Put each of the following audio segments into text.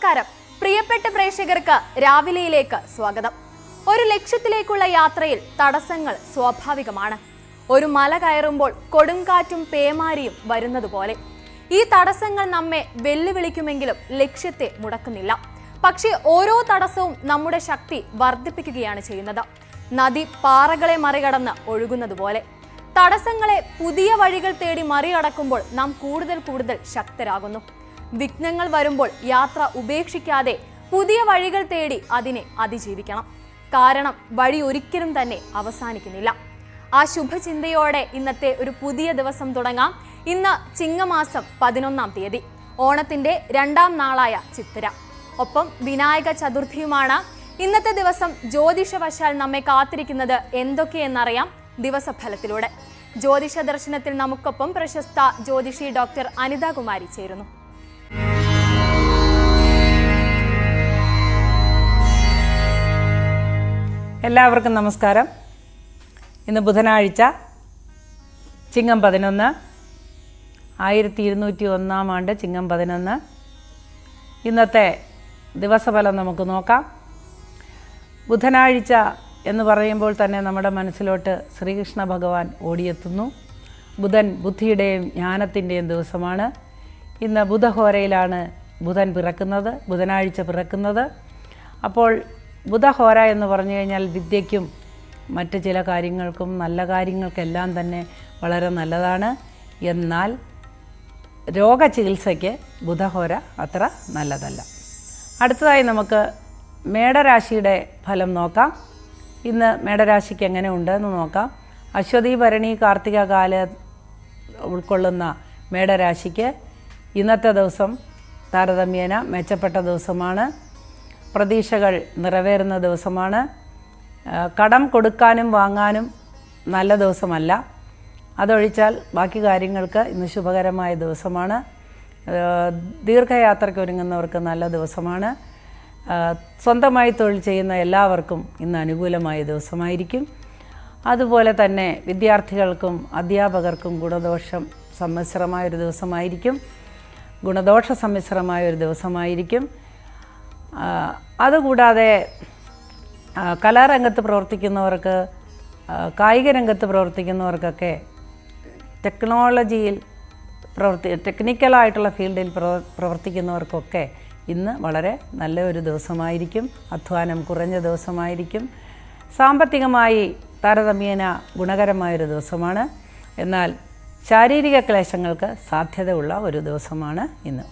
നമസ്കാരം പ്രിയപ്പെട്ട പ്രേക്ഷകർക്ക് രാവിലെയിലേക്ക് സ്വാഗതം. ഒരു ലക്ഷ്യത്തിലേക്കുള്ള യാത്രയിൽ തടസ്സങ്ങൾ സ്വാഭാവികമാണ്. ഒരു മല കയറുമ്പോൾ കൊടുങ്കാറ്റും പേമാരിയും വരുന്നതുപോലെ ഈ തടസ്സങ്ങൾ നമ്മെ വെല്ലുവിളിക്കുമെങ്കിലും ലക്ഷ്യത്തെ മുടക്കുന്നില്ല. പക്ഷേ ഓരോ തടസ്സവും നമ്മുടെ ശക്തി വർദ്ധിപ്പിക്കുകയാണ് ചെയ്യുന്നത്. നദി പാറകളെ മറികടന്ന് ഒഴുകുന്നത് പോലെ തടസ്സങ്ങളെ പുതിയ വഴികൾ തേടി മറികടക്കുമ്പോൾ നാം കൂടുതൽ ശക്തരാകുന്നു. വിഘ്നങ്ങൾ വരുമ്പോൾ യാത്ര ഉപേക്ഷിക്കാതെ പുതിയ വഴികൾ തേടി അതിനെ അതിജീവിക്കണം. കാരണം വഴി ഒരിക്കലും തന്നെ അവസാനിക്കുന്നില്ല. ആ ശുഭചിന്തയോടെ ഇന്നത്തെ ഒരു പുതിയ ദിവസം തുടങ്ങാം. ഇന്ന് ചിങ്ങമാസം 11-ാം തീയതി, ഓണത്തിന്റെ 2-ാം നാളായ ചിത്തിര, ഒപ്പം വിനായക ചതുർത്ഥിയുമാണ്. ഇന്നത്തെ ദിവസം ജ്യോതിഷവശാൽ നമ്മെ കാത്തിരിക്കുന്നത് എന്തൊക്കെയെന്നറിയാം ദിവസഫലത്തിലൂടെ. ജ്യോതിഷ ദർശനത്തിൽ നമുക്കൊപ്പം പ്രശസ്ത ജ്യോതിഷി ഡോക്ടർ അനിത കുമാരി ചേരുന്നു. എല്ലാവർക്കും നമസ്കാരം. ഇന്ന് ബുധനാഴ്ച, ചിങ്ങം 11, 1201 ആണ്ട് ചിങ്ങം 11. ഇന്നത്തെ ദിവസഫലം നമുക്ക് നോക്കാം. ബുധനാഴ്ച എന്ന് പറയുമ്പോൾ തന്നെ നമ്മുടെ മനസ്സിലോട്ട് ശ്രീകൃഷ്ണ ഭഗവാൻ ഓടിയെത്തുന്നു. ബുധൻ ബുദ്ധിയുടെയും ജ്ഞാനത്തിൻ്റെയും ദിവസമാണ്. ഇന്ന് ബുധഹോരയിലാണ് ബുധനാഴ്ച പിറക്കുന്നത്. അപ്പോൾ ബുധഹോര എന്ന് പറഞ്ഞു കഴിഞ്ഞാൽ വിദ്യയ്ക്കും മറ്റ് ചില കാര്യങ്ങൾക്കും നല്ല കാര്യങ്ങൾക്കെല്ലാം തന്നെ വളരെ നല്ലതാണ്. എന്നാൽ രോഗചികിത്സയ്ക്ക് ബുധഹോര അത്ര നല്ലതല്ല. അടുത്തതായി നമുക്ക് മേടരാശിയുടെ ഫലം നോക്കാം. ഇന്ന് മേടരാശിക്ക് എങ്ങനെ ഉണ്ടെന്ന് നോക്കാം. അശ്വതി ഭരണി കാർത്തിക കാല ഉൾക്കൊള്ളുന്ന മേടരാശിക്ക് ഇന്നത്തെ ദിവസം താരതമ്യേന മെച്ചപ്പെട്ട ദിവസമാണ്. പ്രതീക്ഷകൾ നിറവേറുന്ന ദിവസമാണ്. കടം കൊടുക്കാനും വാങ്ങാനും നല്ല ദിവസമല്ല. അതൊഴിച്ചാൽ ബാക്കി കാര്യങ്ങൾക്ക് ഇന്ന് ശുഭകരമായ ദിവസമാണ്. ദീർഘയാത്രയ്ക്ക് ഒരുങ്ങുന്നവർക്ക് നല്ല ദിവസമാണ്. സ്വന്തമായി തൊഴിൽ ചെയ്യുന്ന എല്ലാവർക്കും ഇന്ന് അനുകൂലമായ ദിവസമായിരിക്കും. അതുപോലെ തന്നെ വിദ്യാർത്ഥികൾക്കും അധ്യാപകർക്കും ഗുണദോഷ സമ്മിശ്രമായൊരു ദിവസമായിരിക്കും. അതുകൂടാതെ കലാരംഗത്ത് പ്രവർത്തിക്കുന്നവർക്ക്, കായിക രംഗത്ത് പ്രവർത്തിക്കുന്നവർക്കൊക്കെ ടെക്നിക്കലായിട്ടുള്ള ഫീൽഡിൽ പ്രവർത്തിക്കുന്നവർക്കൊക്കെ ഇന്ന് വളരെ നല്ല ഒരു ദിവസമായിരിക്കും. അധ്വാനം കുറഞ്ഞ ദിവസമായിരിക്കും. സാമ്പത്തികമായി താരതമ്യേന ഗുണകരമായൊരു ദിവസമാണ്. എന്നാൽ ശാരീരിക ക്ലേശങ്ങൾക്ക് സാധ്യതയുള്ള ഒരു ദിവസമാണ് ഇന്ന്.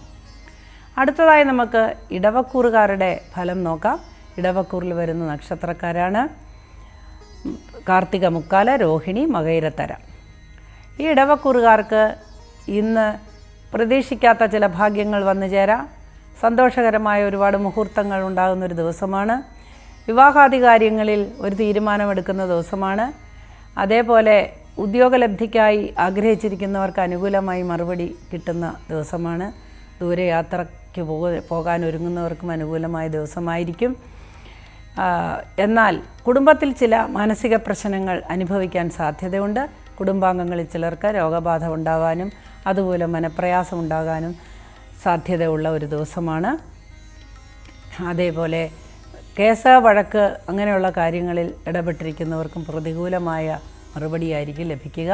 അടുത്തതായി നമുക്ക് ഇടവക്കൂറുകാരുടെ ഫലം നോക്കാം. ഇടവക്കൂറിൽ വരുന്ന നക്ഷത്രക്കാരാണ് കാർത്തിക മുക്കാല, രോഹിണി, മകയിരത്തര. ഈ ഇടവക്കൂറുകാർക്ക് ഇന്ന് പ്രതീക്ഷിക്കാത്ത ചില ഭാഗ്യങ്ങൾ വന്നു ചേരാം. സന്തോഷകരമായ ഒരുപാട് മുഹൂർത്തങ്ങൾ ഉണ്ടാകുന്നൊരു ദിവസമാണ്. വിവാഹാദി കാര്യങ്ങളിൽ ഒരു തീരുമാനമെടുക്കുന്ന ദിവസമാണ്. അതേപോലെ ഉദ്യോഗലബ്ധിക്കായി ആഗ്രഹിച്ചിരിക്കുന്നവർക്ക് അനുകൂലമായി മറുപടി കിട്ടുന്ന ദിവസമാണ്. ദൂരയാത്രയ്ക്ക് പോകാൻ ഒരുങ്ങുന്നവർക്കും അനുകൂലമായ ദിവസമായിരിക്കും. എന്നാൽ കുടുംബത്തിൽ ചില മാനസിക പ്രശ്നങ്ങൾ അനുഭവിക്കാൻ സാധ്യതയുണ്ട്. കുടുംബാംഗങ്ങളിൽ ചിലർക്ക് രോഗബാധ ഉണ്ടാകാനും അതുപോലെ മനപ്രയാസം ഉണ്ടാകാനും സാധ്യതയുള്ള ഒരു ദിവസമാണ്. അതേപോലെ കേസ്, വഴക്ക് അങ്ങനെയുള്ള കാര്യങ്ങളിൽ ഇടപെട്ടിരിക്കുന്നവർക്കും പ്രതികൂലമായ മറുപടിയായിരിക്കും ലഭിക്കുക.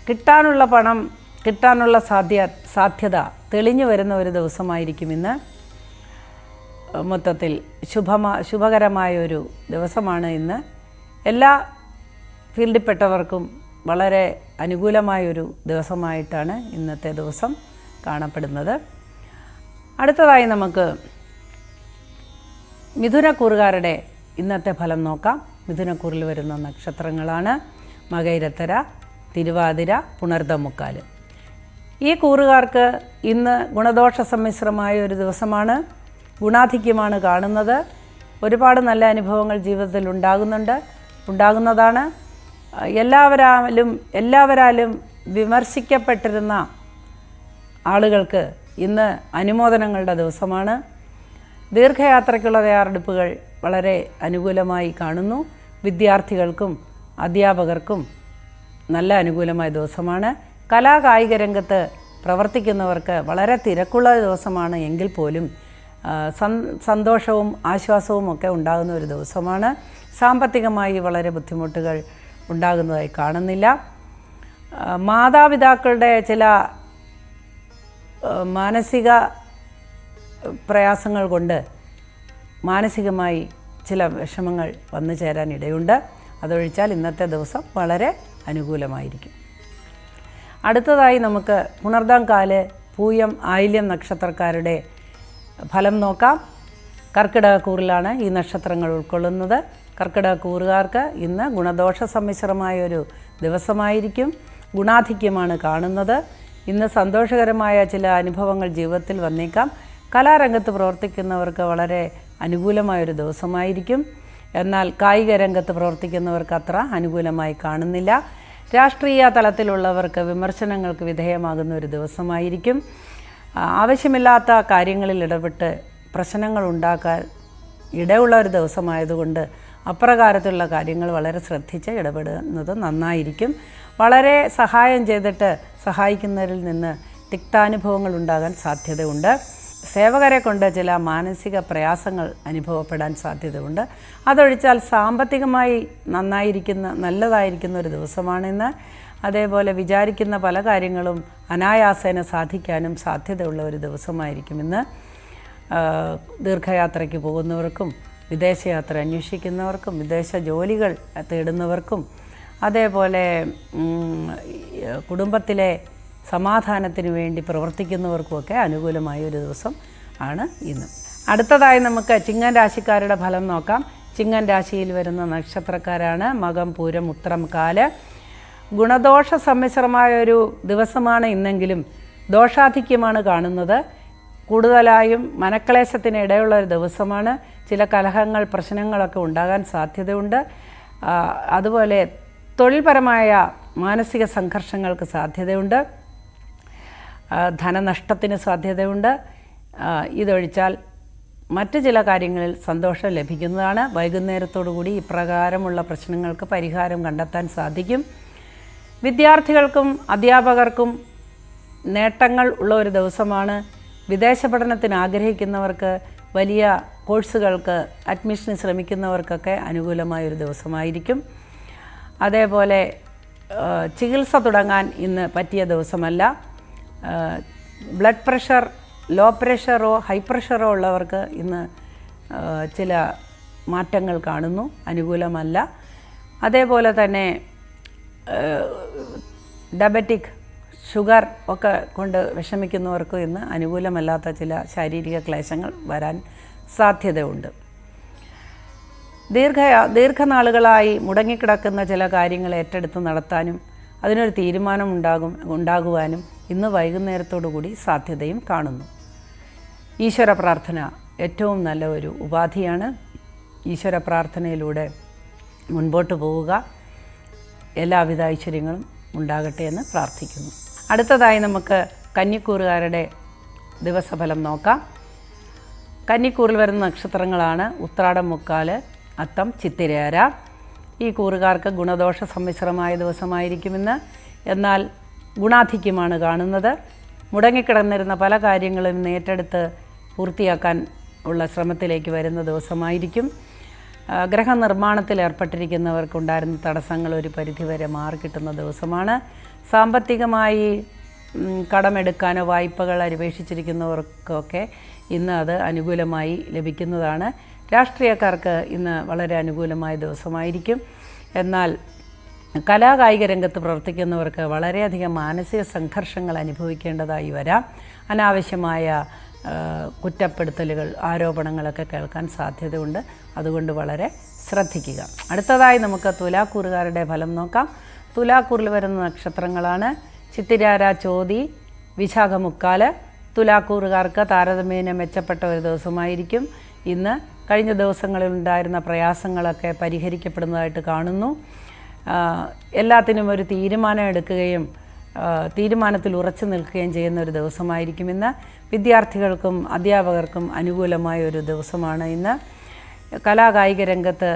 കിട്ടാനുള്ള പണം കിട്ടാനുള്ള സാധ്യത തെളിഞ്ഞു വരുന്ന ഒരു ദിവസമായിരിക്കും ഇന്ന്. മൊത്തത്തിൽ ശുഭകരമായൊരു ദിവസമാണ് ഇന്ന്. എല്ലാ ഫീൽഡിൽപ്പെട്ടവർക്കും വളരെ അനുകൂലമായൊരു ദിവസമായിട്ടാണ് ഇന്നത്തെ ദിവസം കാണപ്പെടുന്നത്. അടുത്തതായി നമുക്ക് മിഥുനക്കൂറുകാരുടെ ഇന്നത്തെ ഫലം നോക്കാം. മിഥുനക്കൂറിൽ വരുന്ന നക്ഷത്രങ്ങളാണ് മകയിരത്തര, തിരുവാതിര, പുണർദമുക്കാല്. ഈ കൂറുകാർക്ക് ഇന്ന് ഗുണദോഷ സമ്മിശ്രമായ ഒരു ദിവസമാണ്. ഗുണാധിക്യമാണ് കാണുന്നത്. ഒരുപാട് നല്ല അനുഭവങ്ങൾ ജീവിതത്തിൽ ഉണ്ടാകുന്നതാണ്. എല്ലാവരാലും വിമർശിക്കപ്പെട്ടിരുന്ന ആളുകൾക്ക് ഇന്ന് അനുമോദനങ്ങളുടെ ദിവസമാണ്. ദീർഘയാത്രയ്ക്കുള്ള തയ്യാറെടുപ്പുകൾ വളരെ അനുകൂലമായി കാണുന്നു. വിദ്യാർത്ഥികൾക്കും അധ്യാപകർക്കും നല്ല അനുകൂലമായ ദിവസമാണ്. കലാകായിക രംഗത്ത് പ്രവർത്തിക്കുന്നവർക്ക് വളരെ തിരക്കുള്ള ദിവസമാണ് എങ്കിൽ പോലും സന്തോഷവും ആശ്വാസവും ഒക്കെ ഉണ്ടാകുന്ന ഒരു ദിവസമാണ്. സാമ്പത്തികമായി വളരെ ബുദ്ധിമുട്ടുകൾ ഉണ്ടാകുന്നതായി കാണുന്നില്ല. മാതാപിതാക്കളുടെ ചില മാനസിക പ്രയാസങ്ങൾ കൊണ്ട് മാനസികമായി ചില വിഷമങ്ങൾ വന്നു ചേരാൻ ഇടയുണ്ട്. അതൊഴിച്ചാൽ ഇന്നത്തെ ദിവസം വളരെ അനുകൂലമായിരിക്കും. അടുത്തതായി നമുക്ക് പുണർദം കാല് പൂയം ആയില്യം നക്ഷത്രക്കാരുടെ ഫലം നോക്കാം. കർക്കിടകക്കൂറിലാണ് ഈ നക്ഷത്രങ്ങൾ ഉൾക്കൊള്ളുന്നത്. കർക്കിടകക്കൂറുകാർക്ക് ഇന്ന് ഗുണദോഷ സമ്മിശ്രമായൊരു ദിവസമായിരിക്കും. ഗുണാധിക്യമാണ് കാണുന്നത്. ഇന്ന് സന്തോഷകരമായ ചില അനുഭവങ്ങൾ ജീവിതത്തിൽ വന്നേക്കാം. കലാരംഗത്ത് പ്രവർത്തിക്കുന്നവർക്ക് വളരെ അനുകൂലമായൊരു ദിവസമായിരിക്കും. എന്നാൽ കായിക രംഗത്ത് പ്രവർത്തിക്കുന്നവർക്ക് അത്ര അനുകൂലമായി കാണുന്നില്ല. രാഷ്ട്രീയ തലത്തിലുള്ളവർക്ക് വിമർശനങ്ങൾക്ക് വിധേയമാകുന്ന ഒരു ദിവസമായിരിക്കും. ആവശ്യമില്ലാത്ത കാര്യങ്ങളിൽ ഇടപെട്ട് പ്രശ്നങ്ങൾ ഉണ്ടാക്കാൻ ഇടയുള്ള ഒരു ദിവസമായതുകൊണ്ട് അപ്രകാരത്തിലുള്ള കാര്യങ്ങൾ വളരെ ശ്രദ്ധിച്ച് ഇടപെടുന്നത് നന്നായിരിക്കും. വളരെ സഹായം ചെയ്തിട്ട് സഹായിക്കുന്നവരിൽ നിന്ന് തിക്താനുഭവങ്ങൾ ഉണ്ടാകാൻ സാധ്യതയുണ്ട്. സേവകരെ കൊണ്ട് ചില മാനസിക പ്രയാസങ്ങൾ അനുഭവപ്പെടാൻ സാധ്യതയുണ്ട്. അതൊഴിച്ചാൽ സാമ്പത്തികമായി നല്ലതായിരിക്കുന്ന ഒരു ദിവസമാണിന്ന്. അതേപോലെ വിചാരിക്കുന്ന പല കാര്യങ്ങളും അനായാസേന സാധിക്കാനും സാധ്യതയുള്ള ഒരു ദിവസമായിരിക്കും ഇന്ന്. ദീർഘയാത്രയ്ക്ക് പോകുന്നവർക്കും വിദേശയാത്ര അന്വേഷിക്കുന്നവർക്കും വിദേശ ജോലികൾ തേടുന്നവർക്കും അതേപോലെ കുടുംബത്തിലെ സമാധാനത്തിന് വേണ്ടി പ്രവർത്തിക്കുന്നവർക്കുമൊക്കെ അനുകൂലമായ ഒരു ദിവസം ആണ് ഇന്ന്. അടുത്തതായി നമുക്ക് ചിങ്ങൻ രാശിക്കാരുടെ ഫലം നോക്കാം. ചിങ്ങൻ രാശിയിൽ വരുന്ന നക്ഷത്രക്കാരാണ് മകം, പൂരം, ഉത്രം, കാല്. ഗുണദോഷ സമ്മിശ്രമായൊരു ദിവസമാണ് ഇന്നെങ്കിലും ദോഷാധിക്യമാണ് കാണുന്നത്. കൂടുതലായും മനക്ലേശത്തിന് ഇടയുള്ള ഒരു ദിവസമാണ്. ചില കലഹങ്ങൾ, പ്രശ്നങ്ങളൊക്കെ ഉണ്ടാകാൻ സാധ്യതയുണ്ട്. അതുപോലെ തൊഴിൽപരമായ മാനസിക സംഘർഷങ്ങൾക്ക് സാധ്യതയുണ്ട്. ധനനഷ്ടത്തിന് സാധ്യതയുണ്ട്. ഇതൊഴിച്ചാൽ മറ്റ് ചില കാര്യങ്ങളിൽ സന്തോഷം ലഭിക്കുന്നതാണ്. വൈകുന്നേരത്തോടുകൂടി ഇപ്രകാരമുള്ള പ്രശ്നങ്ങൾക്ക് പരിഹാരം കണ്ടെത്താൻ സാധിക്കും. വിദ്യാർത്ഥികൾക്കും അധ്യാപകർക്കും നേട്ടങ്ങൾ ഉള്ള ഒരു ദിവസമാണ്. വിദേശ പഠനത്തിന് ആഗ്രഹിക്കുന്നവർക്ക്, വലിയ കോഴ്സുകൾക്ക് അഡ്മിഷന് ശ്രമിക്കുന്നവർക്കൊക്കെ അനുകൂലമായൊരു ദിവസമായിരിക്കും. അതേപോലെ ചികിത്സ തുടങ്ങാൻ ഇന്ന് പറ്റിയ ദിവസമല്ല. ബ്ലഡ് പ്രഷർ, ലോ പ്രഷറോ ഹൈ പ്രഷറോ ഉള്ളവർക്ക് ഇന്ന് ചില മാറ്റങ്ങൾ കാണുന്നു, അനുകൂലമല്ല. അതേപോലെ തന്നെ ഡയബറ്റിക്, ഷുഗർ ഒക്കെ കൊണ്ട് വിഷമിക്കുന്നവർക്ക് ഇന്ന് അനുകൂലമല്ലാത്ത ചില ശാരീരിക ക്ലേശങ്ങൾ വരാൻ സാധ്യതയുണ്ട്. ദീർഘനാളുകളായി മുടങ്ങിക്കിടക്കുന്ന ചില കാര്യങ്ങൾ ഏറ്റെടുത്ത് നടത്താനും അതിനൊരു തീരുമാനം ഉണ്ടാകുവാനും ഇന്ന് വൈകുന്നേരത്തോടു കൂടി സാധ്യതയും കാണുന്നു. ഈശ്വര പ്രാർത്ഥന ഏറ്റവും നല്ല ഒരു ഉപാധിയാണ്. ഈശ്വര പ്രാർത്ഥനയിലൂടെ മുൻപോട്ട് പോവുക. എല്ലാവിധ ഐശ്വര്യങ്ങളും ഉണ്ടാകട്ടെ എന്ന് പ്രാർത്ഥിക്കുന്നു. അടുത്തതായി നമുക്ക് കന്നിക്കൂറുകാരുടെ ദിവസഫലം നോക്കാം. കന്നിക്കൂറിൽ വരുന്ന നക്ഷത്രങ്ങളാണ് ഉത്രാടം, മുക്കാല്, അത്തം, ചിത്തിരേര. ഈ കൂറുകാർക്ക് ഗുണദോഷ സമ്മിശ്രമായ ദിവസമായിരിക്കുമെന്ന്. എന്നാൽ ഗുണാധിക്യമാണ് കാണുന്നത്. മുടങ്ങിക്കിടന്നിരുന്ന പല കാര്യങ്ങളും ഏറ്റെടുത്ത് പൂർത്തിയാക്കാൻ ഉള്ള ശ്രമത്തിലേക്ക് വരുന്ന ദിവസമായിരിക്കും. ഗ്രഹനിർമ്മാണത്തിൽ ഏർപ്പെട്ടിരിക്കുന്നവർക്കുണ്ടായിരുന്ന തടസ്സങ്ങൾ ഒരു പരിധിവരെ മാറിക്കിട്ടുന്ന ദിവസമാണ്. സാമ്പത്തികമായി കടമെടുക്കാനോ വായ്പകൾ അപേക്ഷിച്ചിരിക്കുന്നവർക്കൊക്കെ ഇന്ന് അത് അനുകൂലമായി ലഭിക്കുന്നതാണ്. രാഷ്ട്രീയക്കാർക്ക് ഇന്ന് വളരെ അനുകൂലമായ ദിവസമായിരിക്കും. എന്നാൽ കലാകായിക രംഗത്ത് പ്രവർത്തിക്കുന്നവർക്ക് വളരെയധികം മാനസിക സംഘർഷങ്ങൾ അനുഭവിക്കേണ്ടതായി വരാം. അനാവശ്യമായ കുറ്റപ്പെടുത്തലുകൾ, ആരോപണങ്ങളൊക്കെ കേൾക്കാൻ സാധ്യതയുണ്ട്. അതുകൊണ്ട് വളരെ ശ്രദ്ധിക്കുക. അടുത്തതായി നമുക്ക് തുലാക്കൂറുകാരുടെ ഫലം നോക്കാം. തുലാക്കൂറിൽ വരുന്ന നക്ഷത്രങ്ങളാണ് ചിത്തിരാര, ചോതി, വിശാഖമുക്കാല്. തുലാക്കൂറുകാർക്ക് താരതമ്യേന മെച്ചപ്പെട്ട ഒരു ദിവസമായിരിക്കും ഇന്ന്. കഴിഞ്ഞ ദിവസങ്ങളിൽ ഉണ്ടായിരുന്ന പ്രയാസങ്ങളൊക്കെ പരിഹരിക്കപ്പെടുന്നതായിട്ട് കാണുന്നു. എല്ലാത്തിനും ഒരു തീരുമാനം എടുക്കുകയും തീരുമാനത്തിൽ ഉറച്ചു നിൽക്കുകയും ചെയ്യുന്ന ഒരു ദിവസമായിരിക്കും ഇന്ന്. വിദ്യാർത്ഥികൾക്കും അധ്യാപകർക്കും അനുകൂലമായ ഒരു ദിവസമാണ് ഇന്ന്. കലാകായിക രംഗത്ത്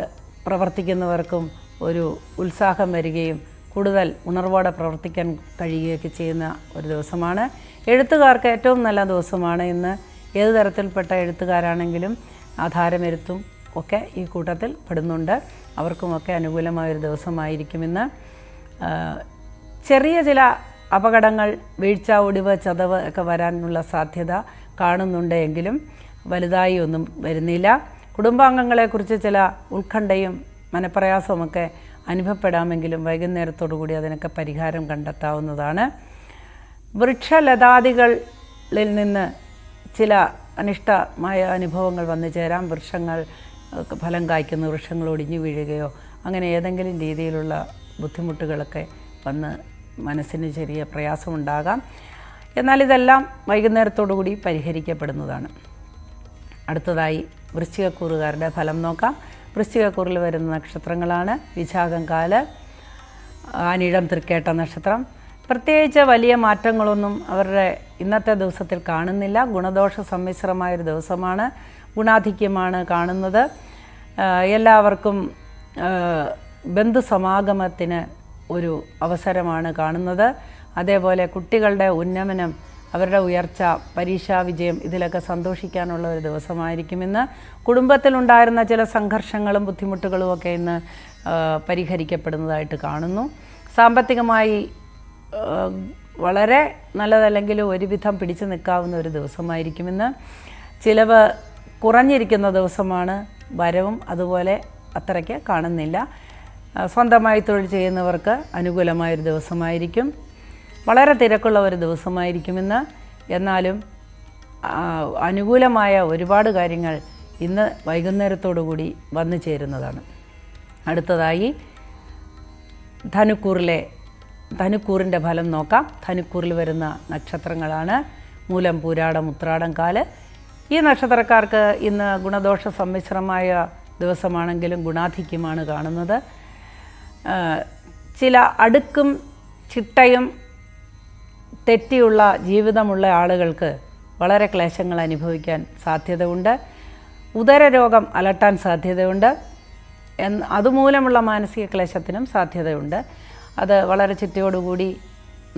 പ്രവർത്തിക്കുന്നവർക്കും ഒരു ഉത്സാഹം വരികയും കൂടുതൽ ഉണർവോടെ പ്രവർത്തിക്കാൻ കഴിയുകയൊക്കെ ചെയ്യുന്ന ഒരു ദിവസമാണ്. എഴുത്തുകാർക്ക് ഏറ്റവും നല്ല ദിവസമാണ് ഇന്ന്. ഏത് തരത്തിൽപ്പെട്ട എഴുത്തുകാരാണെങ്കിലും ആധാരമെഴുത്തും ഒക്കെ ഈ കൂട്ടത്തിൽ പെടുന്നുണ്ട്. അവർക്കുമൊക്കെ അനുകൂലമായൊരു ദിവസമായിരിക്കും ഇന്ന്. ചെറിയ ചില അപകടങ്ങൾ, വീഴ്ച, ഒടിവ്, ചതവ് ഒക്കെ വരാനുള്ള സാധ്യത കാണുന്നുണ്ട് എങ്കിലും വലുതായി ഒന്നും വരുന്നില്ല. കുടുംബാംഗങ്ങളെക്കുറിച്ച് ചില ഉത്കണ്ഠയും മനപ്രയാസവുമൊക്കെ അനുഭവപ്പെടാമെങ്കിലും വൈകുന്നേരത്തോടു കൂടി അതിനൊക്കെ പരിഹാരം കണ്ടെത്താവുന്നതാണ്. വൃക്ഷലതാദികളിൽ നിന്ന് ചില അനിഷ്ടമായ അനുഭവങ്ങൾ വന്നു ചേരാം. വൃക്ഷങ്ങൾ ഫലം കായ്ക്കുന്ന വൃക്ഷങ്ങൾ ഒടിഞ്ഞു വീഴുകയോ അങ്ങനെ ഏതെങ്കിലും രീതിയിലുള്ള ബുദ്ധിമുട്ടുകളൊക്കെ വന്ന് മനസ്സിന് ചെറിയ പ്രയാസമുണ്ടാകാം. എന്നാൽ ഇതെല്ലാം വൈകുന്നേരത്തോടു കൂടി പരിഹരിക്കപ്പെടുന്നതാണ്. അടുത്തതായി വൃശ്ചികക്കൂറുകാരുടെ ഫലം നോക്കാം. വൃശ്ചികക്കൂറിൽ വരുന്ന നക്ഷത്രങ്ങളാണ് വിശാഖം, കാല്, ആനിഴം, തൃക്കേട്ട നക്ഷത്രം. പ്രത്യേകിച്ച് വലിയ മാറ്റങ്ങളൊന്നും അവരുടെ ഇന്നത്തെ ദിവസത്തിൽ കാണുന്നില്ല. ഗുണദോഷ സമ്മിശ്രമായൊരു ദിവസമാണ്. ഗുണാധിക്യമാണ് കാണുന്നത്. എല്ലാവർക്കും ബന്ധുസമാഗമത്തിന് ഒരു അവസരമാണ് കാണുന്നത്. അതേപോലെ കുട്ടികളുടെ ഉന്നമനം, അവരുടെ ഉയർച്ച, പരീക്ഷാ വിജയം, ഇതിലൊക്കെ സന്തോഷിക്കാനുള്ള ഒരു ദിവസമായിരിക്കും ഇന്ന്. കുടുംബത്തിലുണ്ടായിരുന്ന ചില സംഘർഷങ്ങളും ബുദ്ധിമുട്ടുകളുമൊക്കെ ഇന്ന് പരിഹരിക്കപ്പെടുന്നതായിട്ട് കാണുന്നു. സാമ്പത്തികമായി വളരെ നല്ലതല്ലെങ്കിൽ ഒരുവിധം പിടിച്ചു നിൽക്കാവുന്ന ഒരു ദിവസമായിരിക്കും ഇന്ന്. ചിലവ് കുറഞ്ഞിരിക്കുന്ന ദിവസമാണ്. വരവും അതുപോലെ അത്രയ്ക്ക് കാണുന്നില്ല. സ്വന്തമായി തൊഴിൽ ചെയ്യുന്നവർക്ക് അനുകൂലമായൊരു ദിവസമായിരിക്കും. വളരെ തിരക്കുള്ള ഒരു ദിവസമായിരിക്കും ഇന്ന്. എന്നാലും അനുകൂലമായ ഒരുപാട് കാര്യങ്ങൾ ഇന്ന് വൈകുന്നേരത്തോടു കൂടി വന്നു ചേരുന്നതാണ്. അടുത്തതായി ധനുക്കൂറിൻ്റെ ഫലം നോക്കാം. ധനുക്കൂറിൽ വരുന്ന നക്ഷത്രങ്ങളാണ് മൂലം, പൂരാടം, ഉത്രാടം, കാല്. ഈ നക്ഷത്രക്കാർക്ക് ഇന്ന് ഗുണദോഷ സമ്മിശ്രമായ ദിവസമാണെങ്കിലും ഗുണാധിക്യമാണ് കാണുന്നത്. ചില അടുക്കും ചിട്ടയും തെറ്റിയുള്ള ജീവിതമുള്ള ആളുകൾക്ക് വളരെ ക്ലേശങ്ങൾ അനുഭവിക്കാൻ സാധ്യതയുണ്ട്. ഉദരരോഗം അലട്ടാൻ സാധ്യതയുണ്ട്. അതുമൂലമുള്ള മാനസിക ക്ലേശത്തിനും സാധ്യതയുണ്ട്. അത് വളരെ ചിട്ടയോടുകൂടി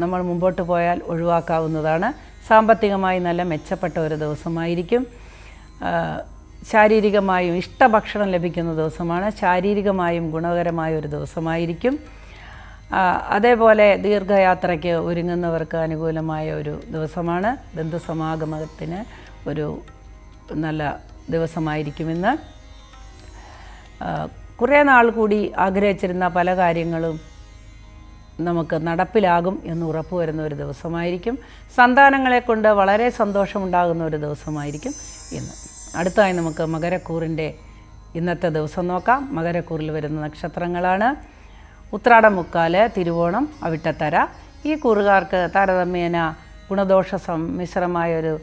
നമ്മൾ മുമ്പോട്ട് പോയാൽ ഒഴിവാക്കാവുന്നതാണ്. സാമ്പത്തികമായി നല്ല മെച്ചപ്പെട്ട ഒരു ദിവസമായിരിക്കും. ശാരീരികമായും ഇഷ്ടഭക്ഷണം ലഭിക്കുന്ന ദിവസമാണ്. ശാരീരികമായും ഗുണകരമായ ഒരു ദിവസമായിരിക്കും. അതേപോലെ ദീർഘയാത്രയ്ക്ക് ഒരുങ്ങുന്നവർക്ക് അനുകൂലമായ ഒരു ദിവസമാണ്. ബന്ധുസമാഗമത്തിന് ഒരു നല്ല ദിവസമായിരിക്കുമെന്ന്. കുറേ നാൾ കൂടി ആഗ്രഹിച്ചിരുന്ന പല കാര്യങ്ങളും നമുക്ക് നടപ്പിലാകും എന്ന് ഉറപ്പുവരുന്ന ഒരു ദിവസമായിരിക്കും. സന്താനങ്ങളെ കൊണ്ട് വളരെ സന്തോഷമുണ്ടാകുന്ന ഒരു ദിവസമായിരിക്കും ഇന്ന്. അടുത്തതായി നമുക്ക് മകരക്കൂറിൻ്റെ ഇന്നത്തെ ദിവസം നോക്കാം. മകരക്കൂറിൽ വരുന്ന നക്ഷത്രങ്ങളാണ് ഉത്രാടം, മുക്കാല്, തിരുവോണം, അവിട്ടത്തര. ഈ കൂറുകാർക്ക് താരതമ്യേന ഗുണദോഷ സമ്മിശ്രമായൊരു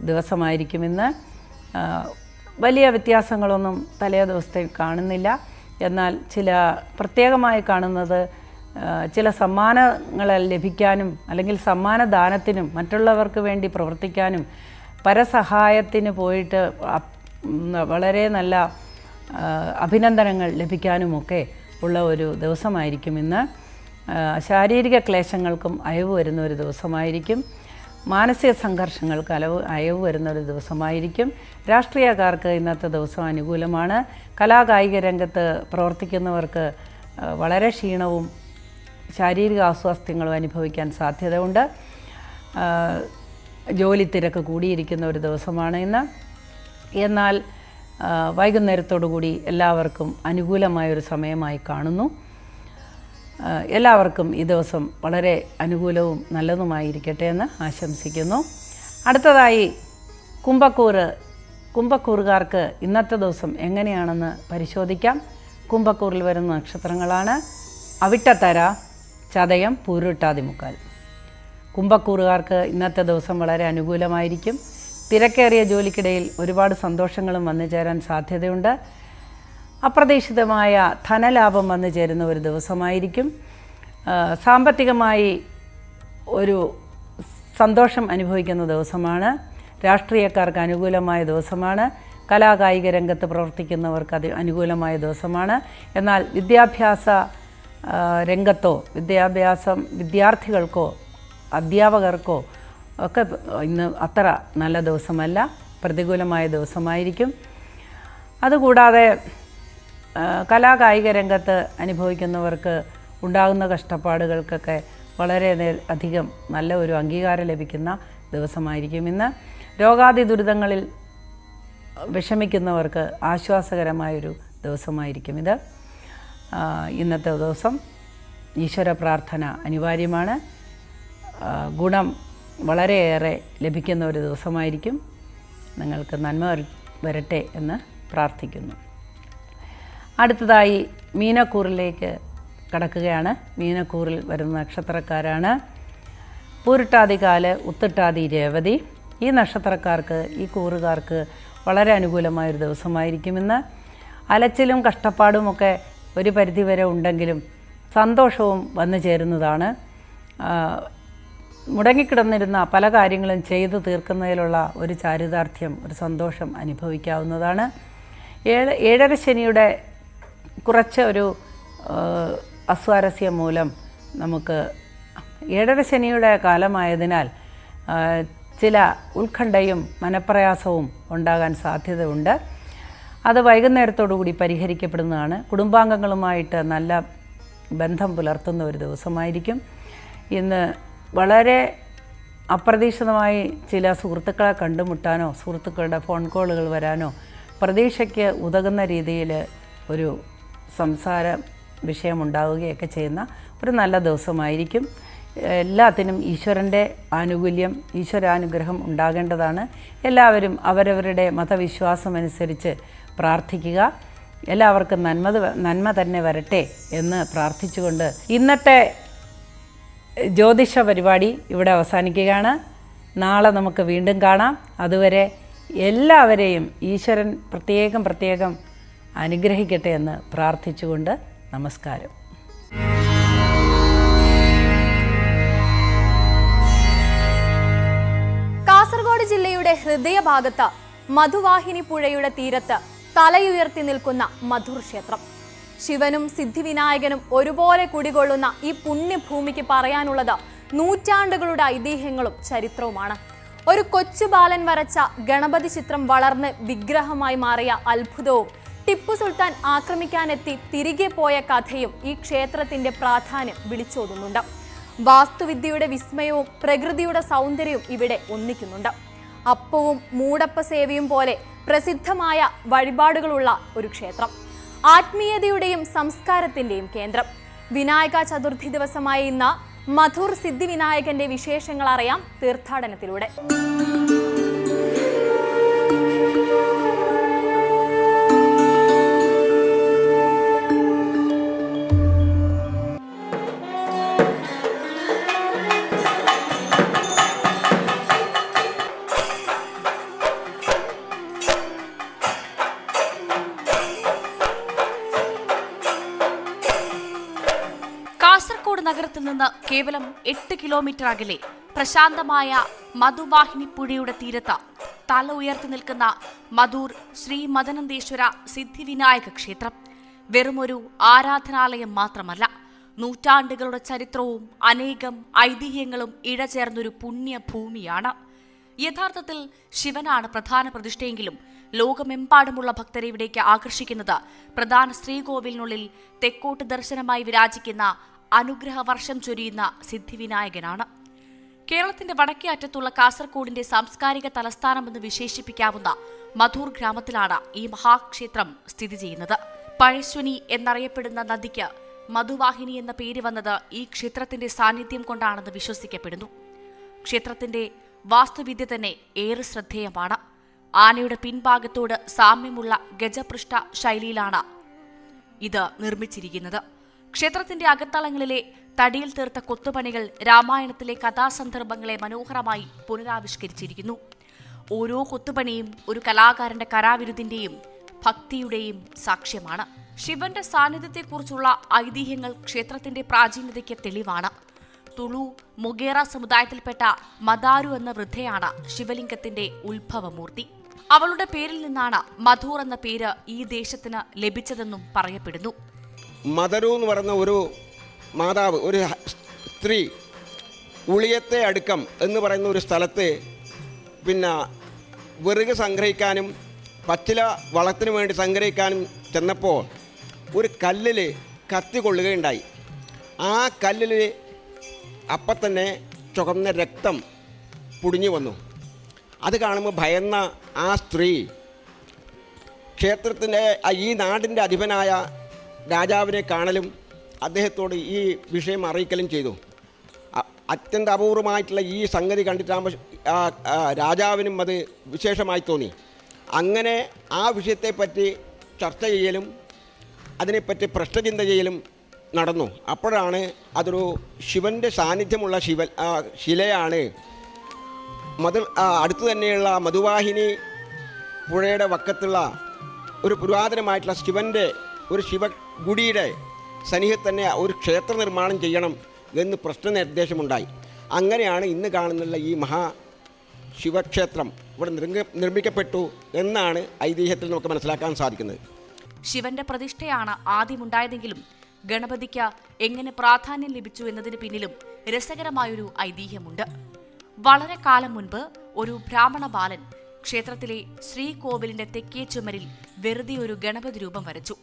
ദിവസമായിരിക്കും ഇന്ന്. വലിയ വ്യത്യാസങ്ങളൊന്നും തലേ ദിവസത്തിൽ കാണുന്നില്ല. എന്നാൽ ചില പ്രത്യേകമായി കാണുന്നത് ചില സമ്മാനങ്ങൾ ലഭിക്കാനും അല്ലെങ്കിൽ സമ്മാനദാനത്തിനും മറ്റുള്ളവർക്ക് വേണ്ടി പ്രവർത്തിക്കാനും പരസഹായത്തിന് പോയിട്ട് വളരെ നല്ല അഭിനന്ദനങ്ങൾ ലഭിക്കാനുമൊക്കെ ഉള്ള ഒരു ദിവസമായിരിക്കും ഇന്ന്. ശാരീരിക ക്ലേശങ്ങൾക്കും അയവ് വരുന്ന ഒരു ദിവസമായിരിക്കും. മാനസിക സംഘർഷങ്ങൾക്ക് അയവ് വരുന്ന ഒരു ദിവസമായിരിക്കും. രാഷ്ട്രീയക്കാർക്ക് ഇന്നത്തെ ദിവസം അനുകൂലമാണ്. കലാകായിക രംഗത്ത് പ്രവർത്തിക്കുന്നവർക്ക് വളരെ ക്ഷീണവും ശാരീരിക അസ്വാസ്ഥ്യങ്ങളും അനുഭവിക്കാൻ സാധ്യതയുണ്ട്. ജോലി തിരക്ക് കൂടിയിരിക്കുന്ന ഒരു ദിവസമാണ് ഇന്ന്. എന്നാൽ വൈകുന്നേരത്തോടു കൂടി എല്ലാവർക്കും അനുകൂലമായൊരു സമയമായി കാണുന്നു. എല്ലാവർക്കും ഈ ദിവസം വളരെ അനുകൂലവും നല്ലതുമായിരിക്കട്ടെ എന്ന് ആശംസിക്കുന്നു. അടുത്തതായി കുംഭക്കൂറുകാർക്ക് ഇന്നത്തെ ദിവസം എങ്ങനെയാണെന്ന് പരിശോധിക്കാം. കുംഭക്കൂറിൽ വരുന്ന നക്ഷത്രങ്ങളാണ് അവിട്ടത്തര, ചതയം, പൂരുരുട്ടാതി, മുക്കാൽ. കുംഭക്കൂറുകാർക്ക് ഇന്നത്തെ ദിവസം വളരെ അനുകൂലമായിരിക്കും. തിരക്കേറിയ ജോലിക്കിടയിൽ ഒരുപാട് സന്തോഷങ്ങളും വന്നു ചേരാൻ സാധ്യതയുണ്ട്. അപ്രതീക്ഷിതമായ ധനലാഭം വന്നു ചേരുന്ന ഒരു ദിവസമായിരിക്കും. സാമ്പത്തികമായി ഒരു സന്തോഷം അനുഭവിക്കുന്ന ദിവസമാണ്. രാഷ്ട്രീയക്കാർക്ക് അനുകൂലമായ ദിവസമാണ്. കലാകായിക രംഗത്ത് പ്രവർത്തിക്കുന്നവർക്ക് അത് അനുകൂലമായ ദിവസമാണ്. എന്നാൽ വിദ്യാഭ്യാസ രംഗത്തോ വിദ്യാർത്ഥികൾക്കോ അധ്യാപകർക്കോ ഒക്കെ ഇന്ന് അത്ര നല്ല ദിവസമല്ല, പ്രതികൂലമായ ദിവസമായിരിക്കും. അതുകൂടാതെ കലാകായിക രംഗത്ത് അനുഭവിക്കുന്നവർക്ക് ഉണ്ടാകുന്ന കഷ്ടപ്പാടുകൾക്കൊക്കെ വളരെ അധികം നല്ല ഒരു അംഗീകാരം ലഭിക്കുന്ന ദിവസമായിരിക്കും ഇന്ന്. രോഗാദി ദുരിതങ്ങളിൽ വിഷമിക്കുന്നവർക്ക് ആശ്വാസകരമായൊരു ദിവസമായിരിക്കും ഇത്. ഇന്നത്തെ ദിവസം ഈശ്വര പ്രാർത്ഥന അനിവാര്യമാണ്. ഗുണം വളരെയേറെ ലഭിക്കുന്ന ഒരു ദിവസമായിരിക്കും. നിങ്ങൾക്ക് നന്മ വരട്ടെ എന്ന് പ്രാർത്ഥിക്കുന്നു. അടുത്തതായി മീനക്കൂറിലേക്ക് കടക്കുകയാണ്. മീനക്കൂറിൽ വരുന്ന നക്ഷത്രക്കാരാണ് പൂരിട്ടാതികാല്, ഉത്തിട്ടാതി, രേവതി. ഈ നക്ഷത്രക്കാർക്ക്, ഈ കൂറുകാർക്ക് വളരെ അനുകൂലമായൊരു ദിവസമായിരിക്കും ഇന്ന്. അലച്ചിലും കഷ്ടപ്പാടുമൊക്കെ ഒരു പരിധിവരെ ഉണ്ടെങ്കിലും സന്തോഷവും വന്നു ചേരുന്നതാണ്. മുടങ്ങിക്കിടന്നിരുന്ന പല കാര്യങ്ങളും ചെയ്തു തീർക്കുന്നതിലുള്ള ഒരു ചാരിതാർത്ഥ്യം, ഒരു സന്തോഷം അനുഭവിക്കാവുന്നതാണ്. ഏഴര ശനിയുടെ കുറച്ച് ഒരു അസ്വാരസ്യം മൂലം നമുക്ക് ഏഴര ശനിയുടെ കാലമായതിനാൽ ചില ഉത്കണ്ഠയും മനപ്രയാസവും ഉണ്ടാകാൻ സാധ്യതയുണ്ട്. അത് വൈകുന്നേരത്തോടുകൂടി പരിഹരിക്കപ്പെടുന്നതാണ്. കുടുംബാംഗങ്ങളുമായിട്ട് നല്ല ബന്ധം പുലർത്തുന്ന ഒരു ദിവസമായിരിക്കും ഇന്ന്. വളരെ അപ്രതീക്ഷിതമായി ചില സുഹൃത്തുക്കളെ കണ്ടുമുട്ടാനോ സുഹൃത്തുക്കളുടെ ഫോൺ കോളുകൾ വരാനോ പ്രതീക്ഷയ്ക്ക് ഉതകുന്ന രീതിയിൽ ഒരു സംസാര വിഷയമുണ്ടാവുകയൊക്കെ ചെയ്യുന്ന ഒരു നല്ല ദിവസമായിരിക്കും. എല്ലാത്തിനും ഈശ്വരൻ്റെ ആനുകൂല്യം, ഈശ്വരാനുഗ്രഹം ഉണ്ടാകേണ്ടതാണ്. എല്ലാവരും അവരവരുടെ മതവിശ്വാസമനുസരിച്ച് പ്രാർത്ഥിക്കുക. എല്ലാവർക്കും നന്മ തന്നെ വരട്ടെ എന്ന് പ്രാർത്ഥിച്ചുകൊണ്ട് ഇന്നത്തെ ജ്യോതിഷ പരിപാടി ഇവിടെ അവസാനിക്കുകയാണ്. നാളെ നമുക്ക് വീണ്ടും കാണാം. അതുവരെ എല്ലാവരെയും ഈശ്വരൻ പ്രത്യേകം അനുഗ്രഹിക്കട്ടെ എന്ന് പ്രാർത്ഥിച്ചുകൊണ്ട് നമസ്കാരം. കാസർഗോഡ് ജില്ലയുടെ ഹൃദയഭാഗത്ത് മധുവാഹിനി പുഴയുടെ തീരത്ത് തലയുയർത്തി നിൽക്കുന്ന മധൂർ ക്ഷേത്രം. ശിവനും സിദ്ധിവിനായകനും ഒരുപോലെ കുടികൊള്ളുന്ന ഈ പുണ്യഭൂമിക്ക് പറയാനുള്ളത് നൂറ്റാണ്ടുകളുടെ ഐതിഹ്യങ്ങളും ചരിത്രവുമാണ്. ഒരു കൊച്ചു ബാലൻ വരച്ച ഗണപതി ചിത്രം വളർന്ന് വിഗ്രഹമായി മാറിയ അത്ഭുതവും ടിപ്പു സുൽത്താൻ ആക്രമിക്കാനെത്തി തിരികെ പോയ കഥയും ഈ ക്ഷേത്രത്തിന്റെ പ്രാധാന്യം വിളിച്ചോതുന്നുണ്ട്. വാസ്തുവിദ്യയുടെ വിസ്മയവും പ്രകൃതിയുടെ സൗന്ദര്യവും ഇവിടെ ഒന്നിക്കുന്നുണ്ട്. അപ്പവും മൂടപ്പ സേവയും പോലെ പ്രസിദ്ധമായ വഴിപാടുകളുള്ള ഒരു ക്ഷേത്രം, ആത്മീയതയുടെയും സംസ്കാരത്തിന്റെയും കേന്ദ്രം. വിനായക ചതുർത്ഥി ദിവസമായ ഇന്ന് മധൂർ സിദ്ധിവിനായകന്റെ വിശേഷങ്ങൾ അറിയാം തീർത്ഥാടനത്തിലൂടെ. കാസർഗോഡ് നഗരത്തിൽ നിന്ന് കേവലം 8 കിലോമീറ്റർ അകലെ പ്രശാന്തമായ മധുവാഹിനി പുഴയുടെ തീരത്ത് തല ഉയർത്തി നിൽക്കുന്ന മധൂർ ശ്രീ മദനന്തേശ്വര സിദ്ധിവിനായക ക്ഷേത്രം വെറുമൊരു ആരാധനാലയം മാത്രമല്ല, നൂറ്റാണ്ടുകളുടെ ചരിത്രവും അനേകം ഐതിഹ്യങ്ങളും ഇഴചേർന്നൊരു പുണ്യഭൂമിയാണ്. യഥാർത്ഥത്തിൽ ശിവനാണ് പ്രധാന പ്രതിഷ്ഠയെങ്കിലും ലോകമെമ്പാടുമുള്ള ഭക്തരെ ഇവിടേക്ക് ആകർഷിക്കുന്നത് പ്രധാന ശ്രീകോവിലിനുള്ളിൽ തെക്കോട്ട് ദർശനമായി വിരാജിക്കുന്ന അനുഗ്രഹ വർഷം ചൊരിയുന്ന സിദ്ധിവിനായകനാണ്. കേരളത്തിന്റെ വടക്കേ അറ്റത്തുള്ള കാസർഗോഡിന്റെ സാംസ്കാരിക തലസ്ഥാനമെന്ന് വിശേഷിപ്പിക്കാവുന്ന മധൂർ ഗ്രാമത്തിലാണ് ഈ മഹാക്ഷേത്രം സ്ഥിതി ചെയ്യുന്നത്. പഴശ്വനി എന്നറിയപ്പെടുന്ന നദിക്ക് മധുവാഹിനി എന്ന പേര് വന്നത് ഈ ക്ഷേത്രത്തിന്റെ സാന്നിധ്യം കൊണ്ടാണെന്ന് വിശ്വസിക്കപ്പെടുന്നു. ക്ഷേത്രത്തിന്റെ വാസ്തുവിദ്യ തന്നെ ഏറെ ശ്രദ്ധേയമാണ്. ആനയുടെ പിൻഭാഗത്തോട് സാമ്യമുള്ള ഗജപൃഷ്ഠ ശൈലിയിലാണ് ഇത് നിർമ്മിച്ചിരിക്കുന്നത്. ക്ഷേത്രത്തിന്റെ അകത്തളങ്ങളിലെ തടിയിൽ തീർത്ത കൊത്തുപണികൾ രാമായണത്തിലെ കഥാസന്ദർഭങ്ങളെ മനോഹരമായി പുനരാവിഷ്കരിച്ചിരിക്കുന്നു. ഓരോ കൊത്തുപണിയും ഒരു കലാകാരന്റെ കരാവിരുതിന്റെയും ഭക്തിയുടെയും സാക്ഷ്യമാണ്. ശിവന്റെ സാന്നിധ്യത്തെക്കുറിച്ചുള്ള ഐതിഹ്യങ്ങൾ ക്ഷേത്രത്തിന്റെ പ്രാചീനതയ്ക്ക് തെളിവാണ്. തുളു മൊഗേറ സമുദായത്തിൽപ്പെട്ട മദാരു എന്ന വൃദ്ധയാണ് ശിവലിംഗത്തിന്റെ ഉത്ഭവമൂർത്തി. അവളുടെ പേരിൽ നിന്നാണ് മധൂർ എന്ന പേര് ഈ ദേശത്തിന് ലഭിച്ചതെന്നും പറയപ്പെടുന്നു. മദരു എന്ന് പറയുന്ന ഒരു മാതാവ്, ഒരു സ്ത്രീ ഉളിയത്തെ അടുക്കം എന്ന് പറയുന്ന ഒരു സ്ഥലത്ത് പിന്നെ വിറക് സംഗ്രഹിക്കാനും പച്ചില വളത്തിന് വേണ്ടി സംഗ്രഹിക്കാനും ചെന്നപ്പോൾ ഒരു കല്ലിൽ കത്തി കൊള്ളുകയുണ്ടായി. ആ കല്ലിൽ അപ്പം തന്നെ ചുവന്ന രക്തം പൊടിഞ്ഞു വന്നു. അത് കാണുമ്പോൾ ഭയന്ന ആ സ്ത്രീ ക്ഷേത്രത്തിൻ്റെ ഈ നാടിൻ്റെ അധിപനായ രാജാവിനെ കാണലും അദ്ദേഹത്തോട് ഈ വിഷയം അറിയിക്കലും ചെയ്തു. അത്യന്ത അപൂർവമായിട്ടുള്ള ഈ സംഗതി കണ്ടിട്ടാകുമ്പോൾ രാജാവിനും അത് വിശേഷമായി തോന്നി. അങ്ങനെ ആ വിഷയത്തെപ്പറ്റി ചർച്ച ചെയ്യലും അതിനെപ്പറ്റി പ്രശ്നചിന്ത ചെയ്യലും നടന്നു. അപ്പോഴാണ് അതൊരു ശിവൻ്റെ സാന്നിധ്യമുള്ള ശിലയാണ്. അടുത്തു തന്നെയുള്ള മധുവാഹിനി പുഴയുടെ വക്കത്തുള്ള ഒരു പുരാതനമായിട്ടുള്ള ശിവൻ്റെ ഒരു ശിവഗുഡിയുടെ സന്നിഹിതത്തിൽ തന്നെ ഒരു ക്ഷേത്ര നിർമ്മാണം ചെയ്യണം എന്ന് പ്രശ്ന നിർദ്ദേശമുണ്ടായി. അങ്ങനെയാണ് ഇന്ന് കാണുന്നുള്ള ഈ മഹാശിവക്ഷേത്രം ഇവിടെ നിർമ്മിക്കപ്പെട്ടു എന്നാണ് ഐതിഹ്യത്തിൽ നമുക്ക് മനസ്സിലാക്കാൻ സാധിക്കുന്നത്. ശിവന്റെ പ്രതിഷ്ഠയാണ് ആദ്യമുണ്ടായതെങ്കിലും ഗണപതിക്ക് എങ്ങനെ പ്രാധാന്യം ലഭിച്ചു എന്നതിന് പിന്നിലും രസകരമായൊരു ഐതിഹ്യമുണ്ട്. വളരെ കാലം മുൻപ് ഒരു ബ്രാഹ്മണ ബാലൻ ക്ഷേത്രത്തിലെ ശ്രീകോവിലിന്റെ തെക്കേ ചുമരിൽ വെറുതെ ഒരു ഗണപതി രൂപം വരച്ചു.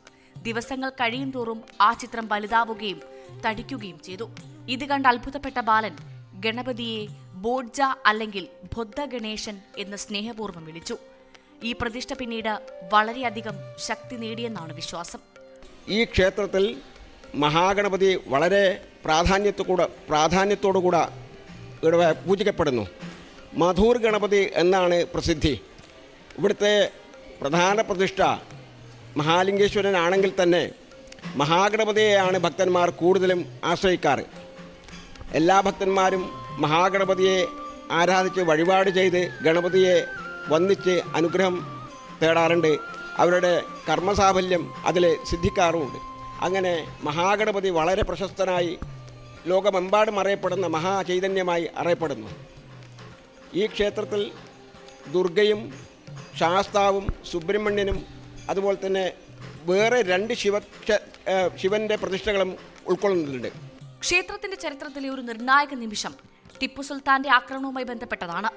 ദിവസങ്ങൾ കഴിയും തോറും ആ ചിത്രം വലുതാവുകയും തടിക്കുകയും ചെയ്തു. ഇത് കണ്ട് അത്ഭുതപ്പെട്ട ബാലൻ ഗണപതിയെ ബോഡ്ജ അല്ലെങ്കിൽ ബുദ്ധ ഗണേശൻ എന്ന് സ്നേഹപൂർവ്വം വിളിച്ചു. ഈ പ്രതിഷ്ഠ പിന്നീട് വളരെയധികം ശക്തി നേടിയെന്നാണ് വിശ്വാസം. ഈ ക്ഷേത്രത്തിൽ മഹാഗണപതി വളരെ പ്രാധാന്യത്തോടുകൂടെ ഇവിടെ പൂജിക്കപ്പെടുന്നു. മധൂർ ഗണപതി എന്നാണ് പ്രസിദ്ധി. ഇവിടുത്തെ പ്രധാന പ്രതിഷ്ഠ മഹാലിംഗേശ്വരനാണെങ്കിൽ തന്നെ മഹാഗണപതിയെയാണ് ഭക്തന്മാർ കൂടുതലും ആശ്രയിക്കാറ്. എല്ലാ ഭക്തന്മാരും മഹാഗണപതിയെ ആരാധിച്ച് വഴിപാട് ചെയ്ത് ഗണപതിയെ വന്ദിച്ച് അനുഗ്രഹം തേടാറുണ്ട്. അവരുടെ കർമ്മസാഫല്യം അതിൽ സിദ്ധിക്കാറുമുണ്ട്. അങ്ങനെ മഹാഗണപതി വളരെ പ്രശസ്തനായി ലോകമെമ്പാടും അറിയപ്പെടുന്ന മഹാചൈതന്യമായി അറിയപ്പെടുന്നു. ഈ ക്ഷേത്രത്തിൽ ദുർഗയും ശാസ്താവും സുബ്രഹ്മണ്യനും അതുപോലെ തന്നെ വേറെ 2 ശിവന്റെ പ്രതിഷ്ഠകളും ഉൾക്കൊള്ളുന്നുണ്ട്. ക്ഷേത്രത്തിന്റെ ചരിത്രത്തിലെ ഒരു നിർണായക നിമിഷം ടിപ്പു സുൽത്താന്റെ ആക്രമണവുമായി ബന്ധപ്പെട്ടതാണ്.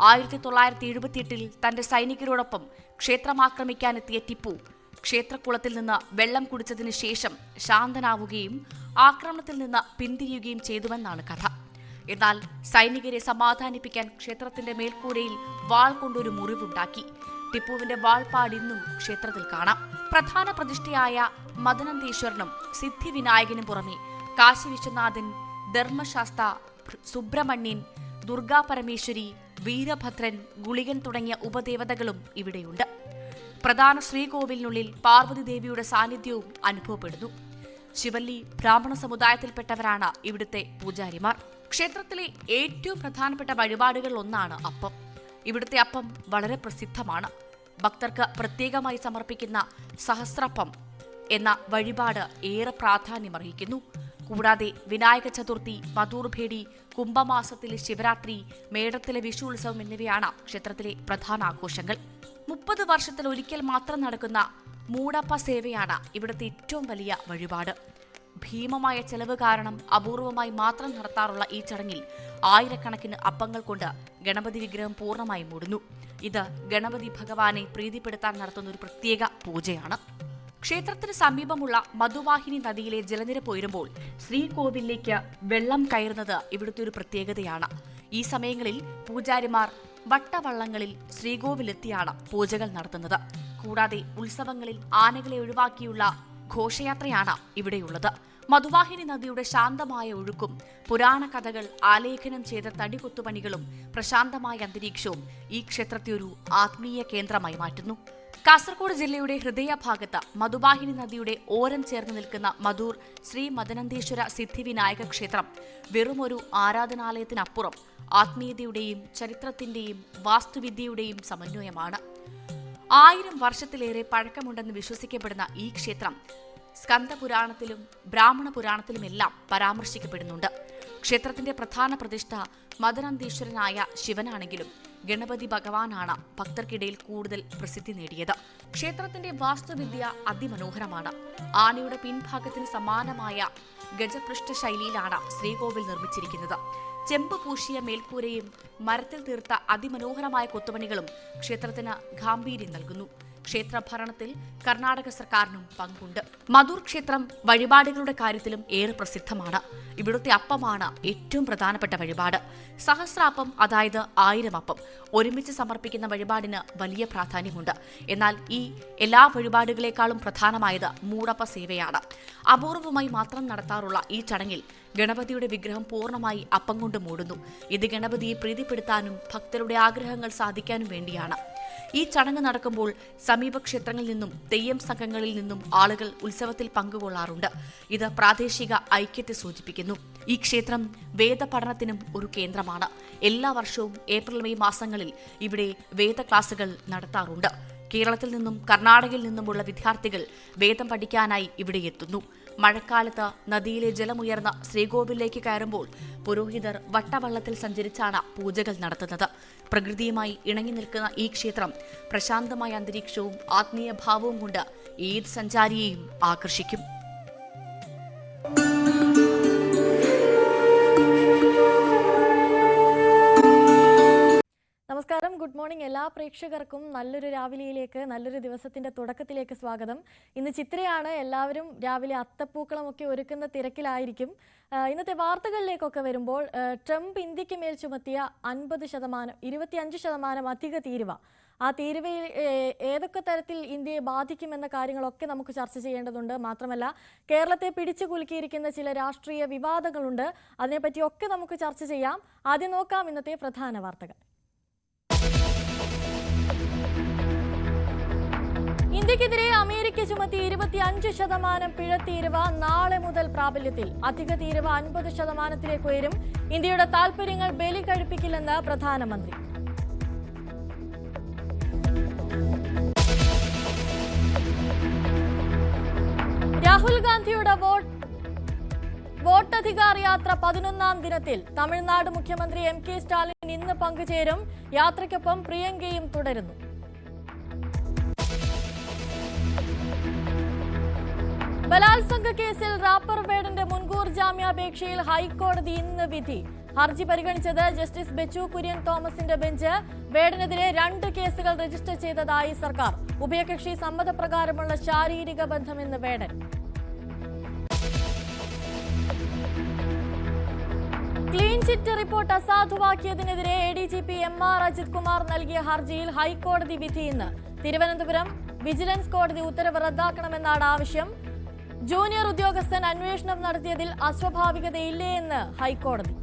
1978 തന്റെ സൈനികരോടൊപ്പം ക്ഷേത്രം ആക്രമിക്കാനെത്തിയ ടിപ്പു ക്ഷേത്രക്കുളത്തിൽ നിന്ന് വെള്ളം കുടിച്ചതിന് ശേഷം ശാന്തനാവുകയും ആക്രമണത്തിൽ നിന്ന് പിന്തിരിയുകയും ചെയ്തുവെന്നാണ് കഥ. എന്നാൽ സൈനികരെ സമാധാനിപ്പിക്കാൻ ക്ഷേത്രത്തിന്റെ മേൽക്കൂരയിൽ വാൾ കൊണ്ടൊരു മുറിവുണ്ടാക്കി. ടിപ്പുവിന്റെ വാൾപ്പാട് ഇന്നും ക്ഷേത്രത്തിൽ കാണാം. പ്രധാന പ്രതിഷ്ഠയായ മദനന്തീശ്വരനും സിദ്ധിവിനായകനും പുറമെ കാശി വിശ്വനാഥൻ, ധർമ്മശാസ്ത, സുബ്രഹ്മണ്യൻ, ദുർഗാപരമേശ്വരി, വീരഭദ്രൻ, ഗുളികൻ തുടങ്ങിയ ഉപദേവതകളും ഇവിടെയുണ്ട്. പ്രധാന ശ്രീകോവിലിനുള്ളിൽ പാർവതി ദേവിയുടെ സാന്നിധ്യവും അനുഭവപ്പെടുന്നു. ശിവല്ലി ബ്രാഹ്മണ സമുദായത്തിൽപ്പെട്ടവരാണ് ഇവിടുത്തെ പൂജാരിമാർ. ക്ഷേത്രത്തിലെ ഏറ്റവും പ്രധാനപ്പെട്ട വഴിപാടുകളിൽ ഒന്നാണ് അപ്പം. ഇവിടുത്തെ അപ്പം വളരെ പ്രസിദ്ധമാണ്. ഭക്തർക്ക് പ്രത്യേകമായി സമർപ്പിക്കുന്ന സഹസ്രപ്പം എന്ന വഴിപാട് ഏറെ പ്രാധാന്യമർഹിക്കുന്നു. കൂടാതെ വിനായക ചതുർത്ഥി, മധൂർഭേടി, കുംഭമാസത്തിലെ ശിവരാത്രി, മേടത്തിലെ വിഷു ഉത്സവം എന്നിവയാണ് ക്ഷേത്രത്തിലെ പ്രധാന ആഘോഷങ്ങൾ. 30 വർഷത്തിൽ ഒരിക്കൽ മാത്രം നടക്കുന്ന മൂടപ്പ സേവയാണ് ഇവിടുത്തെ ഏറ്റവും വലിയ വഴിപാട്. ഭീമമായ ചെലവ് കാരണം അപൂർവമായി മാത്രം നടത്താറുള്ള ഈ ചടങ്ങിൽ ആയിരക്കണക്കിന് അപ്പങ്ങൾ കൊണ്ട് ഗണപതി വിഗ്രഹം പൂർണ്ണമായി മൂടുന്നു. ഇത് ഗണപതി ഭഗവാനെ പ്രീതിപ്പെടുത്താൻ നടത്തുന്ന ഒരു പ്രത്യേക പൂജയാണ്. ക്ഷേത്രത്തിന് സമീപമുള്ള മധുവാഹിനി നദിയിലെ ജലനിരപ്പ് ഉയരുമ്പോൾ ശ്രീകോവിലേക്ക് വെള്ളം കയറുന്നത് ഇവിടുത്തെ ഒരു പ്രത്യേകതയാണ്. ഈ സമയങ്ങളിൽ പൂജാരിമാർ വട്ടവള്ളങ്ങളിൽ ശ്രീകോവിലെത്തിയാണ് പൂജകൾ നടത്തുന്നത്. കൂടാതെ ഉത്സവങ്ങളിൽ ആനകളെ ഒഴിവാക്കിയുള്ള ഘോഷയാത്രയാണ് ഇവിടെയുള്ളത്. മധുവാഹിനി നദിയുടെ ശാന്തമായ ഒഴുക്കും പുരാണ കഥകൾ ആലേഖനം ചെയ്ത തടികൊത്തുപണികളും പ്രശാന്തമായ അന്തരീക്ഷവും ഈ ക്ഷേത്രത്തെ ഒരു ആത്മീയ കേന്ദ്രമായി മാറ്റുന്നു. കാസർഗോഡ് ജില്ലയുടെ ഹൃദയഭാഗത്ത് മധുവാഹിനി നദിയുടെ ഓരം ചേർന്ന് നിൽക്കുന്ന മധൂർ ശ്രീ മദനന്തീശ്വര സിദ്ധിവിനായക ക്ഷേത്രം വെറുമൊരു ആരാധനാലയത്തിനപ്പുറം ആത്മീയതയുടെയും ചരിത്രത്തിന്റെയും വാസ്തുവിദ്യയുടെയും സമന്വയമാണ്. 1000 വർഷത്തിലേറെ പഴക്കമുണ്ടെന്ന് വിശ്വസിക്കപ്പെടുന്ന ഈ ക്ഷേത്രം സ്കന്ദപുരാണത്തിലും ബ്രാഹ്മണ പുരാണത്തിലുമെല്ലാം പരാമർശിക്കപ്പെടുന്നുണ്ട്. ക്ഷേത്രത്തിന്റെ പ്രധാന പ്രതിഷ്ഠ മദനന്തീശ്വരനായ ശിവനാണെങ്കിലും ഗണപതി ഭഗവാനാണ് ഭക്തർക്കിടയിൽ കൂടുതൽ പ്രസിദ്ധി നേടിയത്. ക്ഷേത്രത്തിന്റെ വാസ്തുവിദ്യ അതിമനോഹരമാണ്. ആനയുടെ പിൻഭാഗത്തിന് സമാനമായ ഗജപൃഷ്ഠ ശൈലിയിലാണ് ശ്രീകോവിൽ നിർമ്മിച്ചിരിക്കുന്നത്. ചെമ്പ് പൂശിയ മേൽക്കൂരയും മരത്തിൽ തീർത്ത അതിമനോഹരമായ കൊത്തുപണികളും ക്ഷേത്രത്തിന് ഗാംഭീര്യം നൽകുന്നു. ക്ഷേത്ര ഭരണത്തിൽ കർണാടക സർക്കാരിനും പങ്കുണ്ട്. മധൂർ ക്ഷേത്രം വഴിപാടുകളുടെ കാര്യത്തിലും ഏറെ പ്രസിദ്ധമാണ്. ഇവിടുത്തെ അപ്പമാണ് ഏറ്റവും പ്രധാനപ്പെട്ട വഴിപാട്. സഹസ്രാപ്പം, അതായത് 1000 അപ്പം ഒരുമിച്ച് സമർപ്പിക്കുന്ന വഴിപാടിന് വലിയ പ്രാധാന്യമുണ്ട്. എന്നാൽ ഈ എല്ലാ വഴിപാടുകളെക്കാളും പ്രധാനമായത് മൂടപ്പ സേവയാണ്. അപൂർവമായി മാത്രം നടത്താറുള്ള ഈ ചടങ്ങിൽ ഗണപതിയുടെ വിഗ്രഹം പൂർണ്ണമായി അപ്പം കൊണ്ട് മൂടുന്നു. ഇത് ഗണപതിയെ പ്രീതിപ്പെടുത്താനും ഭക്തരുടെ ആഗ്രഹങ്ങൾ സാധിക്കാനും വേണ്ടിയാണ്. ഈ ചടങ്ങ് നടക്കുമ്പോൾ സമീപ ക്ഷേത്രങ്ങളിൽ നിന്നും തെയ്യം സംഘങ്ങളിൽ നിന്നും ആളുകൾ ഉത്സവത്തിൽ പങ്കുകൊള്ളാറുണ്ട്. ഇത് പ്രാദേശിക ഐക്യത്തെ സൂചിപ്പിക്കുന്നു. ഈ ക്ഷേത്രം വേദപഠനത്തിനും ഒരു കേന്ദ്രമാണ്. എല്ലാ വർഷവും ഏപ്രിൽ മെയ് മാസങ്ങളിൽ ഇവിടെ വേദ ക്ലാസുകൾ നടത്താറുണ്ട്. കേരളത്തിൽ നിന്നും കർണാടകയിൽ നിന്നുമുള്ള വിദ്യാർത്ഥികൾ വേദം പഠിക്കാനായി ഇവിടെ എത്തുന്നു. മഴക്കാലത്ത് നദിയിലെ ജലമുയർന്ന ശ്രീകോവിലേക്ക് കയറുമ്പോൾ പുരോഹിതർ വട്ടവള്ളത്തിൽ സഞ്ചരിച്ചാണ് പൂജകൾ നടത്തുന്നത്. പ്രകൃതിയുമായി ഇണങ്ങി നിൽക്കുന്ന ഈ ക്ഷേത്രം പ്രശാന്തമായ അന്തരീക്ഷവും ആത്മീയ ഭാവവും കൊണ്ട് ഏത് സഞ്ചാരിയെയും ആകർഷിക്കും. നമസ്കാരം, ഗുഡ് മോർണിംഗ്. എല്ലാ പ്രേക്ഷകർക്കും നല്ലൊരു രാവിലെയിലേക്ക്, നല്ലൊരു ദിവസത്തിന്റെ തുടക്കത്തിലേക്ക് സ്വാഗതം. ഇന്ന് ചിത്രയാണ്. എല്ലാവരും രാവിലെ അത്തപ്പൂക്കളമൊക്കെ ഒരുക്കുന്ന തിരക്കിലായിരിക്കും. ഇന്നത്തെ വാർത്തകളിലേക്കൊക്കെ വരുമ്പോൾ, ട്രംപ് ഇന്ത്യക്ക് മേൽ ചുമത്തിയ 25% അധിക തീരുവ, ആ തീരുവയിൽ ഏതൊക്കെ തരത്തിൽ ഇന്ത്യയെ ബാധിക്കുമെന്ന കാര്യങ്ങളൊക്കെ നമുക്ക് ചർച്ച ചെയ്യേണ്ടതുണ്ട്. മാത്രമല്ല, കേരളത്തെ പിടിച്ചു കുലുക്കിയിരിക്കുന്ന ചില രാഷ്ട്രീയ വിവാദങ്ങളുണ്ട്. അതിനെപ്പറ്റിയൊക്കെ നമുക്ക് ചർച്ച ചെയ്യാം. ആദ്യം നോക്കാം ഇന്നത്തെ പ്രധാന വാർത്തകൾ. ഇന്ത്യക്കെതിരെ അമേരിക്ക ചുമത്തി 25% പിഴത്തീരുവ നാളെ മുതൽ പ്രാബല്യത്തിൽ. അധിക തീരുവ 50%-ലേക്ക് ഉയരും. ഇന്ത്യയുടെ താൽപര്യങ്ങൾ ബലി കഴിപ്പിക്കില്ലെന്ന് പ്രധാനമന്ത്രി. രാഹുൽ ഗാന്ധിയുടെ വോട്ടധികാർ യാത്ര 11ാം ദിനത്തിൽ. തമിഴ്നാട് മുഖ്യമന്ത്രി MK സ്റ്റാലിൻ ഇന്ന് പങ്കുചേരും. യാത്രയ്ക്കൊപ്പം പ്രിയങ്കയും തുടരുന്നു. ബലാത്സംഗ കേസിൽ റാപ്പർ വേടന്റെ മുൻകൂർ ജാമ്യാപേക്ഷയിൽ ഹൈക്കോടതി ഇന്ന് വിധി. ഹർജി പരിഗണിച്ചത് ജസ്റ്റിസ് ബെച്ചു കുര്യൻ തോമസിന്റെ ബെഞ്ച്. വേടനെതിരെ 2 കേസുകൾ രജിസ്റ്റർ ചെയ്തതായി സർക്കാർ. ഉഭയകക്ഷി സമ്മതപ്രകാരമുള്ള ശാരീരിക ബന്ധമെന്ന് വേടൻ. ക്ലീൻ ചിറ്റ് റിപ്പോർട്ട് അസാധുവാക്കിയതിനെതിരെ ADGP MR അജിത് കുമാർ നൽകിയ ഹർജിയിൽ ഹൈക്കോടതി വിധി ഇന്ന്. തിരുവനന്തപുരം വിജിലൻസ് കോടതി ഉത്തരവ് റദ്ദാക്കണമെന്നാണ് ആവശ്യം. ജൂനിയർ ഉദ്യോഗസ്ഥൻ അന്വേഷണം നടത്തിയതിൽ അസ്വാഭാവികതയില്ലേ എന്ന് ഹൈക്കോടതി.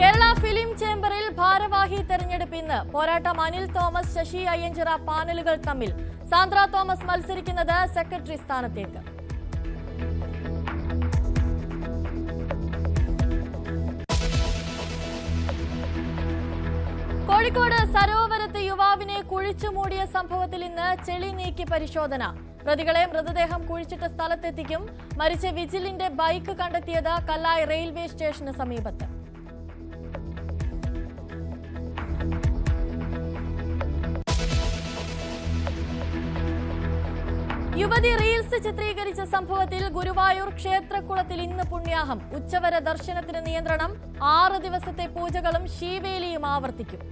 കേരള ഫിലിം ചേംബറിൽ ഭാരവാഹി തെരഞ്ഞെടുപ്പ് ഇന്ന്. പോരാട്ടം അനിൽ തോമസ്, ശശി അയ്യഞ്ചിറ പാനലുകൾ തമ്മിൽ. സാന്ദ്ര തോമസ് മത്സരിക്കുന്നത് സെക്രട്ടറി സ്ഥാനത്തേക്ക്. കോഴിക്കോട് സരോവരത്ത് യുവാവിനെ കുഴിച്ചുമൂടിയ സംഭവത്തിൽ ഇന്ന് ചെളി നീക്കി പരിശോധന. പ്രതികളെ മൃതദേഹം കുഴിച്ചിട്ട സ്ഥലത്തെത്തിക്കും. മരിച്ച വിജിലിന്റെ ബൈക്ക് കണ്ടെത്തിയത് കല്ലായി റെയിൽവേ സ്റ്റേഷന് സമീപത്ത്. യുവതി റീൽസ് ചിത്രീകരിച്ച സംഭവത്തിൽ ഗുരുവായൂർ ക്ഷേത്രക്കുളത്തിൽ ഇന്ന് പുണ്യാഹം. ഉച്ചവരെ ദർശനത്തിന് നിയന്ത്രണം. 6 ദിവസത്തെ പൂജകളും ശീവേലിയും ആവർത്തിക്കും.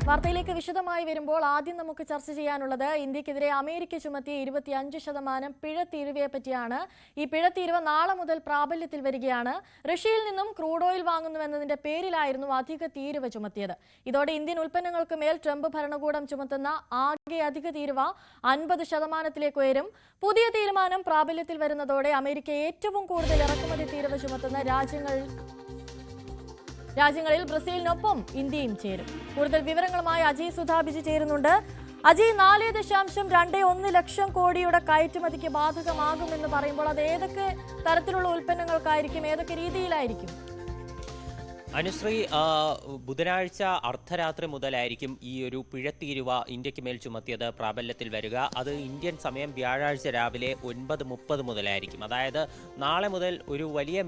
വാർത്തയിലേക്ക് വിശദമായി വരുമ്പോൾ ആദ്യം നമുക്ക് ചർച്ച ചെയ്യാനുള്ളത് ഇന്ത്യക്കെതിരെ അമേരിക്ക ചുമത്തിയ 25% പിഴത്തീരുവയെ പറ്റിയാണ്. ഈ പിഴത്തീരുവ നാളെ മുതൽ പ്രാബല്യത്തിൽ വരികയാണ്. റഷ്യയിൽ നിന്നും ക്രൂഡ് ഓയിൽ വാങ്ങുന്നുവെന്നതിന്റെ പേരിലായിരുന്നു അധിക തീരുവ ചുമത്തിയത്. ഇതോടെ ഇന്ത്യൻ ഉൽപ്പന്നങ്ങൾക്ക് മേൽ ട്രംപ് ഭരണകൂടം ചുമത്തുന്ന ആകെ അധിക തീരുവ 50%-ലേക്ക് ഉയരും. പുതിയ തീരുമാനം പ്രാബല്യത്തിൽ വരുന്നതോടെ അമേരിക്ക ഏറ്റവും കൂടുതൽ ഇറക്കുമതി തീരുവ ചുമത്തുന്ന രാജ്യങ്ങളിൽ ബ്രസീലിനൊപ്പം ഇന്ത്യയും ചേരും. കൂടുതൽ വിവരങ്ങളുമായി അജയ് സുധാബിജി ചേരുന്നുണ്ട്. അജയ്, 4.21 ലക്ഷം കോടിയുടെ കയറ്റുമതിക്ക് ബാധകമാകുമെന്ന് പറയുമ്പോൾ അത് ഏതൊക്കെ തരത്തിലുള്ള ഉൽപ്പന്നങ്ങൾക്കായിരിക്കും, ഏതൊക്കെ രീതിയിലായിരിക്കും? അനുശ്രീ, ബുധനാഴ്ച അർദ്ധരാത്രി മുതലായിരിക്കും ഈ ഒരു പിഴത്തീരുവ ഇന്ത്യക്ക് മേൽ ചുമത്തിയത് പ്രാബല്യത്തിൽ വരിക. അത് ഇന്ത്യൻ സമയം വ്യാഴാഴ്ച രാവിലെ 9:30 മുതലായിരിക്കും. അതായത് നാളെ മുതൽ ഒരു വലിയ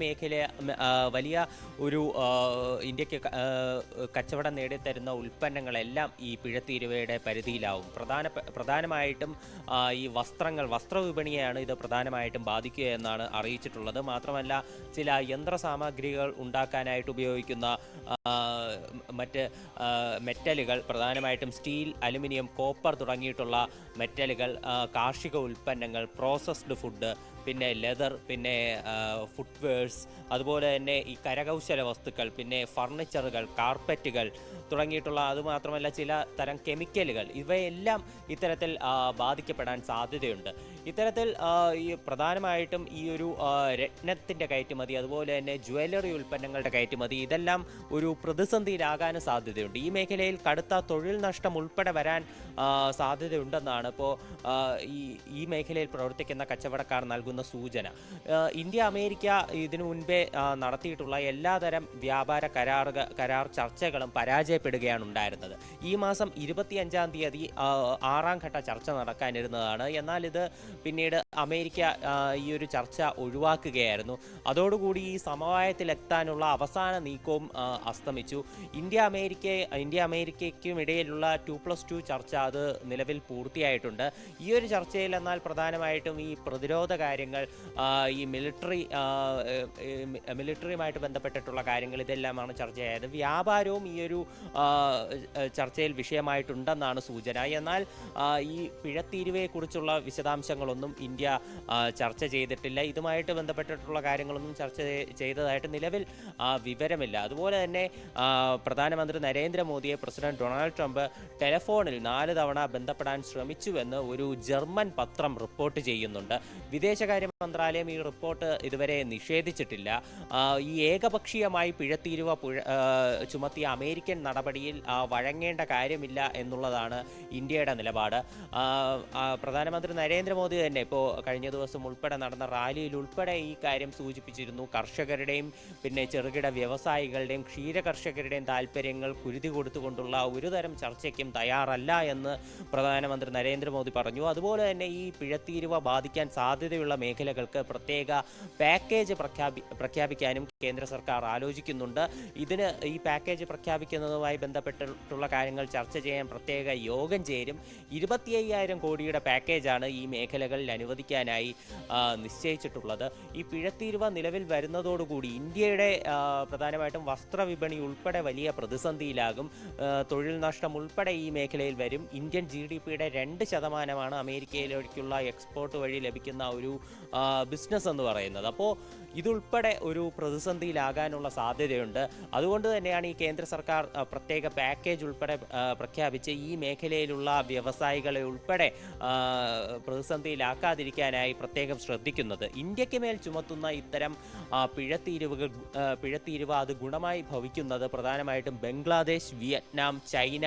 വലിയ ഒരു ഇന്ത്യക്ക് കച്ചവടം നേടിത്തരുന്ന ഉൽപ്പന്നങ്ങളെല്ലാം ഈ പിഴത്തീരുവയുടെ പരിധിയിലാവും. പ്രധാനമായിട്ടും ഈ വസ്ത്രവിപണിയെയാണ് ഇത് പ്രധാനമായിട്ടും ബാധിക്കുക എന്നാണ് അറിയിച്ചിട്ടുള്ളത്. മാത്രമല്ല, ചില യന്ത്രസാമഗ്രികൾ ഉണ്ടാക്കാനായിട്ട് ഉപയോഗിക്കുന്ന മറ്റ് മെറ്റലുകൾ, പ്രധാനമായിട്ടും സ്റ്റീൽ, അലുമിനിയം, കോപ്പർ തുടങ്ങിയിട്ടുള്ള മെറ്റലുകൾ, കാർഷിക ഉൽപ്പന്നങ്ങൾ, പ്രോസസ്ഡ് ഫുഡ്, പിന്നെ ലെതർ, പിന്നെ ഫുട്വെയർസ്, അതുപോലെ തന്നെ ഈ കരകൗശല വസ്തുക്കൾ, പിന്നെ ഫർണിച്ചറുകൾ, കാർപ്പറ്റുകൾ തുടങ്ങിയിട്ടുള്ള, അതുമാത്രമല്ല ചില തരം കെമിക്കലുകൾ, ഇവയെല്ലാം ഇത്തരത്തിൽ ബാധിക്കപ്പെടാൻ സാധ്യതയുണ്ട്. ഇത്തരത്തിൽ ഈ പ്രധാനമായിട്ടും ഈ ഒരു രത്നത്തിൻ്റെ കയറ്റുമതി, അതുപോലെ തന്നെ ജ്വല്ലറി ഉൽപ്പന്നങ്ങളുടെ കയറ്റുമതി, ഇതെല്ലാം ഒരു പ്രതിസന്ധിയിലാകാനും സാധ്യതയുണ്ട്. ഈ മേഖലയിൽ കടുത്ത തൊഴിൽ നഷ്ടം ഉൾപ്പെടെ വരാൻ സാധ്യതയുണ്ടെന്നാണ് ഇപ്പോൾ ഈ മേഖലയിൽ പ്രവർത്തിക്കുന്ന കച്ചവടക്കാർ നൽകുന്ന സൂചന. ഇന്ത്യ അമേരിക്ക ഇതിനു മുൻപേ നടത്തിയിട്ടുള്ള എല്ലാതരം വ്യാപാര കരാർ ചർച്ചകളും പരാജയപ്പെടുകയാണ് ഉണ്ടായിരുന്നത്. ഈ മാസം 25-ാം തീയതി 6ാം ഘട്ട ചർച്ച നടക്കാനിരുന്നതാണ്. എന്നാൽ ഇത് പിന്നീട് അമേരിക്ക ഈ ഒരു ചർച്ച ഒഴിവാക്കുകയായിരുന്നു. അതോടുകൂടി ഈ സമവായത്തിലെത്താനുള്ള അവസാന നീക്കവും അസ്തമിച്ചു. ഇന്ത്യ അമേരിക്കയ്ക്കും ഇടയിലുള്ള 2+2 ചർച്ച അത് നിലവിൽ പൂർത്തിയായിട്ടുണ്ട്. ഈ ഒരു ചർച്ചയിൽ എന്നാൽ പ്രധാനമായിട്ടും ഈ പ്രതിരോധ കാര്യങ്ങൾ, ഈ മിലിറ്ററിയുമായിട്ട് ബന്ധപ്പെട്ടിട്ടുള്ള കാര്യങ്ങൾ, ഇതെല്ലാമാണ് ചർച്ചയായത്. വ്യാപാരവും ഈ ഒരു ചർച്ചയിൽ വിഷയമായിട്ടുണ്ടെന്നാണ് സൂചന. എന്നാൽ ഈ പിഴത്തീരുവയെക്കുറിച്ചുള്ള വിശദാംശങ്ങളൊന്നും ഇന്ത്യ ചർച്ച ചെയ്തിട്ടില്ല. ഇതുമായിട്ട് ബന്ധപ്പെട്ടിട്ടുള്ള കാര്യങ്ങളൊന്നും ചർച്ച ചെയ്തതായിട്ട് നിലവിൽ വിവരമില്ല. അതുപോലെ തന്നെ പ്രധാനമന്ത്രി നരേന്ദ്രമോദിയെ പ്രസിഡന്റ് ഡൊണാൾഡ് ട്രംപ് ടെലിഫോണിൽ 4 തവണ ബന്ധപ്പെടാൻ ശ്രമിച്ചുവെന്ന് ഒരു ജർമ്മൻ പത്രം റിപ്പോർട്ട് ചെയ്യുന്നുണ്ട്. വിദേശകാര്യ മന്ത്രാലയം ഈ റിപ്പോർട്ട് ഇതുവരെ നിഷേധിച്ചിട്ടില്ല. ഈ ഏകപക്ഷീയമായി പിഴത്തീരുവ ചുമത്തിയ അമേരിക്കൻ നടപടിയിൽ വഴങ്ങേണ്ട കാര്യമില്ല എന്നുള്ളതാണ് ഇന്ത്യയുടെ നിലപാട്. പ്രധാനമന്ത്രി നരേന്ദ്രമോദി തന്നെ ഇപ്പോൾ കഴിഞ്ഞ ദിവസം ഉൾപ്പെടെ നടന്ന റാലിയിൽ ഉൾപ്പെടെ ഈ കാര്യം സൂചിപ്പിച്ചിരുന്നു. കർഷകരുടെയും പിന്നെ ചെറുകിട വ്യവസായികളുടെയും ക്ഷീരകർഷകരുടെയും താല്പര്യങ്ങൾ കുരുതി കൊടുത്തുകൊണ്ടുള്ള ഒരു തരം ചർച്ചയ്ക്കും തയ്യാറല്ല എന്ന് പ്രധാനമന്ത്രി നരേന്ദ്രമോദി പറഞ്ഞു. അതുപോലെ തന്നെ ഈ പിഴത്തീരുവ ബാധിക്കാൻ സാധ്യതയുള്ള മേഖലകൾക്ക് പ്രത്യേക പാക്കേജ് പ്രഖ്യാപിക്കാനും കേന്ദ്ര സർക്കാർ ആലോചിക്കുന്നുണ്ട്. ഈ പാക്കേജ് പ്രഖ്യാപിക്കുന്നതുമായി ബന്ധപ്പെട്ടിട്ടുള്ള കാര്യങ്ങൾ ചർച്ച ചെയ്യാൻ പ്രത്യേക യോഗം ചേരും. 25,000 കോടിയുടെ പാക്കേജാണ് ഈ മേഖലകളിൽ അനുവദിക്കാനായി നിശ്ചയിച്ചിട്ടുള്ളത്. ഈ പിഴത്തീരുവ നിലവിൽ വരുന്നതോടുകൂടി ഇന്ത്യയുടെ പ്രധാനമായിട്ടും വസ്ത്രവിപണി ഉൾപ്പെടെ വലിയ പ്രതിസന്ധിയിലാകും. തൊഴിൽ നഷ്ടം ഉൾപ്പെടെ ഈ മേഖലയിൽ വരും. ഇന്ത്യൻ GDPയുടെ 2% അമേരിക്കയിലേക്കുള്ള എക്സ്പോർട്ട് വഴി ലഭിക്കുന്ന ഒരു ബിസിനസ് എന്ന് പറയുന്നത്. അപ്പോൾ ഇതുൾപ്പെടെ ഒരു പ്രതിസന്ധിയിലാകാനുള്ള സാധ്യതയുണ്ട്. അതുകൊണ്ട് തന്നെയാണ് ഈ കേന്ദ്ര സർക്കാർ പ്രത്യേക പാക്കേജ് ഉൾപ്പെടെ പ്രഖ്യാപിച്ച് ഈ മേഖലയിലുള്ള വ്യവസായികളെ ഉൾപ്പെടെ പ്രതിസന്ധിയിലാക്കാതിരിക്കാനായി പ്രത്യേകം ശ്രദ്ധിക്കുന്നത്. ഇന്ത്യക്ക് മേൽ ചുമത്തുന്ന ഇത്തരം പിഴത്തീരുവ അത് ഗുണമായി ഭവിക്കുന്നത് പ്രധാനമായിട്ടും ബംഗ്ലാദേശ്, വിയറ്റ്നാം, ചൈന,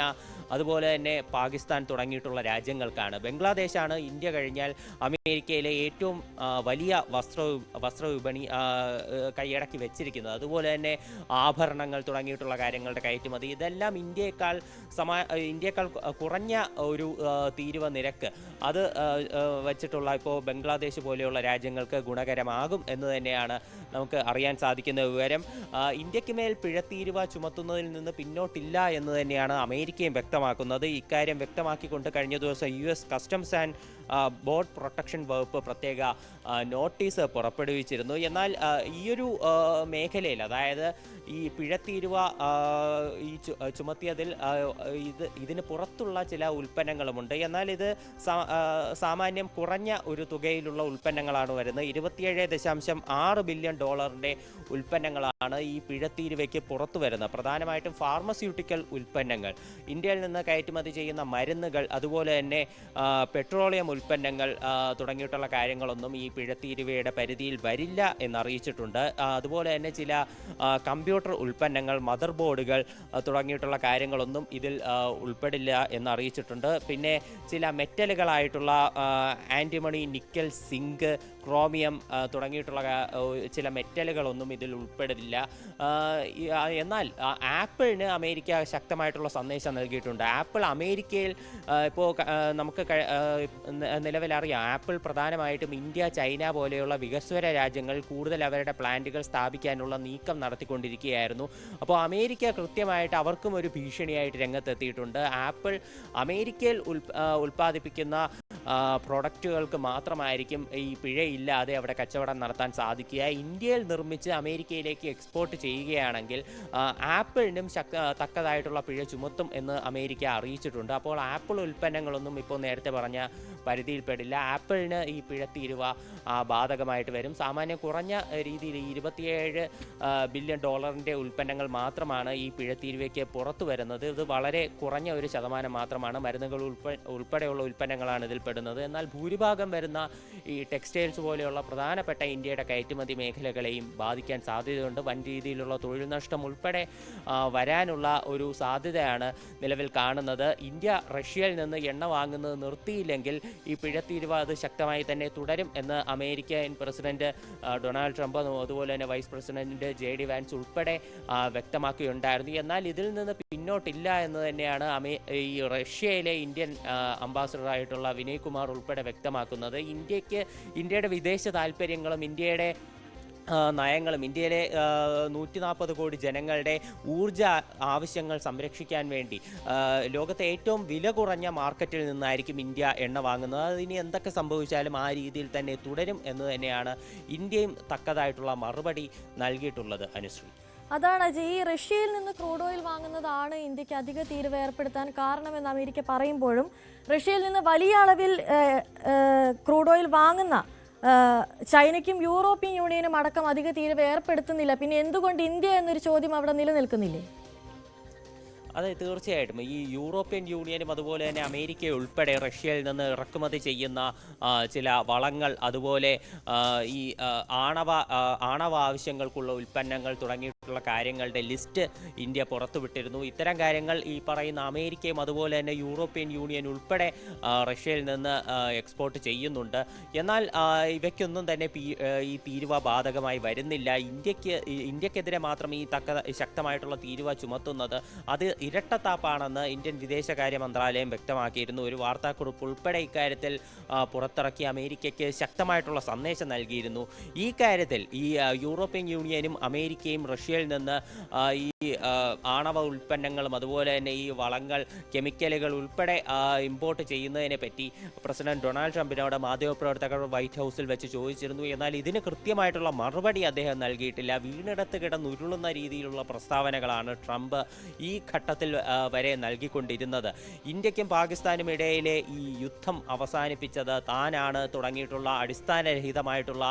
അതുപോലെ തന്നെ പാകിസ്ഥാൻ തുടങ്ങിയിട്ടുള്ള രാജ്യങ്ങൾക്കാണ്. ബംഗ്ലാദേശാണ് ഇന്ത്യ കഴിഞ്ഞാൽ അമേരിക്കയിലെ ഏറ്റവും വലിയ വസ്ത്രവിപണി കൈയടക്കി വെച്ചിരിക്കുന്നത്. അതുപോലെ തന്നെ ആഭരണങ്ങൾ തുടങ്ങിയിട്ടുള്ള കാര്യങ്ങളുടെ കയറ്റുമതി, ഇതെല്ലാം ഇന്ത്യയേക്കാൾ കുറഞ്ഞ ഒരു തീരുവ നിരക്ക് അത് വച്ചിട്ടുള്ള ഇപ്പോൾ ബംഗ്ലാദേശ് പോലെയുള്ള രാജ്യങ്ങൾക്ക് ഗുണകരമാകും എന്ന് തന്നെയാണ് നമുക്ക് അറിയാൻ സാധിക്കുന്ന വിവരം. ഇന്ത്യക്ക് മേൽ പിഴത്തീരുവ ചുമത്തുന്നതിൽ നിന്ന് പിന്നോട്ടില്ല എന്ന് തന്നെയാണ് അമേരിക്കയും വ്യക്തമാക്കുന്നത്. ഇക്കാര്യം വ്യക്തമാക്കിക്കൊണ്ട് കഴിഞ്ഞ ദിവസം US customs and border protection വകുപ്പ് പ്രത്യേക നോട്ടീസ് പുറപ്പെടുവിച്ചിരുന്നു. എന്നാൽ ഈയൊരു മേഖലയിൽ, അതായത് ഈ പിഴത്തീരുവ ഈ ചുമത്തിയതിൽ ഇതിന് പുറത്തുള്ള ചില ഉൽപ്പന്നങ്ങളുമുണ്ട്. എന്നാൽ ഇത് സാമാന്യം കുറഞ്ഞ ഒരു തുകയിലുള്ള ഉൽപ്പന്നങ്ങളാണ് വരുന്നത്. $27.6 ബില്യൺ ഉൽപ്പന്നങ്ങളാണ് ഈ പിഴത്തീരുവയ്ക്ക് പുറത്തു വരുന്നത്. പ്രധാനമായിട്ടും ഫാർമസ്യൂട്ടിക്കൽ ഉൽപ്പന്നങ്ങൾ, ഇന്ത്യയിൽ നിന്ന് കയറ്റുമതി ചെയ്യുന്ന മരുന്നുകൾ, അതുപോലെ തന്നെ പെട്രോളിയം ഉൽപ്പന്നങ്ങൾ തുടങ്ങിയിട്ടുള്ള കാര്യങ്ങളൊന്നും ഈ പിഴത്തീരുവയുടെ പരിധിയിൽ വരില്ല എന്നറിയിച്ചിട്ടുണ്ട്. അതുപോലെ തന്നെ ചില കമ്പ്യൂട്ടർ ഉൽപ്പന്നങ്ങൾ, മദർ ബോർഡുകൾ തുടങ്ങിയിട്ടുള്ള കാര്യങ്ങളൊന്നും ഇതിൽ ഉൾപ്പെടില്ല എന്നറിയിച്ചിട്ടുണ്ട്. പിന്നെ ചില മെറ്റലുകളായിട്ടുള്ള ആൻറ്റിമണി, നിക്കൽ, സിങ്ക്, ക്രോമിയം തുടങ്ങിയിട്ടുള്ള ചില മെറ്റലുകളൊന്നും ഇതിൽ ഉൾപ്പെടില്ല. എന്നാൽ ആപ്പിളിന് അമേരിക്ക ശക്തമായിട്ടുള്ള സന്ദേശം നൽകിയിട്ടുണ്ട്. ആപ്പിൾ അമേരിക്കയിൽ ഇപ്പോൾ നമുക്ക് നിലവിലറിയാം, ആപ്പിൾ പ്രധാനമായിട്ടും ഇന്ത്യ, ചൈന പോലെയുള്ള വികസ്വര രാജ്യങ്ങൾ കൂടുതൽ അവരുടെ പ്ലാന്റുകൾ സ്ഥാപിക്കാനുള്ള നീക്കം നടത്തിക്കൊണ്ടിരിക്കുകയായിരുന്നു. അപ്പോൾ അമേരിക്ക കൃത്യമായിട്ട് അവർക്കും ഒരു ഭീഷണിയായിട്ട് രംഗത്തെത്തിയിട്ടുണ്ട്. ആപ്പിൾ അമേരിക്കയിൽ ഉൽപ്പാദിപ്പിക്കുന്ന പ്രൊഡക്റ്റുകൾക്ക് മാത്രമായിരിക്കും ഈ പിഴയില്ലാതെ അവിടെ കച്ചവടം നടത്താൻ സാധിക്കുക. ഇന്ത്യയിൽ നിർമ്മിച്ച് അമേരിക്കയിലേക്ക് എക്സ്പോർട്ട് ചെയ്യുകയാണെങ്കിൽ ആപ്പിളിനും തക്കതായിട്ടുള്ള പിഴ ചുമത്തും എന്ന് അമേരിക്ക അറിയിച്ചിട്ടുണ്ട്. അപ്പോൾ ആപ്പിൾ ഉൽപ്പന്നങ്ങളൊന്നും ഇപ്പോൾ നേരത്തെ പറഞ്ഞ പരിധിയിൽപ്പെടില്ല. ആപ്പിളിന് ഈ പിഴത്തീരുവ ബാധകമായിട്ട് വരും. സാമാന്യം കുറഞ്ഞ രീതിയിൽ $27 ബില്യൺ ഉൽപ്പന്നങ്ങൾ മാത്രമാണ് ഈ പിഴത്തീരുവയ്ക്ക് പുറത്തു വരുന്നത്. ഇത് വളരെ കുറഞ്ഞ ഒരു ശതമാനം മാത്രമാണ്. മരുന്നുകൾ ഉൾപ്പെടെയുള്ള ഉൽപ്പന്നങ്ങളാണ് ഇതിൽ പെടുന്നത്. എന്നാൽ ഭൂരിഭാഗം വരുന്ന ഈ ടെക്സ്റ്റൈൽസ് പോലെയുള്ള പ്രധാനപ്പെട്ട ഇന്ത്യയുടെ കയറ്റുമതി മേഖലകളെയും ബാധിക്കാൻ സാധ്യതയുണ്ട്. വൻ രീതിയിലുള്ള തൊഴിൽ നഷ്ടം ഉൾപ്പെടെ വരാനുള്ള ഒരു സാധ്യതയാണ് നിലവിൽ കാണുന്നത്. ഇന്ത്യ റഷ്യയിൽ നിന്ന് എണ്ണ വാങ്ങുന്നത് നിർത്തിയില്ലെങ്കിൽ ഈ പിഴത്തീരുവ അത് ശക്തമായി തന്നെ തുടരും എന്ന് അമേരിക്കൻ പ്രസിഡന്റ് ഡൊണാൾഡ് ട്രംപ്, അതുപോലെ തന്നെ വൈസ് പ്രസിഡന്റ് JD വാൻസ് ഉൾപ്പെടെ വ്യക്തമാക്കുകയുണ്ടായിരുന്നു. എന്നാൽ ഇതിൽ നിന്ന് പിന്നോട്ടില്ല എന്ന് തന്നെയാണ് ഈ റഷ്യയിലെ ഇന്ത്യൻ അംബാസഡറായിട്ടുള്ള വിനയ് കുമാർ ഉൾപ്പെടെ വ്യക്തമാക്കുന്നത്. ഇന്ത്യയുടെ വിദേശ താല്പര്യങ്ങളും ഇന്ത്യയുടെ നയങ്ങളും ഇന്ത്യയിലെ 140 കോടി ജനങ്ങളുടെ ഊർജ ആവശ്യങ്ങൾ സംരക്ഷിക്കാൻ വേണ്ടി ലോകത്തെ ഏറ്റവും വില കുറഞ്ഞ മാർക്കറ്റിൽ നിന്നായിരിക്കും ഇന്ത്യ എണ്ണ വാങ്ങുന്നത്. അതിനി എന്തൊക്കെ സംഭവിച്ചാലും ആ രീതിയിൽ തന്നെ തുടരും എന്ന് തന്നെയാണ് ഇന്ത്യയും തക്കതായിട്ടുള്ള മറുപടി നൽകിയിട്ടുള്ളത്. അനുശ്രീ, അതാണ് ഈ റഷ്യയിൽ നിന്ന് ക്രൂഡ് ഓയിൽ വാങ്ങുന്നതാണ് ഇന്ത്യക്ക് അധിക തീരുവ ഏർപ്പെടുത്താൻ കാരണമെന്ന് അമേരിക്ക പറയുമ്പോഴും റഷ്യയിൽ നിന്ന് വലിയ അളവിൽ ക്രൂഡ് ഓയിൽ വാങ്ങുന്ന ചൈനയ്ക്കും യൂറോപ്യൻ യൂണിയനും അടക്കം അധിക തീരുവ ഏർപ്പെടുത്തുന്നില്ല. പിന്നെ എന്തുകൊണ്ട് ഇന്ത്യ എന്നൊരു ചോദ്യം അവിടെ നിലനിൽക്കുന്നില്ലേ? അതെ, തീർച്ചയായിട്ടും ഈ യൂറോപ്യൻ യൂണിയനും അതുപോലെ തന്നെ അമേരിക്ക ഉൾപ്പെടെ റഷ്യയിൽ നിന്ന് ഇറക്കുമതി ചെയ്യുന്ന ചില വളങ്ങൾ, അതുപോലെ ഈ ആണവ ആവശ്യങ്ങൾക്കുള്ള ഉൽപ്പന്നങ്ങൾ തുടങ്ങിയിട്ടുള്ള കാര്യങ്ങളുടെ ലിസ്റ്റ് ഇന്ത്യ പുറത്തുവിട്ടിരുന്നു. ഇത്തരം കാര്യങ്ങൾ ഈ പറയുന്ന അമേരിക്കയും അതുപോലെ തന്നെ യൂറോപ്യൻ യൂണിയൻ ഉൾപ്പെടെ റഷ്യയിൽ നിന്ന് എക്സ്പോർട്ട് ചെയ്യുന്നുണ്ട്. എന്നാൽ ഇവയ്ക്കൊന്നും തന്നെ ഈ തീരുവ ബാധകമായി വരുന്നില്ല. ഇന്ത്യക്കെതിരെ മാത്രം ഈ ശക്തമായിട്ടുള്ള തീരുവ ചുമത്തുന്നത് അത് ഇരട്ടത്താപ്പാണെന്ന് ഇന്ത്യൻ വിദേശകാര്യ മന്ത്രാലയം വ്യക്തമാക്കിയിരുന്നു. ഒരു വാർത്താക്കുറിപ്പ് ഉൾപ്പെടെ ഇക്കാര്യത്തിൽ പുറത്തിറക്കി അമേരിക്കയ്ക്ക് ശക്തമായിട്ടുള്ള സന്ദേശം നൽകിയിരുന്നു. ഈ കാര്യത്തിൽ ഈ യൂറോപ്യൻ യൂണിയനും അമേരിക്കയും റഷ്യയിൽ നിന്ന് ഈ ആണവ ഉൽപ്പന്നങ്ങളും അതുപോലെ തന്നെ ഈ വളങ്ങൾ, കെമിക്കലുകൾ ഉൾപ്പെടെ ഇമ്പോർട്ട് ചെയ്യുന്നതിനെ പറ്റി പ്രസിഡന്റ് ഡൊണാൾഡ് ട്രംപിനോട് മാധ്യമപ്രവർത്തകർ വൈറ്റ് ഹൗസിൽ വെച്ച് ചോദിച്ചിരുന്നു. എന്നാൽ ഇതിന് കൃത്യമായിട്ടുള്ള മറുപടി അദ്ദേഹം നൽകിയിട്ടില്ല. വീണിടത്ത് കിടന്നുരുളുന്ന രീതിയിലുള്ള പ്രസ്താവനകളാണ് ട്രംപ് ഈ ഘട്ടത്തിൽ വരെ നൽകിക്കൊണ്ടിരുന്നത്. ഇന്ത്യക്കും പാകിസ്ഥാനും ഇടയിലെ ഈ യുദ്ധം അവസാനിപ്പിച്ചത് താനാണ് തുടങ്ങിയിട്ടുള്ള അടിസ്ഥാനരഹിതമായിട്ടുള്ള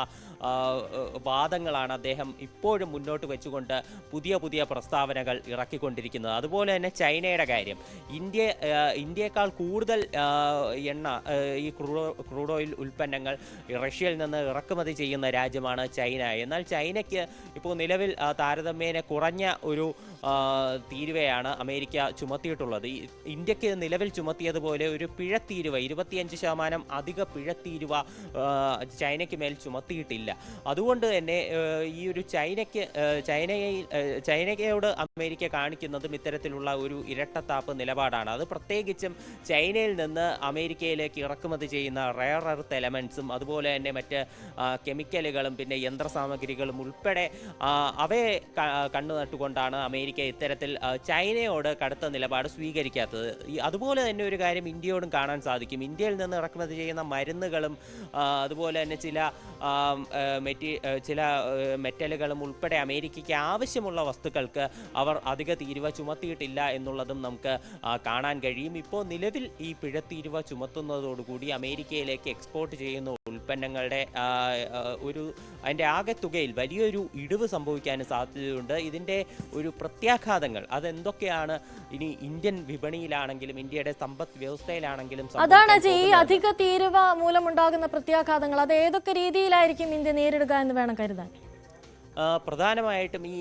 വാദങ്ങളാണ് അദ്ദേഹം ഇപ്പോഴും മുന്നോട്ട് വെച്ചുകൊണ്ട് പുതിയ പ്രസ്താവനകൾ ഇറക്കിക്കൊണ്ടിരിക്കുന്നത്. അതുപോലെ തന്നെ ചൈനയുടെ കാര്യം, ഇന്ത്യയേക്കാൾ കൂടുതൽ എണ്ണ, ഈ ക്രൂഡ് ഓയിൽ ഉൽപ്പന്നങ്ങൾ റഷ്യയിൽ നിന്ന് ഇറക്കുമതി ചെയ്യുന്ന രാജ്യമാണ് ചൈന. എന്നാൽ ചൈനയ്ക്ക് ഇപ്പോൾ നിലവിൽ താരതമ്യേന കുറഞ്ഞ ഒരു തീരുവയാണ് അമേരിക്ക ചുമത്തിയിട്ടുള്ളത്. ഇന്ത്യക്ക് നിലവിൽ ചുമത്തിയതുപോലെ ഒരു പിഴത്തീരുവ 25% അധിക പിഴത്തീരുവ ചൈനയ്ക്ക് മേൽ ചുമത്തിയിട്ടില്ല. അതുകൊണ്ട് തന്നെ ഈ ഒരു ചൈനയോട് അമേരിക്ക കാണിക്കുന്നതും ഇത്തരത്തിലുള്ള ഒരു ഇരട്ടത്താപ്പ് നിലപാടാണ്. അത് പ്രത്യേകിച്ചും ചൈനയിൽ നിന്ന് അമേരിക്കയിലേക്ക് ഇറക്കുമതി ചെയ്യുന്ന റെയർ എർത്ത് എലമെന്റ്സും അതുപോലെ തന്നെ മറ്റ് കെമിക്കലുകളും പിന്നെ യന്ത്രസാമഗ്രികളും ഉൾപ്പെടെ അവയെ കണ്ണു നട്ടുകൊണ്ടാണ് അമേരിക്ക ഇത്തരത്തിൽ ചൈനയോട് കടുത്ത നിലപാട് സ്വീകരിക്കാത്തത്. അതുപോലെ തന്നെ ഒരു കാര്യം ഇന്ത്യയോടും കാണാൻ സാധിക്കും. ഇന്ത്യയിൽ നിന്ന് ഇറക്കുമതി ചെയ്യുന്ന മരുന്നുകളും അതുപോലെ തന്നെ ചില മെറ്റലുകളും ഉൾപ്പെടെ അമേരിക്കയ്ക്ക് ആവശ്യമുള്ള വസ്തുക്കൾക്ക് അവർ അധിക തീരുവ ചുമത്തിയിട്ടില്ല എന്നുള്ളതും നമുക്ക് കാണാൻ കഴിയും. ഇപ്പോൾ നിലവിൽ ഈ പിഴത്തീരുവ ചുമത്തുന്നതോടുകൂടി അമേരിക്കയിലേക്ക് എക്സ്പോർട്ട് ചെയ്യുന്ന ഉൽപ്പന്നങ്ങളുടെ അതിൻ്റെ ആകെ തുകയിൽ വലിയൊരു ഇടിവ് സംഭവിക്കാനും സാധ്യതയുണ്ട്. ഇതിൻ്റെ ഒരു പ്രത്യാഘാതങ്ങൾ അതെന്തൊക്കെയാണ് ഇനി ഇന്ത്യൻ വിപണിയിലാണെങ്കിലും ഇന്ത്യയുടെ സമ്പദ് വ്യവസ്ഥയിലാണെങ്കിലും അതാണ് ഈ അധിക തീരുവ മൂലമുണ്ടാകുന്ന പ്രത്യാഘാതങ്ങൾ. അത് ഏതൊക്കെ രീതിയിലായിരിക്കും ഇന്ത്യ നേരിടുക എന്ന് വേണം കരുതാൻ. പ്രധാനമായിട്ടും ഈ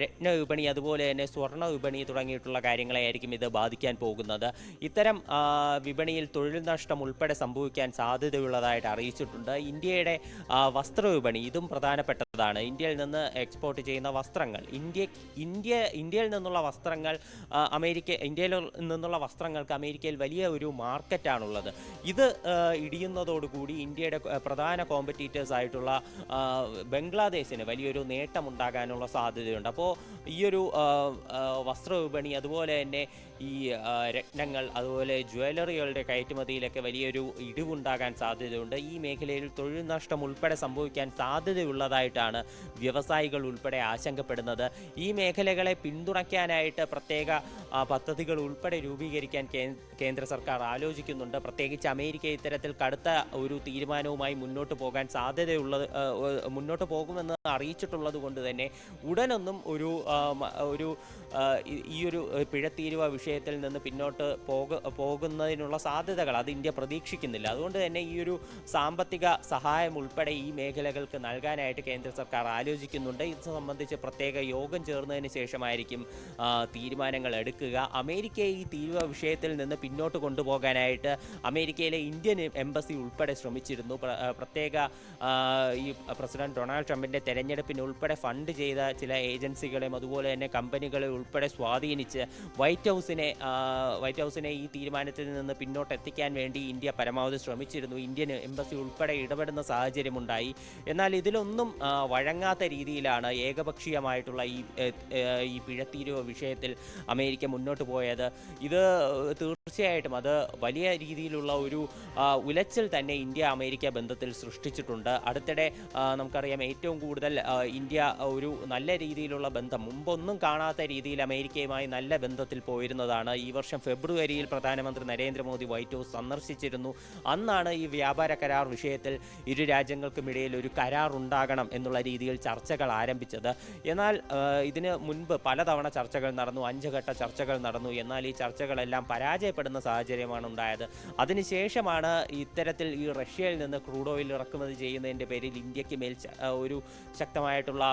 രത്ന വിപണി അതുപോലെ തന്നെ സ്വർണ്ണ വിപണി തുടങ്ങിയിട്ടുള്ള കാര്യങ്ങളെയായിരിക്കും ഇത് ബാധിക്കാൻ പോകുന്നത്. ഇത്തരം വിപണിയിൽ തൊഴിൽ നഷ്ടം ഉൾപ്പെടെ സംഭവിക്കാൻ സാധ്യതയുള്ളതായിട്ട് അറിയിച്ചിട്ടുണ്ട്. ഇന്ത്യയുടെ വസ്ത്രവിപണി ഇതും പ്രധാനപ്പെട്ടതാണ്. ഇന്ത്യയിൽ നിന്ന് എക്സ്പോർട്ട് ചെയ്യുന്ന വസ്ത്രങ്ങൾ, ഇന്ത്യയിൽ നിന്നുള്ള വസ്ത്രങ്ങൾ ഇന്ത്യയിൽ നിന്നുള്ള വസ്ത്രങ്ങൾക്ക് അമേരിക്കയിൽ വലിയ ഒരു മാർക്കറ്റാണുള്ളത്. ഇത് ഇടിയുന്നതോടുകൂടി ഇന്ത്യയുടെ പ്രധാന കോമ്പറ്റീറ്റേഴ്സ് ആയിട്ടുള്ള ബംഗ്ലാദേശിന് വലിയൊരു നേട്ടമുണ്ടാകാനുള്ള സാധ്യതയുണ്ട്. അപ്പോൾ ഈയൊരു വസ്ത്രവിപണി അതുപോലെ തന്നെ ഈ രത്നങ്ങൾ അതുപോലെ ജ്വല്ലറികളുടെ കയറ്റുമതിയിലൊക്കെ വലിയൊരു ഇടിവുണ്ടാകാൻ സാധ്യതയുണ്ട്. ഈ മേഖലയിൽ തൊഴിൽ നഷ്ടം ഉൾപ്പെടെ സംഭവിക്കാൻ സാധ്യതയുള്ളതായിട്ടാണ് വ്യവസായികൾ ഉൾപ്പെടെ ആശങ്കപ്പെടുന്നത്. ഈ മേഖലകളെ പിന്തുണയ്ക്കാനായിട്ട് പ്രത്യേക പദ്ധതികൾ ഉൾപ്പെടെ രൂപീകരിക്കാൻ കേന്ദ്ര സർക്കാർ ആലോചിക്കുന്നുണ്ട്. പ്രത്യേകിച്ച് അമേരിക്ക ഇത്തരത്തിൽ കടുത്ത ഒരു തീരുമാനവുമായി മുന്നോട്ട് പോകുമെന്ന് അറിയിച്ചിട്ടുള്ളത് കൊണ്ട് തന്നെ ഉടനൊന്നും ഈ ഒരു പിഴത്തീരുവ വിഷയത്തിൽ നിന്ന് പിന്നോട്ട് പോകുന്നതിനുള്ള സാധ്യതകൾ അത് ഇന്ത്യ പ്രതീക്ഷിക്കുന്നില്ല. അതുകൊണ്ട് തന്നെ ഈ ഒരു സാമ്പത്തിക സഹായം ഉൾപ്പെടെ ഈ മേഖലകൾക്ക് നൽകാനായിട്ട് കേന്ദ്ര സർക്കാർ ആലോചിക്കുന്നുണ്ട്. ഇത് സംബന്ധിച്ച് പ്രത്യേക യോഗം ചേർന്നതിന് ശേഷമായിരിക്കും തീരുമാനങ്ങൾ എടുക്കുക. അമേരിക്കയെ ഈ തീരുവ വിഷയത്തിൽ നിന്ന് പിന്നോട്ട് കൊണ്ടുപോകാനായിട്ട് അമേരിക്കയിലെ ഇന്ത്യൻ എംബസി ഉൾപ്പെടെ ശ്രമിച്ചിരുന്നു. പ്രത്യേക ഈ പ്രസിഡന്റ് ഡൊണാൾഡ് ട്രംപിൻ്റെ തെരഞ്ഞെടുപ്പിന് ഉൾപ്പെടെ ഫണ്ട് ചെയ്ത ചില ഏജൻസികളെയും അതുപോലെ തന്നെ കമ്പനികളെ ഉൾപ്പെടെ സ്വാധീനിച്ച് വൈറ്റ് ഹൗസിനെ ഈ തീരുമാനത്തിൽ നിന്ന് പിന്നോട്ടെത്തിക്കാൻ വേണ്ടി ഇന്ത്യ പരമാവധി ശ്രമിച്ചിരുന്നു. ഇന്ത്യൻ എംബസി ഉൾപ്പെടെ ഇടപെടുന്ന സാഹചര്യമുണ്ടായി. എന്നാൽ ഇതിലൊന്നും വഴങ്ങാത്ത രീതിയിലാണ് ഏകപക്ഷീയമായിട്ടുള്ള ഈ പിഴത്തീരുവ വിഷയത്തിൽ അമേരിക്ക മുന്നോട്ട് പോയത്. ഇത് തീർച്ചയായിട്ടും അത് വലിയ രീതിയിലുള്ള ഒരു ഉലച്ചിൽ തന്നെ ഇന്ത്യ അമേരിക്ക ബന്ധത്തിൽ സൃഷ്ടിച്ചിട്ടുണ്ട്. അടുത്തിടെ നമുക്കറിയാം ഏറ്റവും കൂടുതൽ ഇന്ത്യ ഒരു നല്ല രീതിയിലുള്ള ബന്ധം മുമ്പൊന്നും കാണാത്ത രീതിയിൽ അമേരിക്കയുമായി നല്ല ബന്ധത്തിൽ പോയിരുന്നതാണ്. ഈ വർഷം ഫെബ്രുവരിയിൽ പ്രധാനമന്ത്രി നരേന്ദ്രമോദി വൈറ്റ് ഹൗസ് സന്ദർശിച്ചിരുന്നു. അന്നാണ് ഈ വ്യാപാര കരാർ വിഷയത്തിൽ ഇരു രാജ്യങ്ങൾക്കുമിടയിൽ ഒരു കരാർ ഉണ്ടാകണം എന്നുള്ള രീതിയിൽ ചർച്ചകൾ ആരംഭിച്ചത്. എന്നാൽ ഇതിന് മുൻപ് പലതവണ ചർച്ചകൾ നടന്നു, 5 ഘട്ട ചർച്ചകൾ നടന്നു. എന്നാൽ ഈ ചർച്ചകളെല്ലാം പരാജയപ്പെടുന്ന സാഹചര്യമാണ് ഉണ്ടായത്. അതിനുശേഷമാണ് ഇത്തരത്തിൽ ഈ റഷ്യയിൽ നിന്ന് ക്രൂഡ് ഓയിൽ ഇറക്കുമതി ചെയ്യുന്നതിൻ്റെ പേരിൽ ഇന്ത്യക്ക് മേൽ ഒരു ശക്തമായിട്ടുള്ള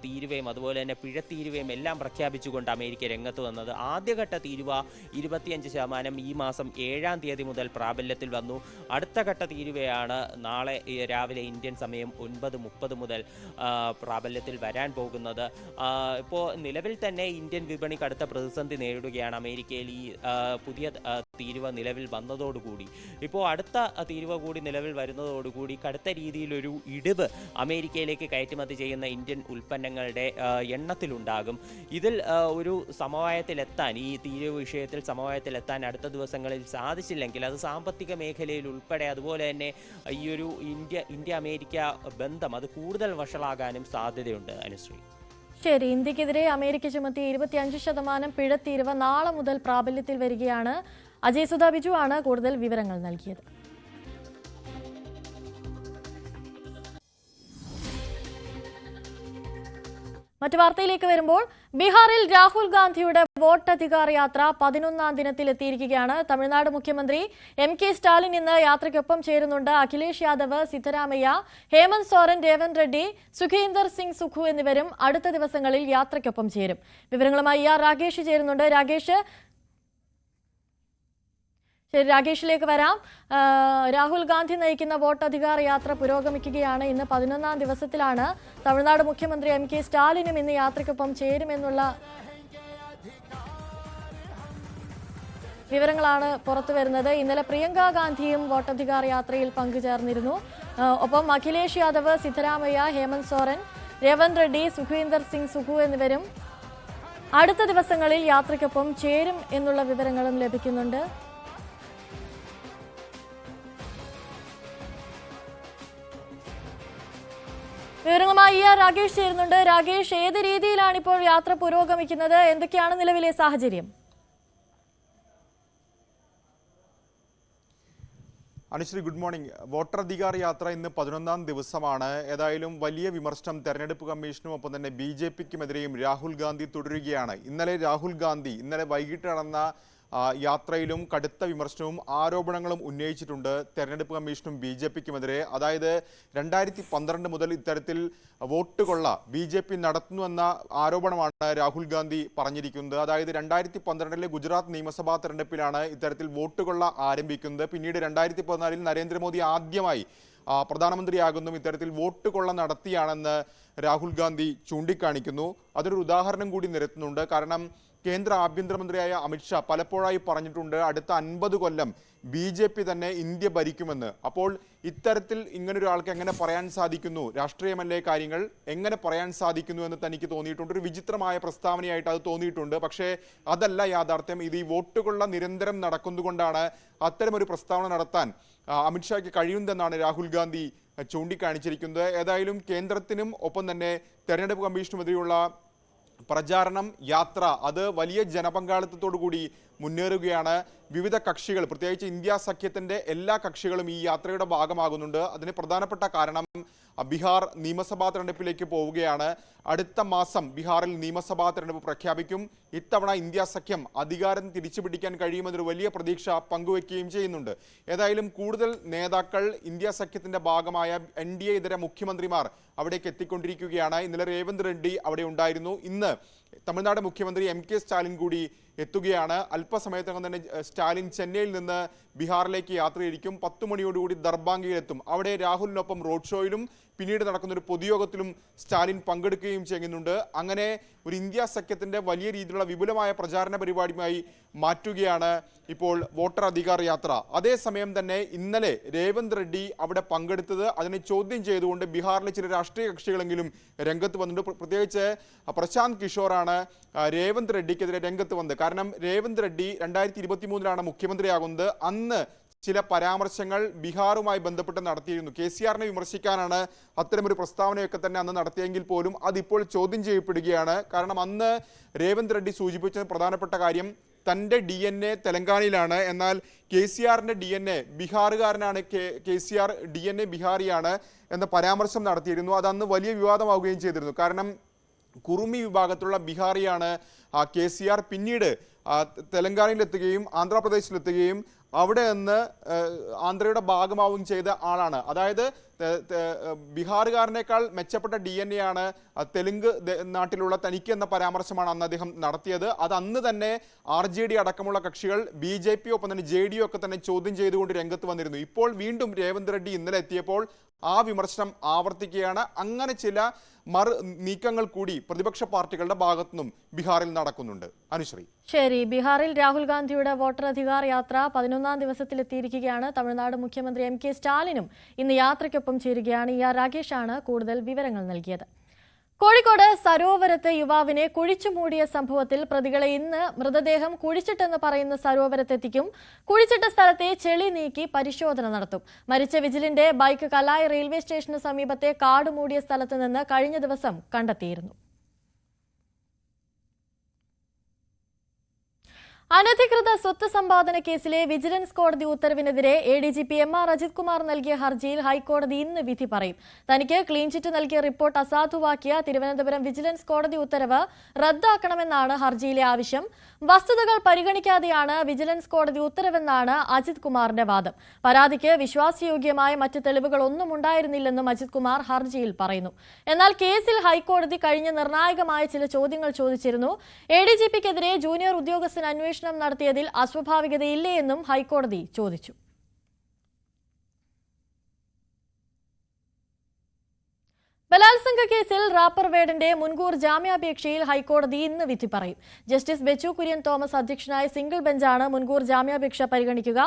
തീരുവയും അതുപോലെ തന്നെ പിഴത്തീരുവയും എല്ലാം പ്രഖ്യാപിച്ചുകൊണ്ട് അമേരിക്ക രംഗത്ത് വന്നത്. ആദ്യഘട്ട തീരുവ 25% ഈ മാസം 7-ാം തീയതി മുതൽ പ്രാബല്യത്തിൽ വന്നു. അടുത്ത ഘട്ട തീരുവയാണ് നാളെ രാവിലെ ഇന്ത്യൻ സമയം 9:30 മുതൽ പ്രാബല്യത്തിൽ വരാൻ പോകുന്നത്. ഇപ്പോൾ നിലവിൽ തന്നെ ഇന്ത്യൻ വിപണി കടുത്ത പ്രതിസന്ധി നേരിടുകയാണ്. അമേരിക്കയിൽ ഈ പുതിയ തീരുവ നിലവിൽ വന്നതോടുകൂടി ഇപ്പോൾ അടുത്ത തീരുവ കൂടി നിലവിൽ വരുന്നതോടുകൂടി കടുത്ത രീതിയിലൊരു ഇടിവ് അമേരിക്കയിലേക്ക് കയറ്റുമതി ചെയ്യുന്ന ഇന്ത്യൻ ഉൽപ്പന്നങ്ങളുടെ എണ്ണത്തിലുണ്ടാകും. ഇതിൽ ഒരു സമവായത്തിലെത്താൻ, ഈ തീരുവ വിഷയത്തിൽ സമവായത്തിലെത്താൻ അടുത്ത ദിവസങ്ങളിൽ സാധിച്ചില്ലെങ്കിൽ അത് സാമ്പത്തിക മേഖലയിൽ ഉൾപ്പെടെ അതുപോലെ തന്നെ ഈ ഒരു ഇന്ത്യ അമേരിക്ക ബന്ധം അത് കൂടുതൽ വഷളാകാനും സാധ്യതയുണ്ട്. അനുശ്രീ, ശരി. ഇന്ത്യക്കെതിരെ അമേരിക്ക ചുമത്തിയ 25% പിഴത്തീരുവ നാളെ മുതൽ പ്രാബല്യത്തിൽ വരികയാണ്. അജയ് സുധ ബിജു ആണ് കൂടുതൽ വിവരങ്ങൾ നൽകിയത്. മറ്റു വാർത്തയിലേക്ക് വരുമ്പോൾ ബീഹാറിൽ രാഹുൽ ഗാന്ധിയുടെ വോട്ടധികാർ യാത്ര 11ാം ദിനത്തിൽ എത്തിയിരിക്കുകയാണ്. തമിഴ്നാട് മുഖ്യമന്ത്രി MK സ്റ്റാലിൻ ഇന്ന് യാത്രയ്ക്കൊപ്പം ചേരുന്നുണ്ട്. അഖിലേഷ് യാദവ്, സിദ്ധരാമയ്യ, ഹേമന്ത് സോറൻ, രേവന്ത് റെഡ്ഡി, സുഖീന്ദർ സിംഗ് സുഖു എന്നിവരും അടുത്ത ദിവസങ്ങളിൽ യാത്രയ്ക്കൊപ്പം ചേരും. വിവരങ്ങളുമായി രാകേഷ് ചേരുന്നുണ്ട്. രാകേഷിലേക്ക് വരാം. രാഹുൽ ഗാന്ധി നയിക്കുന്ന വോട്ടധികാർ യാത്ര പുരോഗമിക്കുകയാണ്. ഇന്ന് 11ാം ദിവസത്തിലാണ്. തമിഴ്നാട് മുഖ്യമന്ത്രി MK സ്റ്റാലിനും ഇന്ന് യാത്രയ്ക്കൊപ്പം ചേരുമെന്നുള്ള വിവരങ്ങളാണ് പുറത്തു വരുന്നത്. ഇന്നലെ പ്രിയങ്ക ഗാന്ധിയും വോട്ടധികാർ യാത്രയിൽ പങ്കുചേർന്നിരുന്നു. ഒപ്പം അഖിലേഷ് യാദവ്, സിദ്ധരാമയ്യ, ഹേമന്ത് സോറൻ, രേവന്ത് റെഡ്ഡി, സുഖീന്ദർ സിംഗ് സുഖു എന്നിവരും അടുത്ത ദിവസങ്ങളിൽ യാത്രയ്ക്കൊപ്പം ചേരും എന്നുള്ള വിവരങ്ങളും ലഭിക്കുന്നുണ്ട്. വിവരങ്ങളുമായി രാകേഷ് ചേരുന്നുണ്ട്. രാകേഷ്, ഏത് രീതിയിലാണ് ഇപ്പോൾ യാത്ര പുരോഗമിക്കുന്നത്? എന്തൊക്കെയാണ് നിലവിലെ സാഹചര്യം? Anusree, good morning. വോട്ടധികാർ യാത്ര ഇന്ന് 11ാം ദിവസമാണ്. ഏതായാലും വലിയ വിമർശനം തെരഞ്ഞെടുപ്പ് കമ്മീഷനും ഒപ്പം തന്നെ BJPക്കുമെതിരെയും രാഹുൽ ഗാന്ധി തുടരുകയാണ്. ഇന്നലെ വൈകിട്ട് നടന്ന യാത്രയിലും കടുത്ത വിമർശനവും ആരോപണങ്ങളും ഉന്നയിച്ചിട്ടുണ്ട് തെരഞ്ഞെടുപ്പ് കമ്മീഷനും BJPക്കുമെതിരെ. അതായത് 2012 മുതൽ ഇത്തരത്തിൽ വോട്ട് കൊള്ള BJP നടത്തുന്നുവെന്ന ആരോപണമാണ് രാഹുൽ ഗാന്ധി പറഞ്ഞിരിക്കുന്നത്. അതായത് 2012 ഗുജറാത്ത് നിയമസഭാ തെരഞ്ഞെടുപ്പിലാണ് ഇത്തരത്തിൽ വോട്ട് കൊള്ള ആരംഭിക്കുന്നത്. പിന്നീട് 2014 നരേന്ദ്രമോദി ആദ്യമായി പ്രധാനമന്ത്രിയാകുന്നു ഇത്തരത്തിൽ വോട്ട് കൊള്ള നടത്തിയാണെന്ന് രാഹുൽ ഗാന്ധി ചൂണ്ടിക്കാണിക്കുന്നു. അതൊരു ഉദാഹരണം കൂടി നിരത്തുന്നുണ്ട്. കാരണം കേന്ദ്ര ആഭ്യന്തരമന്ത്രിയായ അമിത്ഷാ പലപ്പോഴായി പറഞ്ഞിട്ടുണ്ട് അടുത്ത 50 കൊല്ലം BJP തന്നെ ഇന്ത്യ ഭരിക്കുമെന്ന്. അപ്പോൾ ഇത്തരത്തിൽ ഇങ്ങനൊരാൾക്ക് എങ്ങനെ പറയാൻ സാധിക്കുന്നു, രാഷ്ട്രീയമല്ലേ കാര്യങ്ങൾ, എങ്ങനെ പറയാൻ സാധിക്കുന്നു എന്ന് തനിക്ക് തോന്നിയിട്ടുണ്ട്. ഒരു വിചിത്രമായ പ്രസ്താവനയായിട്ട് അത് തോന്നിയിട്ടുണ്ട്. പക്ഷേ അതല്ല യാഥാർത്ഥ്യം. ഇത് ഈ വോട്ടുകൊള്ള നിരന്തരം നടക്കുന്നതുകൊണ്ടാണ് അത്തരമൊരു പ്രസ്താവന നടത്താൻ അമിത്ഷായ്ക്ക് കഴിയുന്നതെന്നാണ് രാഹുൽ ഗാന്ധി ചൂണ്ടിക്കാണിച്ചിരിക്കുന്നത്. ഏതായാലും കേന്ദ്രത്തിനും ഒപ്പം തന്നെ തെരഞ്ഞെടുപ്പ് കമ്മീഷനുമെതിരെയുള്ള പ്രചാരണം, യാത്ര അത് വലിയ ജനപങ്കാളിത്തത്തോടു കൂടി മുന്നേറുകയാണ്. വിവിധ കക്ഷികൾ, പ്രത്യേകിച്ച് ഇന്ത്യ സഖ്യത്തിന്റെ എല്ലാ കക്ഷികളും ഈ യാത്രയുടെ ഭാഗമാകുന്നുണ്ട്. അതിന് പ്രധാനപ്പെട്ട കാരണം ബീഹാർ നിയമസഭാ തെരഞ്ഞെടുപ്പിലേക്ക് പോവുകയാണ്. അടുത്ത മാസം ബീഹാറിൽ നിയമസഭാ തെരഞ്ഞെടുപ്പ് പ്രഖ്യാപിക്കും. ഇത്തവണ ഇന്ത്യ സഖ്യം അധികാരം തിരിച്ചുപിടിക്കാൻ കഴിയുമെന്നൊരു വലിയ പ്രതീക്ഷ പങ്കുവെക്കുകയും ചെയ്യുന്നുണ്ട്. ഏതായാലും കൂടുതൽ നേതാക്കൾ ഇന്ത്യ സഖ്യത്തിന്റെ ഭാഗമായ NDA ഇതര മുഖ്യമന്ത്രിമാർ അവിടേക്ക് എത്തിക്കൊണ്ടിരിക്കുകയാണ്. ഇന്നലെ രേവന്ത് റെഡ്ഡി അവിടെ ഉണ്ടായിരുന്നു. ഇന്ന് തമിഴ്നാട് മുഖ്യമന്ത്രി MK സ്റ്റാലിൻ കൂടി എത്തുകയാണ്. അല്പസമയത്തകം തന്നെ സ്റ്റാലിൻ ചെന്നൈയിൽ നിന്ന് ബീഹാറിലേക്ക് യാത്രയിരിക്കും. 10 മണിയോടുകൂടി ദർബാംഗയിലെത്തും. അവിടെ രാഹുലിനൊപ്പം റോഡ് ഷോയിലും പിന്നീട് നടക്കുന്ന ഒരു പൊതുയോഗത്തിലും സ്റ്റാലിൻ പങ്കെടുക്കുകയും ചെയ്യുന്നുണ്ട്. അങ്ങനെ ഒരു ഇന്ത്യ സഖ്യത്തിന്റെ വലിയ രീതിയിലുള്ള വിപുലമായ പ്രചാരണ പരിപാടിയുമായി മാറ്റുകയാണ് ഇപ്പോൾ വോട്ടർ അധികാർ യാത്ര. അതേസമയം തന്നെ ഇന്നലെ രേവന്ത് റെഡ്ഡി അവിടെ പങ്കെടുത്തത് അതിനെ ചോദ്യം ചെയ്തുകൊണ്ട് ബീഹാറിലെ ചില രാഷ്ട്രീയ കക്ഷികളെങ്കിലും രംഗത്ത് വന്നിട്ടുണ്ട്. പ്രത്യേകിച്ച് പ്രശാന്ത് കിഷോറാണ് രേവന്ത് റെഡ്ഡിക്കെതിരെ രംഗത്ത് വന്നത്. കാരണം രേവന്ത് റെഡ്ഡി 2023 മുഖ്യമന്ത്രിയാകുന്നത്. അന്ന് ചില പരാമർശങ്ങൾ ബീഹാറുമായി ബന്ധപ്പെട്ട് നടത്തിയിരുന്നു. KCRനെ വിമർശിക്കാനാണ് അത്തരമൊരു പ്രസ്താവനയൊക്കെ തന്നെ അന്ന് നടത്തിയെങ്കിൽ പോലും അതിപ്പോൾ ചോദ്യം ചെയ്യപ്പെടുകയാണ്. കാരണം അന്ന് രേവന്ത് റെഡ്ഡി സൂചിപ്പിച്ച പ്രധാനപ്പെട്ട കാര്യം തൻ്റെ DNA തെലങ്കാനയിലാണ്, എന്നാൽ KCRന്റെ DNA ബീഹാറുകാരനാണ്, KCR DNA ബീഹാറിയാണ് എന്ന പരാമർശം നടത്തിയിരുന്നു. അതന്ന് വലിയ വിവാദമാവുകയും ചെയ്തിരുന്നു. കാരണം കുറുമി വിഭാഗത്തിലുള്ള ബീഹാറിയാണ് KCR. പിന്നീട് തെലങ്കാനയിലെത്തുകയും ആന്ധ്രാപ്രദേശിലെത്തുകയും അവിടെ നിന്ന് ആന്ധ്രയുടെ ഭാഗമാവുകയും ചെയ്ത ആളാണ്. അതായത് ബീഹാറുകാരനേക്കാൾ മെച്ചപ്പെട്ട DNA ആണ് തെലുങ്ക് നാട്ടിലുള്ള തനിക്ക് എന്ന പരാമർശമാണ് അന്ന് അദ്ദേഹം നടത്തിയത്. അത് അന്ന് തന്നെ RJD അടക്കമുള്ള കക്ഷികൾ BJP ഒപ്പം തന്നെ JDU ഒക്കെ തന്നെ ചോദ്യം ചെയ്തുകൊണ്ട് രംഗത്ത് വന്നിരുന്നു. ഇപ്പോൾ വീണ്ടും രേവന്ത് റെഡ്ഡി ഇന്നലെ എത്തിയപ്പോൾ ആ വിമർശനം ആവർത്തിക്കുകയാണ്. അങ്ങനെ ചില നീക്കങ്ങൾ കൂടി പ്രതിപക്ഷ പാർട്ടികളുടെ ഭാഗത്തുനിന്നും ബീഹാറിൽ നടക്കുന്നുണ്ട്. അനുശ്രീ. ശരി, ബീഹാറിൽ രാഹുൽ ഗാന്ധിയുടെ വോട്ടർ അധികാർ യാത്ര 11ാം ദിവസത്തിലെത്തിയിരിക്കുകയാണ്. തമിഴ്നാട് മുഖ്യമന്ത്രി MK സ്റ്റാലിനും ഇന്ന് യാത്രയ്ക്കൊപ്പം ചേരുകയാണ്. രാകേഷാണ് കൂടുതൽ വിവരങ്ങൾ നൽകിയത്. കോഴിക്കോട് സരോവരത്ത് യുവാവിനെ കുഴിച്ചുമൂടിയ സംഭവത്തിൽ പ്രതികളെ ഇന്ന് മൃതദേഹം കുഴിച്ചിട്ടെന്ന് പറയുന്ന സരോവരത്തെത്തിക്കും. കുഴിച്ചിട്ട സ്ഥലത്തെ ചെളി നീക്കി പരിശോധന നടത്തും. മരിച്ച വിജിലിന്റെ ബൈക്ക് കലായി റെയിൽവേ സ്റ്റേഷന് സമീപത്തെ കാട് മൂടിയ സ്ഥലത്ത് നിന്ന് കഴിഞ്ഞ ദിവസം കണ്ടെത്തിയിരുന്നു. അനധികൃത സ്വത്ത് സമ്പാദന കേസിലെ വിജിലൻസ് കോടതി ഉത്തരവിനെതിരെ ADGP MR അജിത് കുമാർ നൽകിയ ഹർജിയിൽ ഹൈക്കോടതി ഇന്ന് വിധി പറയും. തനിക്ക് ക്ലീൻ ചിറ്റ് നൽകിയ റിപ്പോർട്ട് അസാധുവാക്കിയ തിരുവനന്തപുരം വിജിലൻസ് കോടതി ഉത്തരവ് റദ്ദാക്കണമെന്നാണ് ഹർജിയിലെ ആവശ്യം. വസ്തുതകൾ പരിഗണിക്കാതെയാണ് വിജിലൻസ് കോടതി ഉത്തരവെന്നാണ് അജിത് കുമാറിന്റെ വാദം. പരാതിക്ക് വിശ്വാസയോഗ്യമായ മറ്റ് തെളിവുകളൊന്നും ഉണ്ടായിരുന്നില്ലെന്നും അജിത് കുമാർ ഹർജിയിൽ പറയുന്നു. എന്നാൽ കേസിൽ ഹൈക്കോടതി കഴിഞ്ഞ നിർണായകമായ ചില ചോദ്യങ്ങൾ ചോദിച്ചിരുന്നു. ADGPക്കെതിരെ ജൂനിയർ ഉദ്യോഗസ്ഥൻ അന്വേഷണം നടത്തിയതിൽ അസ്വാഭാവികതയില്ലേ എന്നും ഹൈക്കോടതി ചോദിച്ചു. ബലാത്സംഗ കേസിൽ റാപ്പർ വേഡിന്റെ മുൻകൂർ ജാമ്യാപേക്ഷയിൽ ഹൈക്കോടതി ഇന്ന് വിധി പറയും. ജസ്റ്റിസ് ബെച്ചു കുര്യൻ തോമസ് അധ്യക്ഷനായ സിംഗിൾ ബെഞ്ചാണ് മുൻകൂർ ജാമ്യാപേക്ഷ പരിഗണിക്കുക.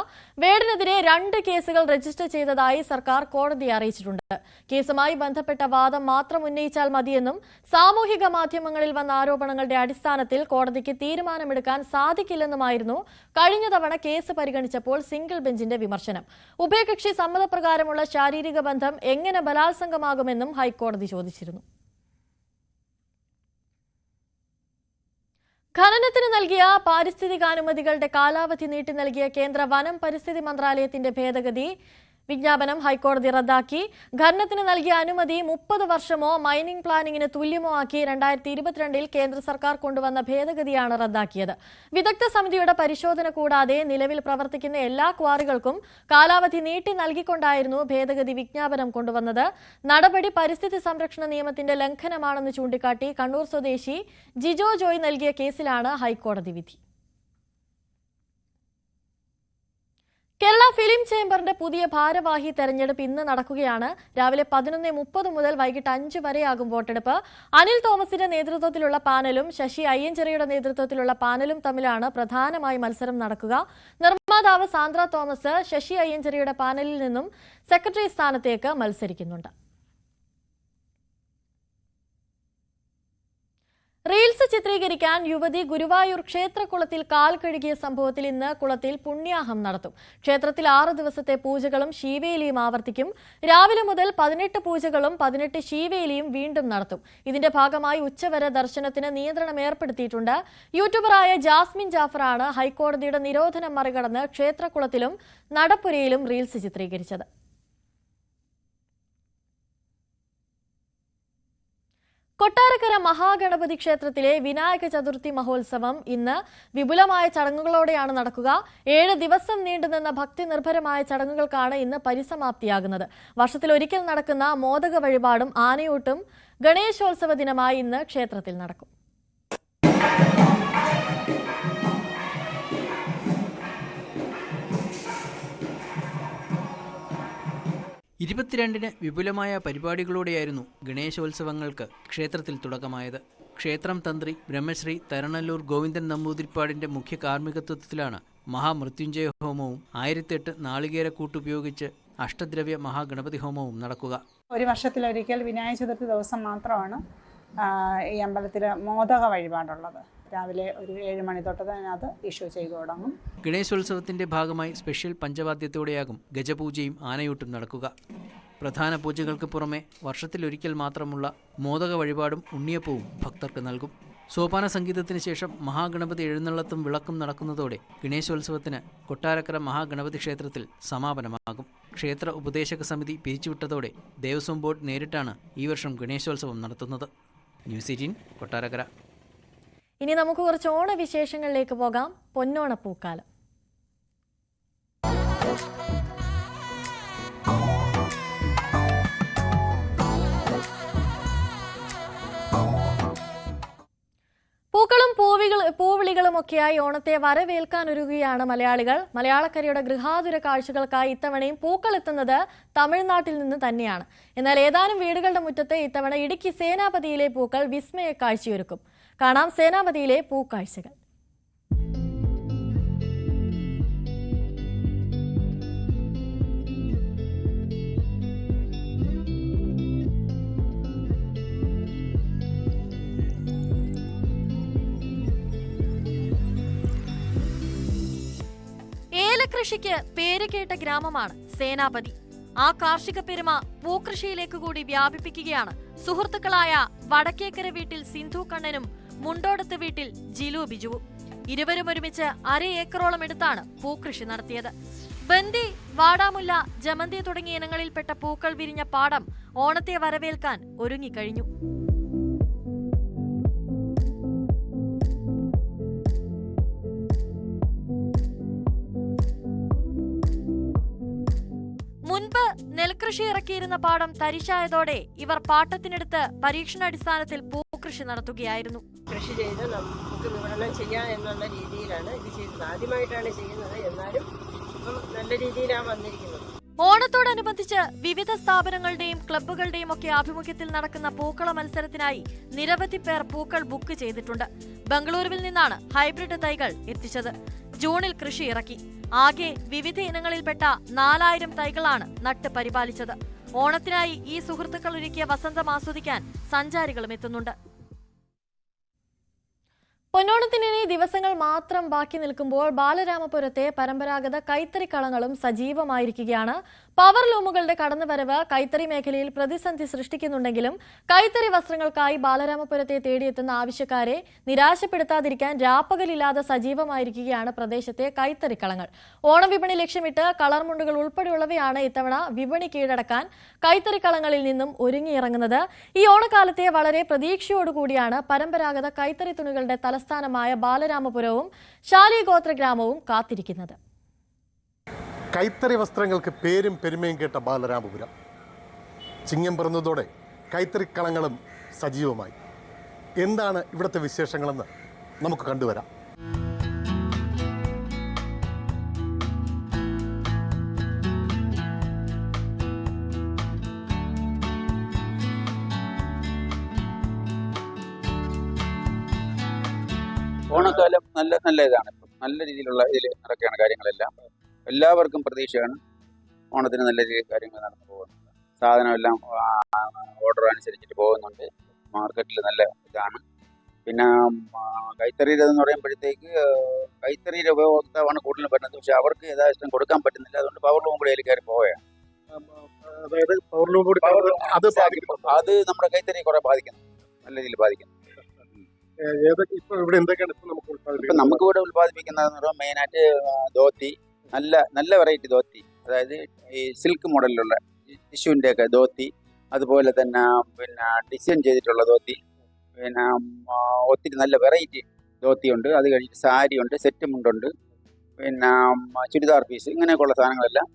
വേഡിനെതിരെ 2 കേസുകൾ രജിസ്റ്റർ ചെയ്തതായി സർക്കാർ കോടതിയെ അറിയിച്ചിട്ടുണ്ട്. കേസുമായി ബന്ധപ്പെട്ട വാദം മാത്രം ഉന്നയിച്ചാൽ മതിയെന്നും സാമൂഹിക മാധ്യമങ്ങളിൽ വന്ന ആരോപണങ്ങളുടെ അടിസ്ഥാനത്തിൽ കോടതിക്ക് തീരുമാനമെടുക്കാൻ സാധിക്കില്ലെന്നുമായിരുന്നു കഴിഞ്ഞ തവണ കേസ് പരിഗണിച്ചപ്പോൾ സിംഗിൾ ബെഞ്ചിന്റെ വിമർശനം. ഉഭയകക്ഷി സമ്മതപ്രകാരമുള്ള ശാരീരിക ബന്ധം എങ്ങനെ ബലാത്സംഗമാകുമെന്നും ഹൈക്കോടതി ചോദിച്ചിരുന്നു. ഖനനത്തിന് നൽകിയ പാരിസ്ഥിതികാനുമതികളുടെ കാലാവധി നീട്ടി നൽകിയ കേന്ദ്ര വനം പരിസ്ഥിതി മന്ത്രാലയത്തിന്റെ ഭേദഗതി വിജ്ഞാപനം ഹൈക്കോടതി റദ്ദാക്കി. ഖനനത്തിന് നൽകിയ അനുമതി 30 വർഷമോ മൈനിംഗ് പ്ലാനിങ്ങിന് തുല്യമോ ആക്കി 2022 കേന്ദ്ര സർക്കാർ കൊണ്ടുവന്ന ഭേദഗതിയാണ് റദ്ദാക്കിയത്. വിദഗ്ധ സമിതിയുടെ പരിശോധന കൂടാതെ നിലവിൽ പ്രവർത്തിക്കുന്ന എല്ലാ ക്വാറികൾക്കും കാലാവധി നീട്ടി നൽകിക്കൊണ്ടായിരുന്നു ഭേദഗതി വിജ്ഞാപനം കൊണ്ടുവന്നത്. നടപടി പരിസ്ഥിതി സംരക്ഷണ നിയമത്തിന്റെ ലംഘനമാണെന്ന് ചൂണ്ടിക്കാട്ടി കണ്ണൂർ സ്വദേശി ജിജോ ജോയ് നൽകിയ കേസിലാണ് ഹൈക്കോടതി വിധി. കേരള ഫിലിം ചേംബറിന്റെ പുതിയ ഭാരവാഹി തെരഞ്ഞെടുപ്പ് ഇന്ന് നടക്കുകയാണ്. രാവിലെ 11:30 മുതൽ വൈകിട്ട് 5 വരെയാകും വോട്ടെടുപ്പ്. അനിൽ തോമസിന്റെ നേതൃത്വത്തിലുള്ള പാനലും ശശി അയ്യഞ്ചേരിയുടെ നേതൃത്വത്തിലുള്ള പാനലും തമ്മിലാണ് പ്രധാനമായി മത്സരം നടക്കുക. നിർമ്മാതാവ് സാന്ദ്ര തോമസ് ശശി അയ്യഞ്ചേരിയുടെ പാനലിൽ നിന്നും സെക്രട്ടറി സ്ഥാനത്തേക്ക് മത്സരിക്കുന്നുണ്ട്. റീൽസ് ചിത്രീകരിക്കാൻ യുവതി ഗുരുവായൂർ ക്ഷേത്രക്കുളത്തിൽ കാൽ കഴുകിയ സംഭവത്തിൽ ഇന്ന് കുളത്തിൽ പുണ്യാഹം നടത്തും. ക്ഷേത്രത്തിൽ 6 ദിവസത്തെ പൂജകളും ശീവേലിയും ആവർത്തിക്കും. രാവിലെ മുതൽ 18 പൂജകളും 18 ശീവേലിയും വീണ്ടും നടത്തും. ഇതിന്റെ ഭാഗമായി ഉച്ചവരെ ദർശനത്തിന് നിയന്ത്രണം ഏർപ്പെടുത്തിയിട്ടുണ്ട്. യൂട്യൂബറായ ജാസ്മിൻ ജാഫറാണ് ഹൈക്കോടതിയുടെ നിരോധനം മറികടന്ന് ക്ഷേത്രക്കുളത്തിലും നടപ്പുരയിലും റീൽസ് ചിത്രീകരിച്ചത്. കൊട്ടാരക്കര മഹാഗണപതി ക്ഷേത്രത്തിലെ വിനായക ചതുർത്ഥി മഹോത്സവം ഇന്ന് വിപുലമായ ചടങ്ങുകളോടെയാണ് നടക്കുക. 7 ദിവസം നീണ്ടുനിന്ന ഭക്തി നിർഭരമായ ചടങ്ങുകൾക്കാണ് ഇന്ന് പരിസമാപ്തിയാകുന്നത്. വർഷത്തിലൊരിക്കൽ നടക്കുന്ന മോദക വഴിപാടും ആനയൂട്ടും ഗണേശോത്സവ ദിനമായി ഇന്ന് ക്ഷേത്രത്തിൽ നടക്കും. 22-ന് വിപുലമായ പരിപാടികളോടെയായിരുന്നു ഗണേശോത്സവങ്ങൾക്ക് ക്ഷേത്രത്തിൽ തുടക്കമായത്. ക്ഷേത്രം തന്ത്രി ബ്രഹ്മശ്രീ തരണല്ലൂർ ഗോവിന്ദൻ നമ്പൂതിരിപ്പാടിന്റെ മുഖ്യ കാർമ്മികത്വത്തിലാണ് മഹാമൃത്യുഞ്ജയ ഹോമവും 1008 നാളികേരക്കൂട്ടുപയോഗിച്ച് അഷ്ടദ്രവ്യ മഹാഗണപതി ഹോമവും നടക്കുക. ഒരു വർഷത്തിലൊരിക്കൽ വിനായക ചതുർത്ഥി ദിവസം മാത്രമാണ് ഈ അമ്പലത്തിൽ മോദക വഴിപാടുള്ളത്. രാവിലെ ഒരു 7 മണി തൊട്ട് അതിനകത്ത് ഇഷ്യൂ ചെയ്തു തുടങ്ങും. ഗണേശോത്സവത്തിന്റെ ഭാഗമായി സ്പെഷ്യൽ പഞ്ചവാദ്യത്തോടെയാകും ഗജപൂജയും ആനയൂട്ടും നടക്കുക. പ്രധാന പൂജകൾക്ക് പുറമെ വർഷത്തിലൊരിക്കൽ മാത്രമുള്ള മോദക വഴിപാടും ഉണ്ണിയപ്പവും ഭക്തർക്ക് നൽകും. സോപാന സംഗീതത്തിന് ശേഷം മഹാഗണപതി എഴുന്നള്ളത്തും വിളക്കും നടക്കുന്നതോടെ ഗണേശോത്സവത്തിന് കൊട്ടാരക്കര മഹാഗണപതി ക്ഷേത്രത്തിൽ സമാപനമാകും. ക്ഷേത്ര ഉപദേശക സമിതി പിരിച്ചുവിട്ടതോടെ ദേവസ്വം ബോർഡ് നേരിട്ടാണ് ഈ വർഷം ഗണേശോത്സവം നടത്തുന്നത്. ന്യൂസ് 18 കൊട്ടാരക്കര. ഇനി നമുക്ക് കുറച്ച് ഓണവിശേഷങ്ങളിലേക്ക് പോകാം. പൊന്നോണപ്പൂക്കാലം. പൂക്കളും പൂവിളികളുമൊക്കെയായി ഓണത്തെ വരവേൽക്കാനൊരുങ്ങുകയാണ് മലയാളികൾ. മലയാളക്കരയുടെ ഗൃഹാതുര കാഴ്ചകൾക്കായി ഇത്തവണയും പൂക്കൾ എത്തുന്നത് തമിഴ്നാട്ടിൽ നിന്ന് തന്നെയാണ്. എന്നാൽ ഏതാനും വീടുകളുടെ മുറ്റത്ത് ഇത്തവണ ഇടുക്കി സേനാപതിയിലെ പൂക്കൾ വിസ്മയ കാഴ്ചയൊരുക്കും. കാണാം സേനാപതിയിലെ പൂക്കാഴ്ചകൾ. ഏലകൃഷിക്ക് പേരുകേട്ട ഗ്രാമമാണ് സേനാപതി. ആ കാർഷിക പെരുമ പൂകൃഷിയിലേക്ക് കൂടി വ്യാപിപ്പിക്കുകയാണ് സുഹൃത്തുക്കളായ വടക്കേക്കര വീട്ടിൽ സിന്ധു കണ്ണനും മുണ്ടോടത്ത് വീട്ടിൽ ജിലു ബിജുവും. ഇരുവരും ഒരുമിച്ച് 1/2 ഏക്കറോളം എടുത്താണ് പൂകൃഷി നടത്തിയത്. ബന്ദി, വാടാമുല്ല, ജമന്തി തുടങ്ങിയ ഇനങ്ങളിൽപ്പെട്ട പൂക്കൾ വിരിഞ്ഞ പാടം ഓണത്തെ വരവേൽക്കാൻ ഒരുങ്ങിക്കഴിഞ്ഞു. മുൻപ് നെൽകൃഷി ഇറക്കിയിരുന്ന പാടം തരിശായതോടെ ഇവർ പാട്ടത്തിനെടുത്ത് പരീക്ഷണാടിസ്ഥാനത്തിൽ പൂകൃഷി നടത്തുകയായിരുന്നു. കൃഷി ചെയ്ത് നമുക്ക് വിപണനം ചെയ്യാം എന്നുള്ള രീതിയിലാണ് ഇത് ചെയ്തത്. ആദ്യമായിട്ടാണ് ചെയ്യുന്നത്, എന്നാലും നല്ല രീതിയിലാണ് വന്നിരിക്കുന്നത്. ഓണത്തോടനുബന്ധിച്ച് വിവിധ സ്ഥാപനങ്ങളുടെയും ക്ലബ്ബുകളുടെയും ഒക്കെ ആഭിമുഖ്യത്തിൽ നടക്കുന്ന പൂക്കള മത്സരത്തിനായി നിരവധി പേർ പൂക്കൾ ബുക്ക് ചെയ്തിട്ടുണ്ട്. ബംഗളൂരുവിൽ നിന്നാണ് ഹൈബ്രിഡ് തൈകൾ എത്തിച്ചത്. ജൂണിൽ കൃഷി ഇറക്കി. ആകെ വിവിധ ഇനങ്ങളിൽപ്പെട്ട 4000 തൈകളാണ് നട്ട് പരിപാലിച്ചത്. ഓണത്തിനായി ഈ സുഹൃത്തുക്കൾ ഒരുക്കിയ വസന്തം ആസ്വദിക്കാൻ സഞ്ചാരികളും എത്തുന്നുണ്ട്. പൊന്നോണത്തിന് ഇനി ദിവസങ്ങൾ മാത്രം ബാക്കി നിൽക്കുമ്പോൾ ബാലരാമപുരത്തെ പരമ്പരാഗത കൈത്തറിക്കളങ്ങളും സജീവമായിരിക്കുകയാണ്. പവർ ലൂമുകളുടെ കടന്നുവരവ് കൈത്തറി മേഖലയിൽ പ്രതിസന്ധി സൃഷ്ടിക്കുന്നുണ്ടെങ്കിലും കൈത്തറി വസ്ത്രങ്ങൾക്കായി ബാലരാമപുരത്തെ തേടിയെത്തുന്ന ആവശ്യക്കാരെ നിരാശപ്പെടുത്താതിരിക്കാൻ രാപ്പകലില്ലാതെ സജീവമായിരിക്കുകയാണ് പ്രദേശത്തെ കൈത്തറി കളങ്ങൾ. ഓണവിപണി ലക്ഷ്യമിട്ട് കളർ മുണ്ടുകൾ ഉൾപ്പെടെയുള്ളവയാണ് ഇത്തവണ വിപണി കീഴടക്കാൻ കൈത്തറി കളങ്ങളിൽ നിന്നും ഒരുങ്ങിയിറങ്ങുന്നത്. ഈ ഓണക്കാലത്തെ വളരെ പ്രതീക്ഷയോടുകൂടിയാണ് പരമ്പരാഗത കൈത്തറി തുണികളുടെ തലസ്ഥാനമായ ബാലരാമപുരവും ശാലിഗോത്ര ഗ്രാമവും കാത്തിരിക്കുന്നത്. കൈത്തറി വസ്ത്രങ്ങൾക്ക് പേരും പെരുമയും കേട്ട ബാലരാമപുരം ചിങ്ങം പിറന്നതോടെ കൈത്തറി കളങ്ങളും സജീവമായി. എന്താണ് ഇവിടുത്തെ വിശേഷങ്ങളെന്ന് നമുക്ക് കണ്ടുവരാം. ഓണക്കാലം നല്ല ഇതാണ്. ഇപ്പം നല്ല രീതിയിലുള്ള ഇതിൽ നടക്കുകയാണ് കാര്യങ്ങളെല്ലാം. എല്ലാവർക്കും പ്രതീക്ഷയാണ്. ഓണത്തിന് നല്ല രീതിയിൽ കാര്യങ്ങൾ നടന്നു പോകുന്നുണ്ട്. സാധനമെല്ലാം ഓർഡർ അനുസരിച്ചിട്ട് പോകുന്നുണ്ട്. മാർക്കറ്റിൽ നല്ല ഇതാണ്. പിന്നെ കൈത്തറിയുടെ എന്ന് പറയുമ്പോഴത്തേക്ക് കൈത്തറിയുടെ ഉപഭോക്താവാണ് കൂടുതലും വരുന്നത്. പക്ഷെ അവർക്ക് യഥാർത്ഥം കൊടുക്കാൻ പറ്റുന്നില്ല. അതുകൊണ്ട് പവർ ലൂം കൂടെ അതിൽ കയറി പോവുകയാണ്. അത് നമ്മുടെ കൈത്തറി കുറെ ബാധിക്കുന്നു, നല്ല രീതിയിൽ ബാധിക്കുന്നു. ഇപ്പം നമുക്കിവിടെ ഉൽപ്പാദിപ്പിക്കുന്നതെന്ന് പറയുമ്പോൾ മെയിനായിട്ട് ധോത്തി, നല്ല വെറൈറ്റി ധോത്തി, അതായത് ഈ സിൽക്ക് മോഡലിലുള്ള ടിഷ്യൂവിൻ്റെ ഒക്കെ ധോത്തി, അതുപോലെ തന്നെ പിന്നെ ഡിസൈൻ ചെയ്തിട്ടുള്ള ധോത്തി, പിന്നെ ഒത്തിരി നല്ല വെറൈറ്റി ധോത്തിയുണ്ട്. അത് കഴിഞ്ഞിട്ട് സാരി ഉണ്ട്, സെറ്റ് മുണ്ടുണ്ട്, പിന്നെ ചുരിദാർ പീസ്, ഇങ്ങനെയൊക്കെയുള്ള സാധനങ്ങളെല്ലാം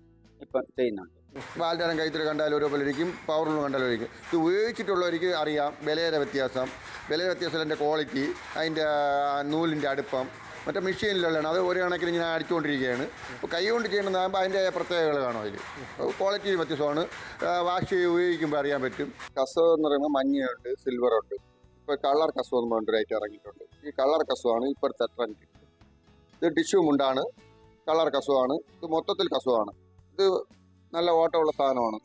ഇപ്പം ചെയ്യുന്നുണ്ട്. ബാലരാമം കൈത്തറി കണ്ടാൽ ഒരുപോലെയിരിക്കും, പവറിലും കണ്ടാലും ഇത് ഉപയോഗിച്ചിട്ടുള്ളവർക്ക് അറിയാം വിലയുടെ വ്യത്യാസം. വിലയുടെ വ്യത്യാസം, അതിൻ്റെ ക്വാളിറ്റി, അതിൻ്റെ നൂലിൻ്റെ അടുപ്പം, മറ്റേ മെഷീനിലുള്ളതാണ്. അത് ഒരു കണക്കിന് ഇങ്ങനെ അടിച്ചുകൊണ്ടിരിക്കുകയാണ്. ഇപ്പോൾ കൈ കൊണ്ട് ചെയ്യണമെന്നാകുമ്പോൾ അതിൻ്റെ പ്രത്യേകതകൾ കാണും. അതിൽ ക്വാളിറ്റി വ്യത്യാസമാണ്. വാഷ് ഉപയോഗിക്കുമ്പോൾ അറിയാൻ പറ്റും. കസവ് എന്ന് പറയുമ്പോൾ മഞ്ഞയുണ്ട്, സിൽവറുണ്ട്. ഇപ്പോൾ കളർ കസവ് എന്ന് പറഞ്ഞിട്ട് റേറ്റ് ഇറങ്ങിയിട്ടുണ്ട്. ഈ കളർ കസവാണ് ഇപ്പോഴത്തെ ട്രെൻഡ്. ഇത് ടിഷ്യൂ മുണ്ടാണ്, കളർ കസവാണ്. ഇത് മൊത്തത്തിൽ കസവാണ്. ഇത് നല്ല ഓട്ടമുള്ള സാധനമാണ്.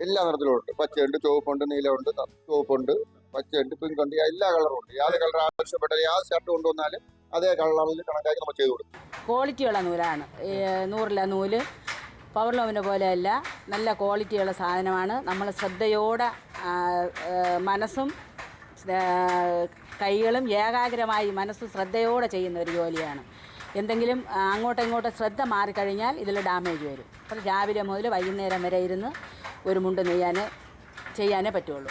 എല്ലാ നിറത്തിലും ഉണ്ട്. പച്ചയുണ്ട്, ചുവപ്പുണ്ട്, നീലമുണ്ട്, ചുവപ്പുണ്ട്, പച്ചയുണ്ട്, പിങ്ക് ഉണ്ട്, എല്ലാ കളറും ഉണ്ട്. ഏത് കളർ ആവശ്യപ്പെട്ടാലും ഏത് ഷർട്ട് കൊണ്ടുവന്നാലും അതേ കളറിൽ കണക്കാക്കി നമ്മൾ ചെയ്ത് കൊടുക്കും. ക്വാളിറ്റിയുള്ള നൂലാണ്. 100 നൂല് പവർ ലൂമിൻ്റെ പോലെയല്ല, നല്ല ക്വാളിറ്റിയുള്ള സാധനമാണ്. നമ്മൾ ശ്രദ്ധയോടെ മനസ്സും കൈകളും ഏകാഗ്രമായി മനസ്സും ശ്രദ്ധയോടെ ചെയ്യുന്ന ഒരു ജോലിയാണ്. എന്തെങ്കിലും അങ്ങോട്ടും ഇങ്ങോട്ടും ശ്രദ്ധ മാറിക്കഴിഞ്ഞാൽ ഇതിൽ ഡാമേജ് വരും. അപ്പോൾ രാവിലെ മുതൽ വൈകുന്നേരം വരെ ഇരുന്ന് ഒരു മുണ്ട് ചെയ്യാനേ പറ്റുള്ളൂ.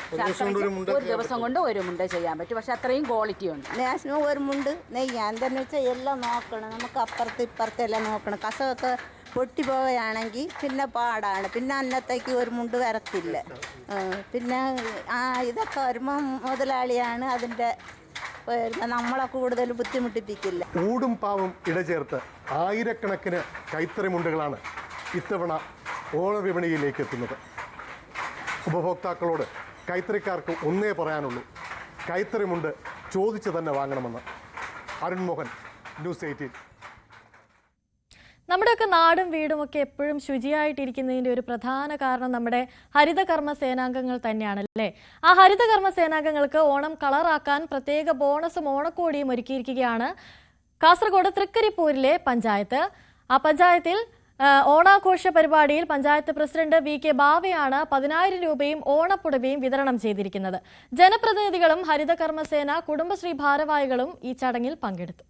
ഒരു ദിവസം കൊണ്ട് ഒരു മുണ്ട് ചെയ്യാൻ പറ്റും. പക്ഷെ അത്രയും ക്വാളിറ്റി ഉണ്ട്. മാക്സിമം ഒരു മുണ്ട് നെയ്യാൻ എന്താണെന്ന് വെച്ചാൽ എല്ലാം നോക്കണം. നമുക്ക് അപ്പുറത്ത് ഇപ്പുറത്തെല്ലാം നോക്കണം. കസവൊക്കെ പൊട്ടിപ്പോവുകയാണെങ്കിൽ പിന്നെ പാടാണ്. പിന്നെ അന്നത്തേക്ക് ഒരു മുണ്ട് വരത്തില്ല. പിന്നെ ഇതൊക്കെ വരുമ്പോൾ മുതലാളിയാണ് അതിൻ്റെ നമ്മളെ കൂടുതൽ ബുദ്ധിമുട്ടിപ്പിക്കില്ല. ഊടും പാവും ഇടചേർത്ത് ആയിരക്കണക്കിന് കൈത്തറി മുണ്ടുകളാണ് ഇത്തവണ ഓണവിപണിയിലേക്ക് എത്തുന്നത്. ഉപഭോക്താക്കളോട് കൈത്തറിക്കാർക്ക് ഒന്നേ പറയാനുള്ളൂ, കൈത്തറി മുണ്ട് ചോദിച്ചു തന്നെ വാങ്ങണമെന്ന്. അരുൺ മോഹൻ, ന്യൂസ് 18. നമ്മുടെയൊക്കെ നാടും വീടുമൊക്കെ എപ്പോഴും ശുചിയായിട്ടിരിക്കുന്നതിൻ്റെ ഒരു പ്രധാന കാരണം നമ്മുടെ ഹരിതകർമ്മ സേനാംഗങ്ങൾ തന്നെയാണല്ലേ. ആ ഹരിതകർമ്മ സേനാംഗങ്ങൾക്ക് ഓണം കളറാക്കാൻ പ്രത്യേക ബോണസും ഓണക്കോടിയും ഒരുക്കിയിരിക്കുകയാണ് കാസർഗോഡ് തൃക്കരിപ്പൂരിലെ പഞ്ചായത്ത്. ആ പഞ്ചായത്തിൽ ഓണാഘോഷ പരിപാടിയിൽ പഞ്ചായത്ത് പ്രസിഡന്റ് VK ബാവയാണ് 10,000 രൂപയും ഓണപ്പുടവയും വിതരണം ചെയ്തിരിക്കുന്നത്. ജനപ്രതിനിധികളും ഹരിതകർമ്മസേന കുടുംബശ്രീ ഭാരവാഹികളും ഈ ചടങ്ങിൽ പങ്കെടുത്തു.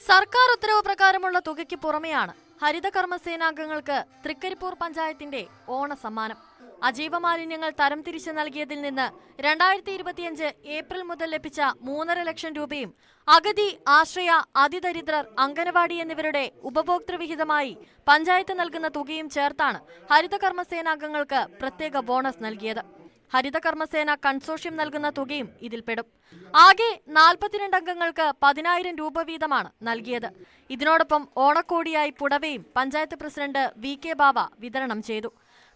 സർക്കാർ ഉത്തരവ് പ്രകാരമുള്ള തുകയ്ക്ക് പുറമെയാണ് ഹരിതകർമ്മസേനാംഗങ്ങൾക്ക് തൃക്കരിപ്പൂർ പഞ്ചായത്തിന്റെ ഓണസമ്മാനം. അജൈവ മാലിന്യങ്ങൾ തരംതിരിച്ച് നൽകിയതിൽ നിന്ന് 2025 ഏപ്രിൽ മുതൽ ലഭിച്ച 3.5 ലക്ഷം രൂപയും അഗതി, ആശ്രയ, അതിദരിദ്രർ, അംഗനവാടി എന്നിവരുടെ ഉപഭോക്തൃവിഹിതമായി പഞ്ചായത്ത് നൽകുന്ന തുകയും ചേർത്താണ് ഹരിതകർമ്മസേനാംഗങ്ങൾക്ക് പ്രത്യേക ബോണസ് നൽകിയത്. ഹരിതകർമ്മസേന കൺസോഷ്യം നൽകുന്ന തുകയും ഇതിൽപ്പെടും. ആകെ 42 അംഗങ്ങൾക്ക് 10,000 രൂപ വീതമാണ് നൽകിയത്. ഇതിനോടൊപ്പം ഓണക്കോടിയായി പുടവയും പഞ്ചായത്ത് പ്രസിഡന്റ് VK ബാവ വിതരണം ചെയ്തു.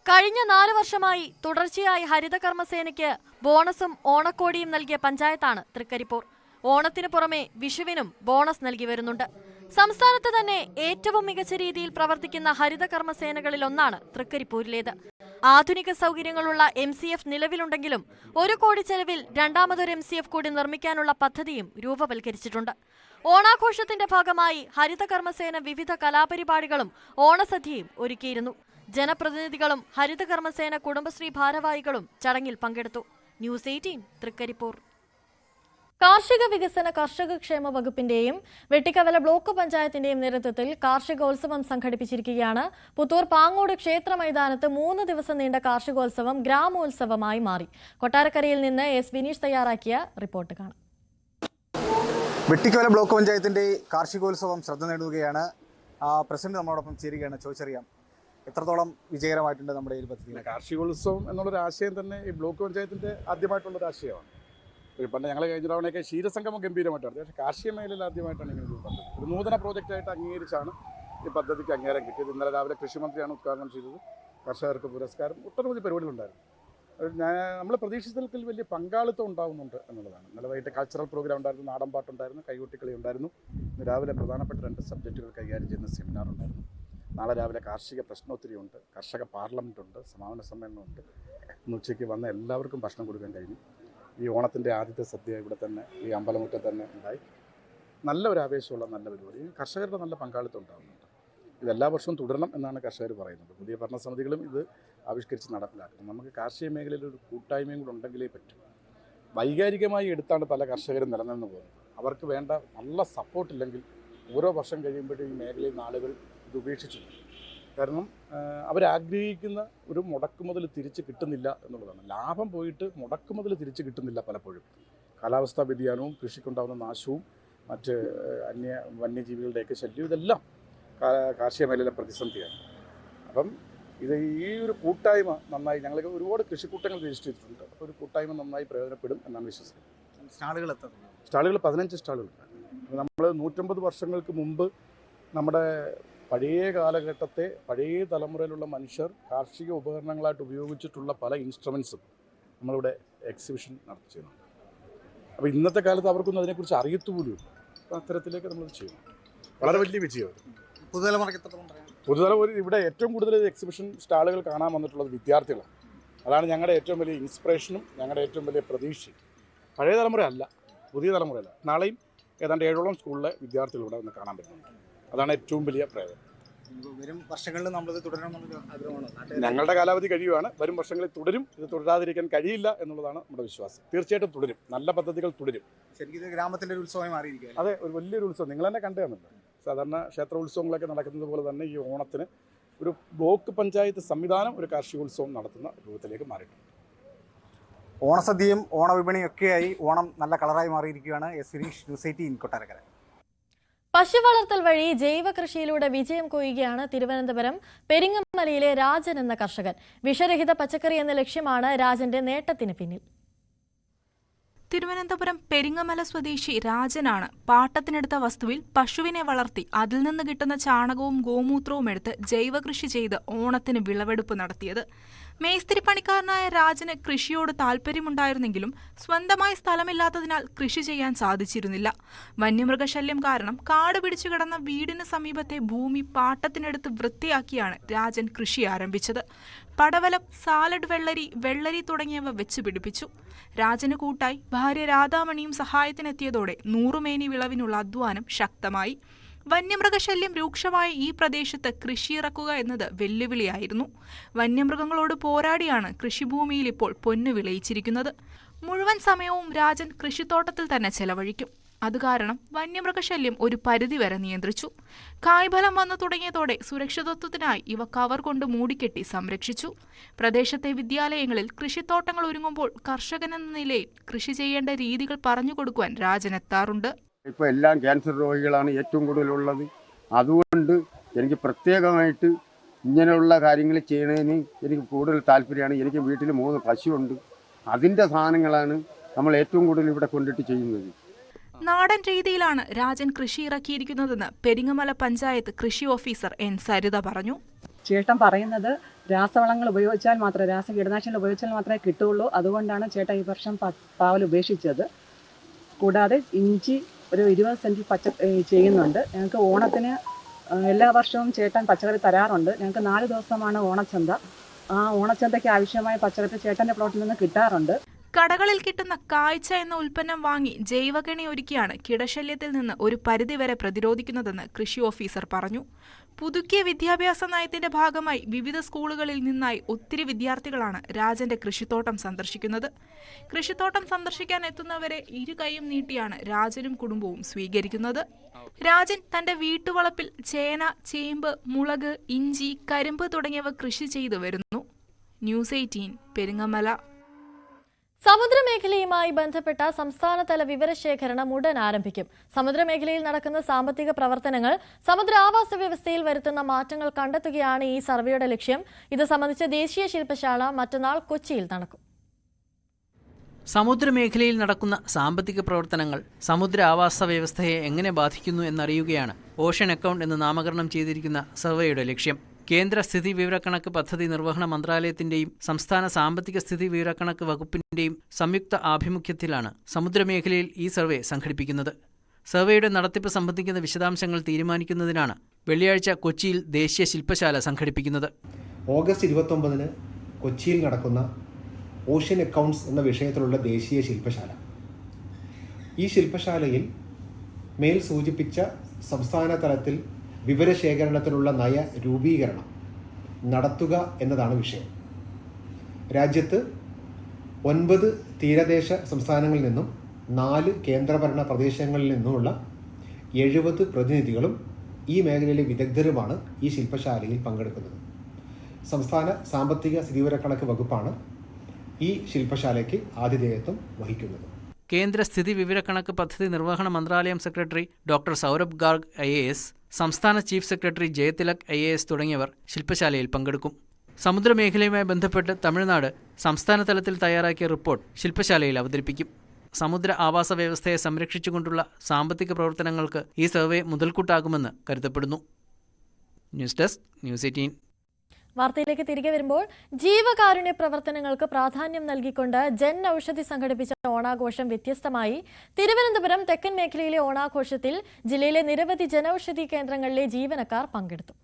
കഴിഞ്ഞ 4 വർഷമായി തുടർച്ചയായി ഹരിതകർമ്മസേനയ്ക്ക് ബോണസും ഓണക്കോടിയും നൽകിയ പഞ്ചായത്താണ് തൃക്കരിപ്പൂർ. ഓണത്തിന് പുറമെ വിഷുവിനും ബോണസ് നൽകി വരുന്നുണ്ട്. സംസ്ഥാനത്ത് തന്നെ ഏറ്റവും മികച്ച രീതിയിൽ പ്രവർത്തിക്കുന്ന ഹരിതകർമ്മസേനകളിൽ ഒന്നാണ് തൃക്കരിപ്പൂരിലേത്. ആധുനിക സൗകര്യങ്ങളുള്ള MCF നിലവിലുണ്ടെങ്കിലും 1 കോടി ചെലവിൽ രണ്ടാമതൊരു MCF കൂടി നിർമ്മിക്കാനുള്ള പദ്ധതിയും രൂപവൽക്കരിച്ചിട്ടുണ്ട്. ഓണാഘോഷത്തിന്റെ ഭാഗമായി ഹരിതകർമ്മസേന വിവിധ കലാപരിപാടികളും ഓണസദ്യയും ഒരുക്കിയിരുന്നു. ജനപ്രതിനിധികളും ഹരിതകർമ്മസേന കുടുംബശ്രീ ഭാരവാഹികളും ചടങ്ങിൽ പങ്കെടുത്തു. ന്യൂസ് 18 തൃക്കരിപ്പൂർ. കാർഷിക വികസന കർഷക ക്ഷേമ വകുപ്പിന്റെയും വെട്ടിക്കവല ബ്ലോക്ക് പഞ്ചായത്തിന്റെയും നേതൃത്വത്തിൽ കാർഷികോത്സവം സംഘടിപ്പിച്ചിരിക്കുകയാണ്. പുത്തൂർ പാങ്ങോട് ക്ഷേത്ര മൈതാനത്ത് 3 ദിവസം നീണ്ട കാർഷികോത്സവം ഗ്രാമോത്സവമായി മാറി. കൊട്ടാരക്കരയിൽ നിന്ന് S വിനീഷ് തയ്യാറാക്കിയ റിപ്പോർട്ട് കാണാം. വെട്ടിക്കവല ബ്ലോക്ക് പഞ്ചായത്തിന്റെ കാർഷികോത്സവം ശ്രദ്ധ നേടുകയാണ്. പ്രസിഡന്റ് നമ്മളോടൊപ്പം ചേരുകയാണ്. ചോദിച്ചറിയാം, എത്രത്തോളം വിജയകരമായിട്ടുണ്ട് നമ്മുടെ ഈ പദ്ധതി? കാർഷികോത്സവം എന്നുള്ളൊരു ആശയം തന്നെ ഈ ബ്ലോക്ക് പഞ്ചായത്തിന്റെ ആദ്യമായിട്ടുള്ളൊരു ആശയമാണ്. പണ്ട് ഞങ്ങൾ കഴിഞ്ഞ തവണയൊക്കെ ക്ഷീരസംഗമം ഗംഭീരമായിട്ടാണ്, പക്ഷേ കാർഷിക മേഖലയിൽ ആദ്യമായിട്ടാണ് ഇങ്ങനെ ഒരു പദ്ധതി. ഒരു നൂതന പ്രോജക്റ്റായിട്ട് അംഗീകരിച്ചാണ് ഈ പദ്ധതിക്ക് അംഗീകാരം കിട്ടിയത്. ഇന്നലെ രാവിലെ കൃഷിമന്ത്രിയാണ് ഉദ്ഘാടനം ചെയ്തത്. കർഷകർക്ക് പുരസ്കാരം, ഒട്ടനവധി പരിപാടികളുണ്ടായിരുന്നു. നമ്മൾ പ്രതീക്ഷിച്ചതിൽ വലിയ പങ്കാളിത്തം ഉണ്ടാകുന്നുണ്ട് എന്നുള്ളതാണ്. ഇന്നലെ വൈകിട്ട് കൾച്ചറൽ പ്രോഗ്രാം ഉണ്ടായിരുന്നു, നാടൻപാട്ടുണ്ടായിരുന്നു, കൈകൊട്ടിക്കളി ഉണ്ടായിരുന്നു. ഇന്ന് രാവിലെ പ്രധാനപ്പെട്ട 2 സബ്ജക്റ്റുകൾ കൈകാര്യം ചെയ്യുന്ന സെമിനാർ ഉണ്ടായിരുന്നു. നാളെ രാവിലെ കാർഷിക പ്രശ്നോത്തരിയുണ്ട്, കർഷക പാർലമെൻ്റ് ഉണ്ട്, സമാപന സമ്മേളനമുണ്ട്. ഇന്ന് ഉച്ചയ്ക്ക് വന്ന എല്ലാവർക്കും ഭക്ഷണം കൊടുക്കാൻ കഴിഞ്ഞു. ഈ ഓണത്തിൻ്റെ ആദ്യത്തെ സദ്യ ഇവിടെ തന്നെ ഈ അമ്പലമുറ്റത്ത് തന്നെ ഉണ്ടായി. നല്ല ഒരു ആവേശമുള്ള നല്ല പരിപാടി. കർഷകരുടെ നല്ല പങ്കാളിത്തം ഉണ്ടാകുന്നുണ്ട്. ഇതെല്ലാ വർഷവും തുടരണം എന്നാണ് കർഷകർ പറയുന്നത്. പുതിയ ഭരണസമിതികളും ഇത് ആവിഷ്കരിച്ച് നടപ്പിലാക്കണം. നമുക്ക് കാർഷിക മേഖലയിൽ ഒരു കൂട്ടായ്മയും കൂടെ ഉണ്ടെങ്കിലേ പറ്റും. വൈകാരികമായി എടുത്താണ് പല കർഷകരും നിലനിന്ന് പോകുന്നത്. അവർക്ക് വേണ്ട നല്ല സപ്പോർട്ടില്ലെങ്കിൽ ഓരോ വർഷം കഴിയുമ്പോഴും ഈ മേഖലയിൽ നിന്ന് ആളുകൾ ഇത് ഉപേക്ഷിച്ചു. കാരണം അവരാഗ്രഹിക്കുന്ന ഒരു മുടക്കുമുതൽ തിരിച്ച് കിട്ടുന്നില്ല എന്നുള്ളതാണ്. ലാഭം പോയിട്ട് മുടക്കുമുതൽ തിരിച്ച് കിട്ടുന്നില്ല പലപ്പോഴും. കാലാവസ്ഥാ വ്യതിയാനവും കൃഷിക്കുണ്ടാകുന്ന നാശവും മറ്റ് വന്യജീവികളുടെയൊക്കെ ശല്യം ഇതെല്ലാം കാർഷിക മേഖലയിലെ പ്രതിസന്ധിയാണ്. അപ്പം ഇത് ഈ ഒരു കൂട്ടായ്മ നന്നായി, ഞങ്ങൾക്ക് ഒരുപാട് കൃഷിക്കൂട്ടങ്ങൾ രജിസ്റ്റർ ചെയ്തിട്ടുണ്ട്. അപ്പോൾ ഒരു കൂട്ടായ്മ നന്നായി പ്രയോജനപ്പെടും എന്നാണ് വിശ്വസിക്കുന്നത്. സ്റ്റാളുകൾ 15 സ്റ്റാളുകളുണ്ട്. നമ്മൾ 150 വർഷങ്ങൾക്ക് മുമ്പ് നമ്മുടെ പഴയ കാലഘട്ടത്തെ പഴയ തലമുറയിലുള്ള മനുഷ്യർ കാർഷിക ഉപകരണങ്ങളായിട്ട് ഉപയോഗിച്ചിട്ടുള്ള പല ഇൻസ്ട്രുമെൻസും നമ്മളിവിടെ എക്സിബിഷൻ നടത്തി ചെയ്യുന്നുണ്ട്. അപ്പോൾ ഇന്നത്തെ കാലത്ത് അവർക്കൊന്നും അതിനെക്കുറിച്ച് അറിയത്തുപോലും. അപ്പോൾ അത്തരത്തിലേക്ക് നമ്മൾ ചെയ്യുന്നു. വളരെ വലിയ വിജയമാണ്. പുതുതലമുറ ഇവിടെ ഏറ്റവും കൂടുതൽ എക്സിബിഷൻ സ്റ്റാളുകൾ കാണാൻ വന്നിട്ടുള്ളത് വിദ്യാർത്ഥികളാണ്. അതാണ് ഞങ്ങളുടെ ഏറ്റവും വലിയ ഇൻസ്പിറേഷനും ഞങ്ങളുടെ ഏറ്റവും വലിയ പ്രതീക്ഷയും. പഴയ തലമുറയല്ല, പുതിയ തലമുറയല്ല. നാളെയും ഏതാണ്ട് 7ഓളം സ്കൂളിലെ വിദ്യാർത്ഥികൾ ഇവിടെ ഒന്ന് കാണാൻ പറ്റുന്നുണ്ട്. അതാണ് ഏറ്റവും വലിയ പ്രയോജനം. വരും വർഷങ്ങളിൽ നമ്മളത് തുടരണമെന്നുള്ള ആഗ്രഹമാണ്. ഞങ്ങളുടെ കാലാവധി കഴിയുകയാണ്. വരും വർഷങ്ങളിൽ തുടരും. ഇത് തുടരാതിരിക്കാൻ കഴിയില്ല എന്നുള്ളതാണ് നമ്മുടെ വിശ്വാസം. തീർച്ചയായിട്ടും തുടരും. നല്ല പദ്ധതികൾ തുടരും. ശരിക്കും ഇത് ഗ്രാമത്തിൻ്റെ ഒരു ഉത്സവമായി മാറിയിരിക്കും. അതെ, ഒരു വലിയൊരു ഉത്സവം. നിങ്ങൾ തന്നെ കണ്ടുതന്നല്ലോ. സാധാരണ ക്ഷേത്രോത്സവങ്ങളൊക്കെ നടക്കുന്നത് പോലെ തന്നെ ഈ ഓണത്തിന് ഒരു ബ്ലോക്ക് പഞ്ചായത്ത് സംവിധാനം ഒരു കാർഷികോത്സവം നടത്തുന്ന രൂപത്തിലേക്ക് മാറിയിട്ടുണ്ട്. ഓണസദ്യയും ഓണവിപണിയും ഒക്കെയായി ഓണം നല്ല കളറായി മാറിയിരിക്കുകയാണ്. S Vineesh, news 18 Kottarakkara. പശു വളർത്തൽ വഴി ജൈവ കൃഷിയിലൂടെ വിജയം കൊയ്യുകയാണ് തിരുവനന്തപുരം പെരിങ്ങമലയിലെ രാജൻ എന്ന കർഷകൻ. വിഷരഹിത പച്ചക്കറി എന്ന ലക്ഷ്യമാണ് രാജന്റെ നേട്ടത്തിന് പിന്നിൽ. തിരുവനന്തപുരം പെരിങ്ങമല സ്വദേശി രാജനാണ് പാട്ടത്തിനെടുത്ത വസ്തുവിൽ പശുവിനെ വളർത്തി അതിൽ നിന്ന് കിട്ടുന്ന ചാണകവും ഗോമൂത്രവും എടുത്ത് ജൈവകൃഷി ചെയ്ത് ഓണത്തിന് വിളവെടുപ്പ് നടത്തിയത്. മേസ്തിരി പണിക്കാരനായ രാജന് കൃഷിയോട് താൽപ്പര്യമുണ്ടായിരുന്നെങ്കിലും സ്വന്തമായി സ്ഥലമില്ലാത്തതിനാൽ കൃഷി ചെയ്യാൻ സാധിച്ചിരുന്നില്ല. വന്യമൃഗശല്യം കാരണം കാട് പിടിച്ചു കിടന്ന വീടിന് സമീപത്തെ ഭൂമി പാട്ടത്തിനെടുത്ത് വൃത്തിയാക്കിയാണ് രാജൻ കൃഷി ആരംഭിച്ചത്. പടവലം, സാലഡ് വെള്ളരി തുടങ്ങിയവ വെച്ച് പിടിപ്പിച്ചു. രാജന് കൂട്ടായി ഭാര്യ രാധാമണിയും സഹായത്തിനെത്തിയതോടെ 100 മേനി വിളവിനുള്ള അധ്വാനം ശക്തമായി. വന്യമൃഗശല്യം രൂക്ഷമായ ഈ പ്രദേശത്ത് കൃഷിയിറക്കുക എന്നത് വെല്ലുവിളിയായിരുന്നു. വന്യമൃഗങ്ങളോട് പോരാടിയാണ് കൃഷിഭൂമിയിൽ ഇപ്പോൾ പൊന്നു വിളയിച്ചിരിക്കുന്നത്. മുഴുവൻ സമയവും രാജൻ കൃഷിത്തോട്ടത്തിൽ തന്നെ ചെലവഴിക്കും. അതുകാരണം വന്യമൃഗശല്യം ഒരു പരിധിവരെ നിയന്ത്രിച്ചു. കായ്ഫലം വന്നു തുടങ്ങിയതോടെ സുരക്ഷിതത്വത്തിനായി ഇവ കവർ കൊണ്ട് മൂടിക്കെട്ടി സംരക്ഷിച്ചു. പ്രദേശത്തെ വിദ്യാലയങ്ങളിൽ കൃഷിത്തോട്ടങ്ങൾ ഒരുങ്ങുമ്പോൾ കർഷകനെന്ന നിലയിൽ കൃഷി ചെയ്യേണ്ട രീതികൾ പറഞ്ഞുകൊടുക്കുവാൻ രാജൻ എത്താറുണ്ട്. ഇപ്പോൾ എല്ലാം ക്യാൻസർ രോഗികളാണ് ഏറ്റവും കൂടുതലുള്ളത്. അതുകൊണ്ട് എനിക്ക് പ്രത്യേകമായിട്ട് ഇങ്ങനെയുള്ള കാര്യങ്ങൾ ചെയ്യുന്നതിന് എനിക്ക് കൂടുതൽ താല്പര്യമാണ്. എനിക്ക് വീട്ടിൽ 3 പശുവുണ്ട്. അതിൻ്റെ സാധനങ്ങളാണ് നമ്മൾ ഏറ്റവും കൂടുതൽ ഇവിടെ കൊണ്ടിട്ട് ചെയ്യുന്നത്. നാടൻ രീതിയിലാണ് രാജൻ കൃഷി ഇറക്കിയിരിക്കുന്നതെന്ന് പെരിങ്ങമല പഞ്ചായത്ത് കൃഷി ഓഫീസർ N സരിത പറഞ്ഞു. ചേട്ടൻ പറയുന്നത് രാസവളങ്ങൾ ഉപയോഗിച്ചാൽ മാത്രമേ, രാസകീടനാശിനികൾ ഉപയോഗിച്ചാൽ മാത്രമേ കിട്ടുള്ളൂ. അതുകൊണ്ടാണ് ചേട്ടൻ ഈ വർഷം പാവൽ ഉപേക്ഷിച്ചത്. കൂടാതെ ഇഞ്ചി ഒരു 20 സെൻറ്റ് ചെയ്യുന്നുണ്ട്. ഞങ്ങൾക്ക് ഓണത്തിന് എല്ലാ വർഷവും ചേട്ടൻ പച്ചക്കറി തരാറുണ്ട്. ഞങ്ങൾക്ക് 4 ദിവസമാണ് ഓണച്ചന്ത. ആ ഓണച്ചന്തയ്ക്ക് ആവശ്യമായ പച്ചക്കറി ചേട്ടൻ്റെ പ്ലോട്ടിൽ നിന്ന് കിട്ടാറുണ്ട്. കടകളിൽ കിട്ടുന്ന കായ്ച്ച എന്ന ഉൽപ്പന്നം വാങ്ങി ജൈവകണി ഒരുക്കിയാണ് കീടശല്യത്തിൽ നിന്ന് ഒരു പരിധിവരെ പ്രതിരോധിക്കുന്നതെന്ന് കൃഷി ഓഫീസർ പറഞ്ഞു. പുതുക്കിയ വിദ്യാഭ്യാസ നയത്തിന്റെ ഭാഗമായി വിവിധ സ്കൂളുകളിൽ നിന്നായി ഒത്തിരി വിദ്യാർത്ഥികളാണ് രാജന്റെ കൃഷിത്തോട്ടം സന്ദർശിക്കുന്നത്. കൃഷിത്തോട്ടം സന്ദർശിക്കാൻ എത്തുന്നവരെ ഇരുകൈയും നീട്ടിയാണ് രാജനും കുടുംബവും സ്വീകരിക്കുന്നത്. രാജൻ തന്റെ വീട്ടുവളപ്പിൽ ചേന, ചേമ്പ്, മുളക്, ഇഞ്ചി, കരിമ്പ് തുടങ്ങിയവ കൃഷി ചെയ്തു വരുന്നു. ന്യൂസ് 18 പെരിങ്ങമല. സമുദ്രമേഖലയുമായി ബന്ധപ്പെട്ട സംസ്ഥാനതല വിവരശേഖരണം ഉടൻ ആരംഭിക്കും. സമുദ്രമേഖലയിൽ നടക്കുന്ന സാമ്പത്തിക പ്രവർത്തനങ്ങൾ സമുദ്ര ആവാസ വ്യവസ്ഥയിൽ വരുത്തുന്ന മാറ്റങ്ങൾ കണ്ടെത്തുകയാണ് ഈ സർവേയുടെ ലക്ഷ്യം. ഇത് സംബന്ധിച്ച് ദേശീയ ശില്പശാല മറ്റന്നാൾ കൊച്ചിയിൽ നടക്കും. സമുദ്രമേഖലയിൽ നടക്കുന്ന സാമ്പത്തിക പ്രവർത്തനങ്ങൾ സമുദ്ര ആവാസ വ്യവസ്ഥയെ എങ്ങനെ ബാധിക്കുന്നു എന്നറിയുകയാണ് ഓഷൻ അക്കൗണ്ട് എന്ന് നാമകരണം ചെയ്തിരിക്കുന്ന സർവേയുടെ ലക്ഷ്യം. കേന്ദ്ര സ്ഥിതി വിവരക്കണക്ക് പദ്ധതി നിർവഹണ മന്ത്രാലയത്തിന്റെയും സംസ്ഥാന സാമ്പത്തിക സ്ഥിതി വിവരക്കണക്ക് വകുപ്പിന്റെയും സംയുക്ത ആഭിമുഖ്യത്തിലാണ് സമുദ്രമേഖലയിൽ ഈ സർവേ സംഘടിപ്പിക്കുന്നത്. സർവേയുടെ നടത്തിപ്പ് സംബന്ധിക്കുന്ന വിശദാംശങ്ങൾ തീരുമാനിക്കുന്നതിനാണ് വെള്ളിയാഴ്ച കൊച്ചിയിൽ ദേശീയ ശില്പശാല സംഘടിപ്പിക്കുന്നത്. ഓഗസ്റ്റ് 29-ന് കൊച്ചിയിൽ നടക്കുന്ന ഓഷ്യൻ അക്കൗണ്ട്സ് എന്ന വിഷയത്തിലുള്ള ദേശീയ ശില്പശാല. ഈ ശില്പശാലയിൽ മേൽ സൂചിപ്പിച്ച സംസ്ഥാന തലത്തിൽ വിവരശേഖരണത്തിനുള്ള നയ രൂപീകരണം നടത്തുക എന്നതാണ് വിഷയം. രാജ്യത്ത് 9 തീരദേശ സംസ്ഥാനങ്ങളിൽ നിന്നും 4 കേന്ദ്രഭരണ പ്രദേശങ്ങളിൽ നിന്നുമുള്ള 70 പ്രതിനിധികളും ഈ മേഖലയിലെ വിദഗ്ധരുമാണ് ഈ ശില്പശാലയിൽ പങ്കെടുക്കുന്നത്. സംസ്ഥാന സാമ്പത്തിക സ്ഥിതിവിവരക്കണക്ക് വകുപ്പാണ് ഈ ശില്പശാലയ്ക്ക് ആതിഥേയത്വം വഹിക്കുന്നത്. കേന്ദ്ര സ്ഥിതി വിവരക്കണക്ക് പദ്ധതി നിർവഹണ മന്ത്രാലയം secretary doctor Saurabh Garg IAS, സംസ്ഥാന ചീഫ് സെക്രട്ടറി ജയതിലക് IAS തുടങ്ങിയവർ ശില്പശാലയിൽ പങ്കെടുക്കും. സമുദ്രമേഖലയുമായി ബന്ധപ്പെട്ട് തമിഴ്നാട് സംസ്ഥാന തലത്തിൽ തയ്യാറാക്കിയ റിപ്പോർട്ട് ശില്പശാലയിൽ അവതരിപ്പിക്കും. സമുദ്ര ആവാസ വ്യവസ്ഥയെ സംരക്ഷിച്ചുകൊണ്ടുള്ള സാമ്പത്തിക പ്രവർത്തനങ്ങൾക്ക് ഈ സർവേ മുതൽക്കൂട്ടാകുമെന്ന് കരുതപ്പെടുന്നു. News desk news 18. വാർത്തയിലേക്ക് തിരികെ വരുമ്പോൾ ജീവകാരുണ്യ പ്രവർത്തനങ്ങൾക്ക് പ്രാധാന്യം നൽകിക്കൊണ്ട് ജൻ ഔഷധി സംഘടിപ്പിച്ച ഓണാഘോഷം വ്യത്യസ്തമായി. തിരുവനന്തപുരം തെക്കൻ മേഖലയിലെ ഓണാഘോഷത്തിൽ ജില്ലയിലെ നിരവധി ജനൌഷധി കേന്ദ്രങ്ങളിലെ ജീവനക്കാർ പങ്കെടുത്തു.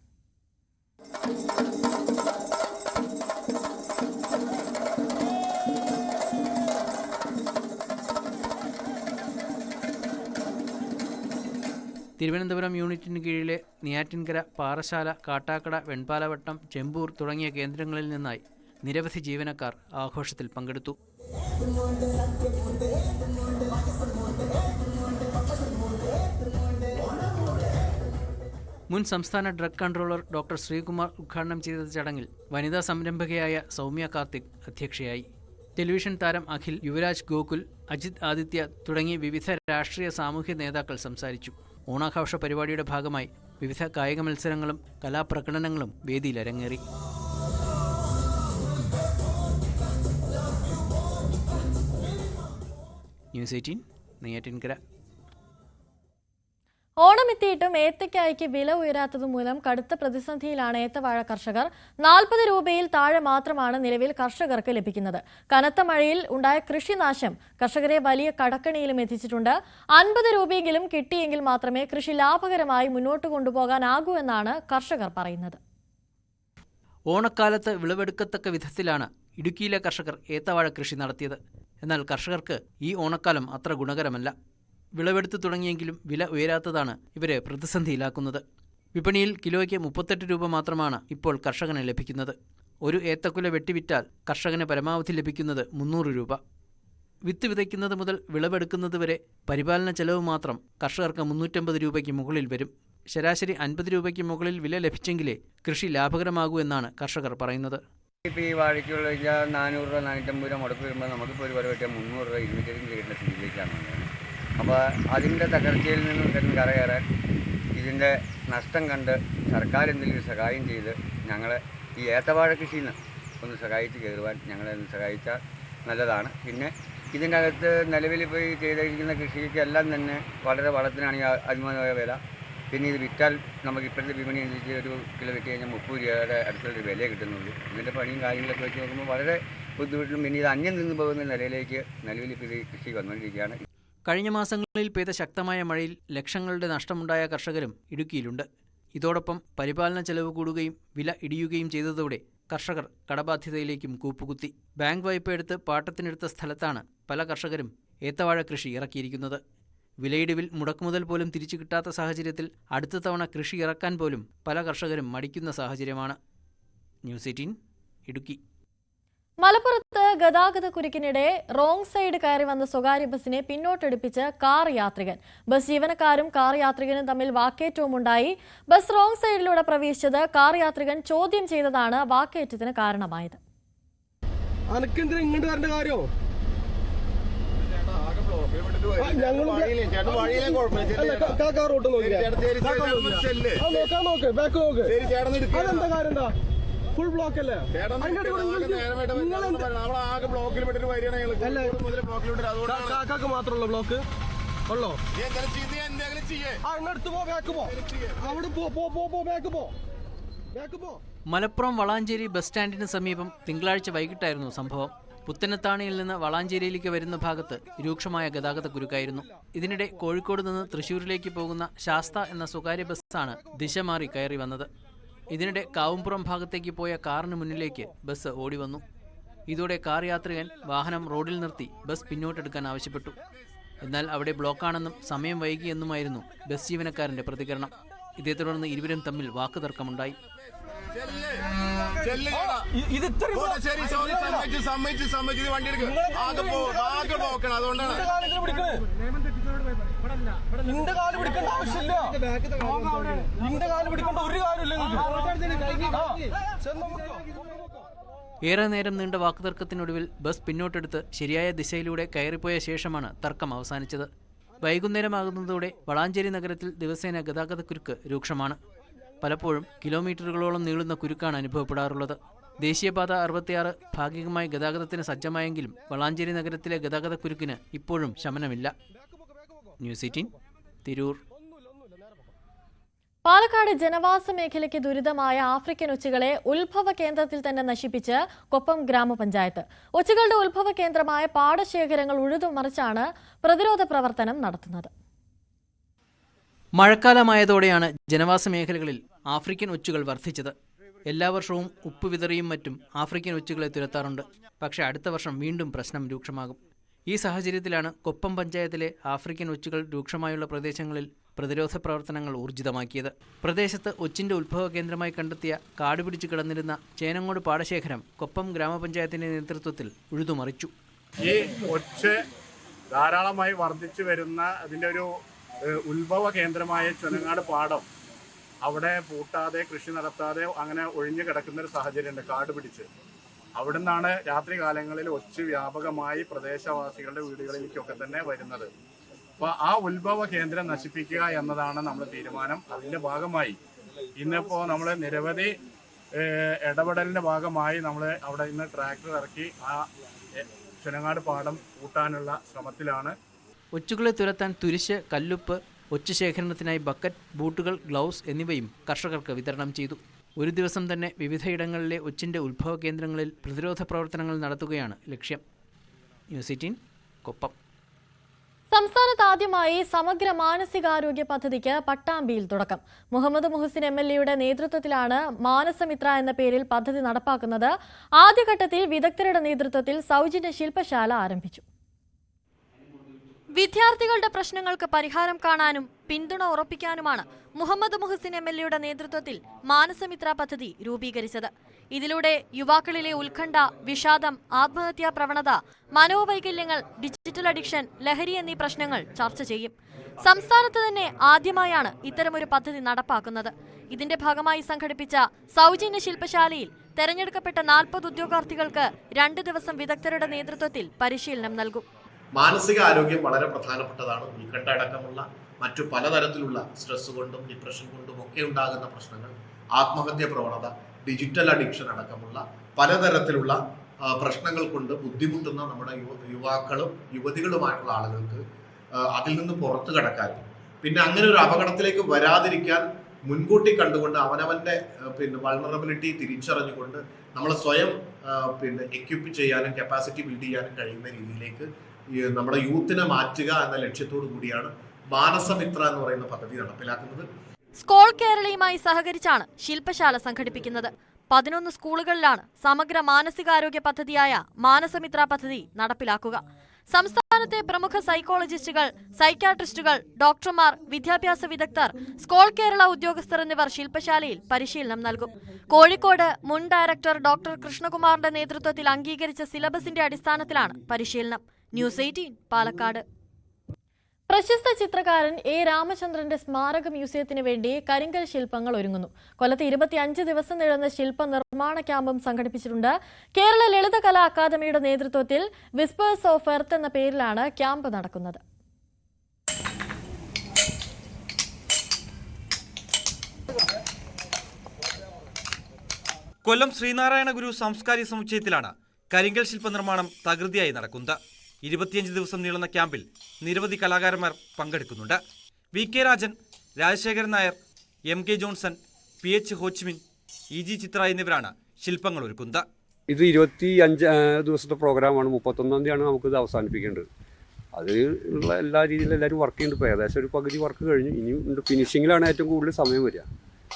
തിരുവനന്തപുരം യൂണിറ്റിന് കീഴിലെ നെയ്യാറ്റിൻകര, പാറശാല, കാട്ടാക്കട, വെൺപാലവട്ടം, ചെമ്പൂർ തുടങ്ങിയ കേന്ദ്രങ്ങളിൽ നിന്നായി നിരവധി ജീവനക്കാർ ആഘോഷത്തിൽ പങ്കെടുത്തു. മുൻ സംസ്ഥാന ഡ്രഗ് കൺട്രോളർ ഡോക്ടർ ശ്രീകുമാർ ഉദ്ഘാടനം ചെയ്ത ചടങ്ങിൽ വനിതാ സംരംഭകയായ സൗമ്യ കാർത്തിക് അധ്യക്ഷയായി. ടെലിവിഷൻ താരം അഖിൽ, യുവരാജ് ഗോകുൽ, അജിത് ആദിത്യ തുടങ്ങി വിവിധ രാഷ്ട്രീയ സാമൂഹ്യ നേതാക്കൾ സംസാരിച്ചു. ഓണാഘോഷ പരിപാടിയുടെ ഭാഗമായി വിവിധ കായിക മത്സരങ്ങളും കലാപ്രകടനങ്ങളും വേദിയിൽ അരങ്ങേറി. ന്യൂസ് 18 നെയ്യാറ്റിൻകര. ഓണമെത്തിയിട്ടും ഏത്തയ്ക്കായ്ക്ക് വില ഉയരാത്തതുമൂലം കടുത്ത പ്രതിസന്ധിയിലാണ് ഏത്തവാഴ കർഷകർ. 40 രൂപയിൽ താഴെ മാത്രമാണ് നിലവിൽ കർഷകർക്ക് ലഭിക്കുന്നത്. കനത്ത മഴയിൽ ഉണ്ടായ കൃഷിനാശം കർഷകരെ വലിയ കടക്കണിയിലും എത്തിച്ചിട്ടുണ്ട്. 50 രൂപയെങ്കിലും കിട്ടിയെങ്കിൽ മാത്രമേ കൃഷി ലാഭകരമായി മുന്നോട്ട് കൊണ്ടുപോകാനാകൂ എന്നാണ് കർഷകർ പറയുന്നത്. ഓണക്കാലത്ത് വിളവെടുക്കത്തക്ക വിധത്തിലാണ് ഇടുക്കിയിലെ കർഷകർ ഏത്തവാഴ കൃഷി നടത്തിയത്. എന്നാൽ കർഷകർക്ക് ഈ ഓണക്കാലം അത്ര ഗുണകരമല്ല. വിളവെടുത്തു തുടങ്ങിയെങ്കിലും വില ഉയരാത്തതാണ് ഇവരെ പ്രതിസന്ധിയിലാക്കുന്നത്. വിപണിയിൽ കിലോയ്ക്ക് 38 രൂപ മാത്രമാണ് ഇപ്പോൾ കർഷകന് ലഭിക്കുന്നത്. ഒരു ഏത്തക്കുല വെട്ടിവിറ്റാൽ കർഷകന് പരമാവധി ലഭിക്കുന്നത് 300 രൂപ. വിത്ത് വിതയ്ക്കുന്നത് മുതൽ വിളവെടുക്കുന്നത് വരെ പരിപാലന ചെലവ് മാത്രം കർഷകർക്ക് 350 രൂപയ്ക്ക് മുകളിൽ വരും. ശരാശരി 50 രൂപയ്ക്ക് മുകളിൽ വില ലഭിച്ചെങ്കിലേ കൃഷി ലാഭകരമാകൂ എന്നാണ് കർഷകർ പറയുന്നത്. ഇപ്പോൾ ഈ വാഴയ്ക്കുള്ള 400 രൂപ 450 രൂപ മുടക്ക് വരുമ്പോൾ നമുക്കിപ്പോൾ ഒരു വെട്ടിയ 300 രൂപ 200 കിട്ടുന്ന സ്ഥിതിയിലേക്കാണ് വന്നത്. അപ്പോൾ അതിൻ്റെ തകർച്ചയിൽ നിന്നും കരകയറാൻ ഇതിൻ്റെ നഷ്ടം കണ്ട് സർക്കാർ എന്തെങ്കിലും സഹായം ചെയ്ത് ഞങ്ങളെ ഈ ഏത്തവാഴ കൃഷിയിൽ നിന്ന് ഒന്ന് സഹായിച്ച് കയറുവാൻ ഞങ്ങളെ ഒന്ന് സഹായിച്ചാൽ നല്ലതാണ്. പിന്നെ ഇതിൻ്റെ അകത്ത് നിലവിൽ ഇപ്പോൾ ഈ ചെയ്തിരിക്കുന്ന കൃഷിക്ക് എല്ലാം തന്നെ വളരെ വളത്തിനാണെങ്കിൽ അധികമായ വില. പിന്നെ ഇത് വിറ്റാൽ നമുക്ക് ഇപ്പോഴത്തെ വിപണി അനുസരിച്ച് ഒരു കിലോ വിറ്റ് കഴിഞ്ഞാൽ 30 രൂപയുടെ അടുത്തുള്ളൊരു വില കിട്ടുന്നുള്ളൂ. ഇതിൻ്റെ പണിയും കാര്യങ്ങളൊക്കെ വെച്ച് നോക്കുമ്പോൾ വളരെ ബുദ്ധിമുട്ടും പിന്നെ ഇത് അന്യം നിന്ന് പോകുന്ന നിലയിലേക്ക് നിലവിൽ ഇപ്പോൾ ഇത് കൃഷി വന്നുകൊണ്ടിരിക്കുകയാണ്. കഴിഞ്ഞ മാസങ്ങളിൽ പെയ്ത ശക്തമായ മഴയിൽ ലക്ഷങ്ങളുടെ നഷ്ടമുണ്ടായ കർഷകരും ഇടുക്കിയിലുണ്ട്. ഇതോടൊപ്പം പരിപാലന ചെലവ് കൂടുകയും വില ഇടിയുകയും ചെയ്തതോടെ കർഷകർ കടബാധ്യതയിലേക്കും കൂപ്പുകുത്തി. ബാങ്ക് വായ്പയെടുത്ത് പാട്ടത്തിനെടുത്ത സ്ഥലത്താണ് പല കർഷകരും ഏത്തവാഴ കൃഷി ഇറക്കിയിരിക്കുന്നത്. വിലയിടിവിൽ മുടക്കുമുതൽ പോലും തിരിച്ചു കിട്ടാത്ത സാഹചര്യത്തിൽ അടുത്ത തവണ കൃഷി ഇറക്കാൻ പോലും പല കർഷകരും മടിക്കുന്ന സാഹചര്യമാണ്. ന്യൂസ് 18 ഇടുക്കി. മലപ്പുറത്ത് ഗതാഗത കുരുക്കിനിടെ റോങ് സൈഡ് കയറി വന്ന സ്വകാര്യ ബസിനെ പിന്നോട്ടെടുപ്പിച്ച് കാർ യാത്രികൻ. ബസ് ജീവനക്കാരും കാർ യാത്രികനും തമ്മിൽ വാക്കേറ്റവുമുണ്ടായി. ബസ് റോങ് സൈഡിലൂടെ പ്രവേശിച്ചത് കാർ യാത്രികൻ ചോദ്യം ചെയ്തതാണ് വാക്കേറ്റത്തിന് കാരണമായത്. ഫുൾ ബ്ലോക്ക് അല്ലേ? കാക്കാക്ക് മാത്രമുള്ള ബ്ലോക്ക് ഉള്ളോ? മലപ്പുറം വളാഞ്ചേരി ബസ് സ്റ്റാൻഡിന് സമീപം തിങ്കളാഴ്ച വൈകിട്ടായിരുന്നു സംഭവം. പുത്തനത്താണിയിൽ നിന്ന് വളാഞ്ചേരിയിലേക്ക് വരുന്ന ഭാഗത്ത് രൂക്ഷമായ ഗതാഗത കുരുക്കായിരുന്നു. ഇതിനിടെ കോഴിക്കോട് നിന്ന് തൃശൂരിലേക്ക് പോകുന്ന ശാസ്ത എന്ന സ്വകാര്യ ബസ്സാണ് ദിശ മാറി കയറി വന്നത്. ഇതിനിടെ കാവുംപുറം ഭാഗത്തേക്ക് പോയ കാറിന് മുന്നിലേക്ക് ബസ് ഓടി വന്നു. ഇതോടെ കാർ യാത്രികൻ വാഹനം റോഡിൽ നിർത്തി ബസ് പിന്നോട്ടെടുക്കാൻ ആവശ്യപ്പെട്ടു. എന്നാൽ അവിടെ ബ്ലോക്കാണെന്നും സമയം വൈകിയെന്നുമായിരുന്നു ബസ് ജീവനക്കാരന്റെ പ്രതികരണം. ഇതേ തുടർന്ന് ഇരുവരും തമ്മിൽ വാക്കുതർക്കമുണ്ടായി. ഏറെ നേരം നീണ്ട വാക്കുതർക്കത്തിനൊടുവിൽ ബസ് പിന്നോട്ടെടുത്ത് ശരിയായ ദിശയിലൂടെ കയറിപ്പോയ ശേഷമാണ് തർക്കം അവസാനിച്ചത്. വൈകുന്നേരമാകുന്നതോടെ വളാഞ്ചേരി നഗരത്തിൽ ദിവസേന ഗതാഗതക്കുരുക്ക് രൂക്ഷമാണ്. പലപ്പോഴും കിലോമീറ്ററുകളോളം നീളുന്ന കുരുക്കാണ് അനുഭവപ്പെടാറുള്ളത്. ദേശീയപാത 66 ഭാഗികമായി ഗതാഗതത്തിന് സജ്ജമായെങ്കിലും വളാഞ്ചേരി നഗരത്തിലെ ഗതാഗതക്കുരുക്കിന് ഇപ്പോഴും ശമനമില്ല. ന്യൂസ് 18 തിരൂർ. പാലക്കാട് ജനവാസ മേഖലയ്ക്ക് ദുരിതമായ ആഫ്രിക്കൻ ഒച്ചുകളെ ഉത്ഭവ കേന്ദ്രത്തിൽ തന്നെ നശിപ്പിച്ച് കൊപ്പം ഗ്രാമപഞ്ചായത്ത്. ഒച്ചുകളുടെ ഉത്ഭവ കേന്ദ്രമായ പാടശേഖരങ്ങൾ ഉഴുതുമറിച്ചാണ് പ്രതിരോധ പ്രവർത്തനം നടത്തുന്നത്. മഴക്കാലമായതോടെയാണ് ജനവാസ മേഖലകളിൽ ആഫ്രിക്കൻ ഒച്ചുകൾ വർദ്ധിച്ചത്. എല്ലാ വർഷവും ഉപ്പ് വിതറിയും മറ്റും ആഫ്രിക്കൻ ഒച്ചുകളെ തുരത്താറുണ്ട്. പക്ഷേ അടുത്ത വർഷം വീണ്ടും പ്രശ്നം രൂക്ഷമാകും. ഈ സാഹചര്യത്തിലാണ് കൊപ്പം പഞ്ചായത്തിലെ ആഫ്രിക്കൻ ഒച്ചുകൾ രൂക്ഷമായുള്ള പ്രദേശങ്ങളിൽ പ്രതിരോധ പ്രവർത്തനങ്ങൾ ഊർജിതമാക്കിയത്. പ്രദേശത്ത് ഒച്ചിന്റെ ഉത്ഭവ കേന്ദ്രമായി കണ്ടെത്തിയ കാടുപിടിച്ചു കിടന്നിരുന്ന ചേനങ്ങോട് പാടശേഖരം കൊപ്പം ഗ്രാമപഞ്ചായത്തിന്റെ നേതൃത്വത്തിൽ ഉഴുതുമറിച്ചു. ഈ ഒച്ച് ധാരാളമായി വർദ്ധിച്ചു വരുന്ന അതിൻ്റെ ഒരു ഉത്ഭവ കേന്ദ്രമായ ചുനങ്ങാട് പാടം അവിടെ പൂട്ടാതെ കൃഷി നടത്താതെ അങ്ങനെ ഒഴിഞ്ഞു കിടക്കുന്ന ഒരു സാഹചര്യമുണ്ട്. കാട് പിടിച്ച് അവിടെ നിന്നാണ് രാത്രി കാലങ്ങളിൽ ഒച്ച് വ്യാപകമായി പ്രദേശവാസികളുടെ വീടുകളിലേക്കൊക്കെ തന്നെ വരുന്നത്. അപ്പോൾ ആ ഉത്ഭവ കേന്ദ്രം നശിപ്പിക്കുക എന്നതാണ് നമ്മുടെ തീരുമാനം. അതിൻ്റെ ഭാഗമായി ഇന്നിപ്പോൾ നമ്മൾ നിരവധി ഇടപെടലിൻ്റെ ഭാഗമായി നമ്മൾ അവിടെ ഇന്ന് ട്രാക്ടർ ഇറക്കി ആ ചുനങ്ങാട് പാടം പൂട്ടാനുള്ള ശ്രമത്തിലാണ്. ഒച്ചുകളെ തുരത്താൻ തുരിശ്, കല്ലുപ്പ്, ഒച്ചു ശേഖരണത്തിനായി ബക്കറ്റ്, ബൂട്ടുകൾ, ഗ്ലൗസ് എന്നിവയും കർഷകർക്ക് വിതരണം ചെയ്തു. ഒരു ദിവസം തന്നെ വിവിധയിടങ്ങളിലെ ഒച്ചിന്റെ ഉത്ഭവ കേന്ദ്രങ്ങളിൽ പ്രതിരോധ പ്രവർത്തനങ്ങൾ നടത്തുകയാണ് ലക്ഷ്യം. ന്യൂസ് 18 കൊപ്പം. സംസ്ഥാനത്ത് ആദ്യമായി സമഗ്ര മാനസികാരോഗ്യ പദ്ധതിക്ക് പട്ടാമ്പിയിൽ തുടക്കം. മുഹമ്മദ് മുഹസിൻ MLA നേതൃത്വത്തിലാണ് മാനസമിത്ര എന്ന പേരിൽ പദ്ധതി നടപ്പാക്കുന്നത്. ആദ്യഘട്ടത്തിൽ വിദഗ്ധരുടെ നേതൃത്വത്തിൽ സൗജന്യ ശില്പശാല ആരംഭിച്ചു. വിദ്യാർത്ഥികളുടെ പ്രശ്നങ്ങൾക്ക് പരിഹാരം കാണാനും പിന്തുണ ഉറപ്പിക്കാനുമാണ് മുഹമ്മദ് മുഹസിൻ MLA നേതൃത്വത്തിൽ മാനസമിത്ര പദ്ധതി രൂപീകരിച്ചത്. ഇതിലൂടെ യുവാക്കളിലെ ഉത്കണ്ഠ, വിഷാദം, ആത്മഹത്യാ പ്രവണത, മനോവൈകല്യങ്ങൾ, ഡിജിറ്റൽ അഡിക്ഷൻ, ലഹരി എന്നീ പ്രശ്നങ്ങൾ ചർച്ച ചെയ്യും. സംസ്ഥാനത്ത് തന്നെ ആദ്യമായാണ് ഇത്തരമൊരു പദ്ധതി നടപ്പാക്കുന്നത്. ഇതിന്റെ ഭാഗമായി സംഘടിപ്പിച്ച സൗജന്യ ശില്പശാലയിൽ തെരഞ്ഞെടുക്കപ്പെട്ട 40 ഉദ്യോഗാർത്ഥികൾക്ക് 2 ദിവസം വിദഗ്ധരുടെ നേതൃത്വത്തിൽ പരിശീലനം നൽകും. മാനസിക ആരോഗ്യം വളരെ പ്രധാനപ്പെട്ടതാണ്. ഉത്കണ്ഠ അടക്കമുള്ള മറ്റു പലതരത്തിലുള്ള സ്ട്രെസ് കൊണ്ടും ഡിപ്രഷൻ കൊണ്ടും ഒക്കെ ഉണ്ടാകുന്ന പ്രശ്നങ്ങൾ, ആത്മഹത്യ പ്രവണത, ഡിജിറ്റൽ അഡിക്ഷൻ അടക്കമുള്ള പലതരത്തിലുള്ള പ്രശ്നങ്ങൾ കൊണ്ട് ബുദ്ധിമുട്ടുന്ന നമ്മുടെ യുവാക്കളും യുവതികളുമായിട്ടുള്ള ആളുകൾക്ക് അതിൽ നിന്ന് പുറത്തു കടക്കാനും പിന്നെ അങ്ങനെ ഒരു അപകടത്തിലേക്ക് വരാതിരിക്കാൻ മുൻകൂട്ടി കണ്ടുകൊണ്ട് അവനവന്റെ വൾണറബിലിറ്റി തിരിച്ചറിഞ്ഞുകൊണ്ട് നമ്മളെ സ്വയം എക്യുപ്പ് ചെയ്യാനും കപ്പാസിറ്റി ബിൽഡ് ചെയ്യാനും കഴിയുന്ന രീതിയിലേക്ക് നമ്മുടെ യൂത്തിനെ മാറ്റുക എന്ന ലക്ഷ്യത്തോടു കൂടിയാണ് മാനസമിത്ര എന്ന് പറയുന്ന പദ്ധതി നടപ്പിലാക്കുന്നത്. സ്കോൾ കേരളയുമായി സഹകരിച്ചാണ് ശില്പശാല സംഘടിപ്പിക്കുന്നത്. 11 സ്കൂളുകളിലാണ് സമഗ്ര മാനസികാരോഗ്യ പദ്ധതിയായ മാനസമിത്ര പദ്ധതി നടപ്പിലാക്കുക. സംസ്ഥാനത്തെ പ്രമുഖ സൈക്കോളജിസ്റ്റുകൾ, സൈക്യാട്രിസ്റ്റുകൾ, ഡോക്ടർമാർ, വിദ്യാഭ്യാസ വിദഗ്ധർ, സ്കോൾ കേരള ഉദ്യോഗസ്ഥർ എന്നിവർ ശില്പശാലയിൽ പരിശീലനം നൽകും. കോഴിക്കോട് മുൻ ഡയറക്ടർ ഡോക്ടർ കൃഷ്ണകുമാറിന്റെ നേതൃത്വത്തിൽ അംഗീകരിച്ച സിലബസിന്റെ അടിസ്ഥാനത്തിലാണ് പരിശീലനം. ന്യൂസ് 18 പാലക്കാട്. പ്രശസ്ത ചിത്രകാരൻ എ രാമചന്ദ്രന്റെ സ്മാരക മ്യൂസിയത്തിന് വേണ്ടി കരിങ്കൽ ശില്പങ്ങൾ ഒരുങ്ങുന്നു. കൊല്ലത്ത് 25 ദിവസം നീളുന്ന ശില്പ നിർമ്മാണ ക്യാമ്പും സംഘടിപ്പിച്ചിട്ടുണ്ട്. കേരള ലളിതകലാ അക്കാദമിയുടെ നേതൃത്വത്തിൽ വിസ്പേഴ്സ് ഓഫ് എർത്ത് എന്ന പേരിലാണ് ക്യാമ്പ് നടക്കുന്നത്. കൊല്ലം ശ്രീനാരായണ ഗുരു സാംസ്കാരിക സമുച്ചയത്തിലാണ് കരിങ്കൽ ശില്പ നിർമ്മാണം തകൃതിയായി നടക്കുന്നത്. 25 ദിവസം നീളുന്ന ക്യാമ്പിൽ നിരവധി കലാകാരന്മാർ പങ്കെടുക്കുന്നുണ്ട്. V K Rajan, Rajasekharan Nair, M K Johnson, P H Hochimin, E G Chithra എന്നിവരാണ് ശില്പങ്ങൾ ഒരുക്കുന്നത്. ഇത് 25 ദിവസത്തെ പ്രോഗ്രാമാണ്. 31-ാം തീയതിയാണ് നമുക്കിത് അവസാനിപ്പിക്കേണ്ടത്. അത് ഉള്ള എല്ലാ രീതിയിലും എല്ലാവരും വർക്ക് ചെയ്യുന്നുണ്ട്. ഇപ്പോൾ ഏകദേശം ഒരു പകുതി വർക്ക് കഴിഞ്ഞു. ഇനിയും ഫിനിഷിങ്ങിലാണ് ഏറ്റവും കൂടുതൽ സമയം വരിക.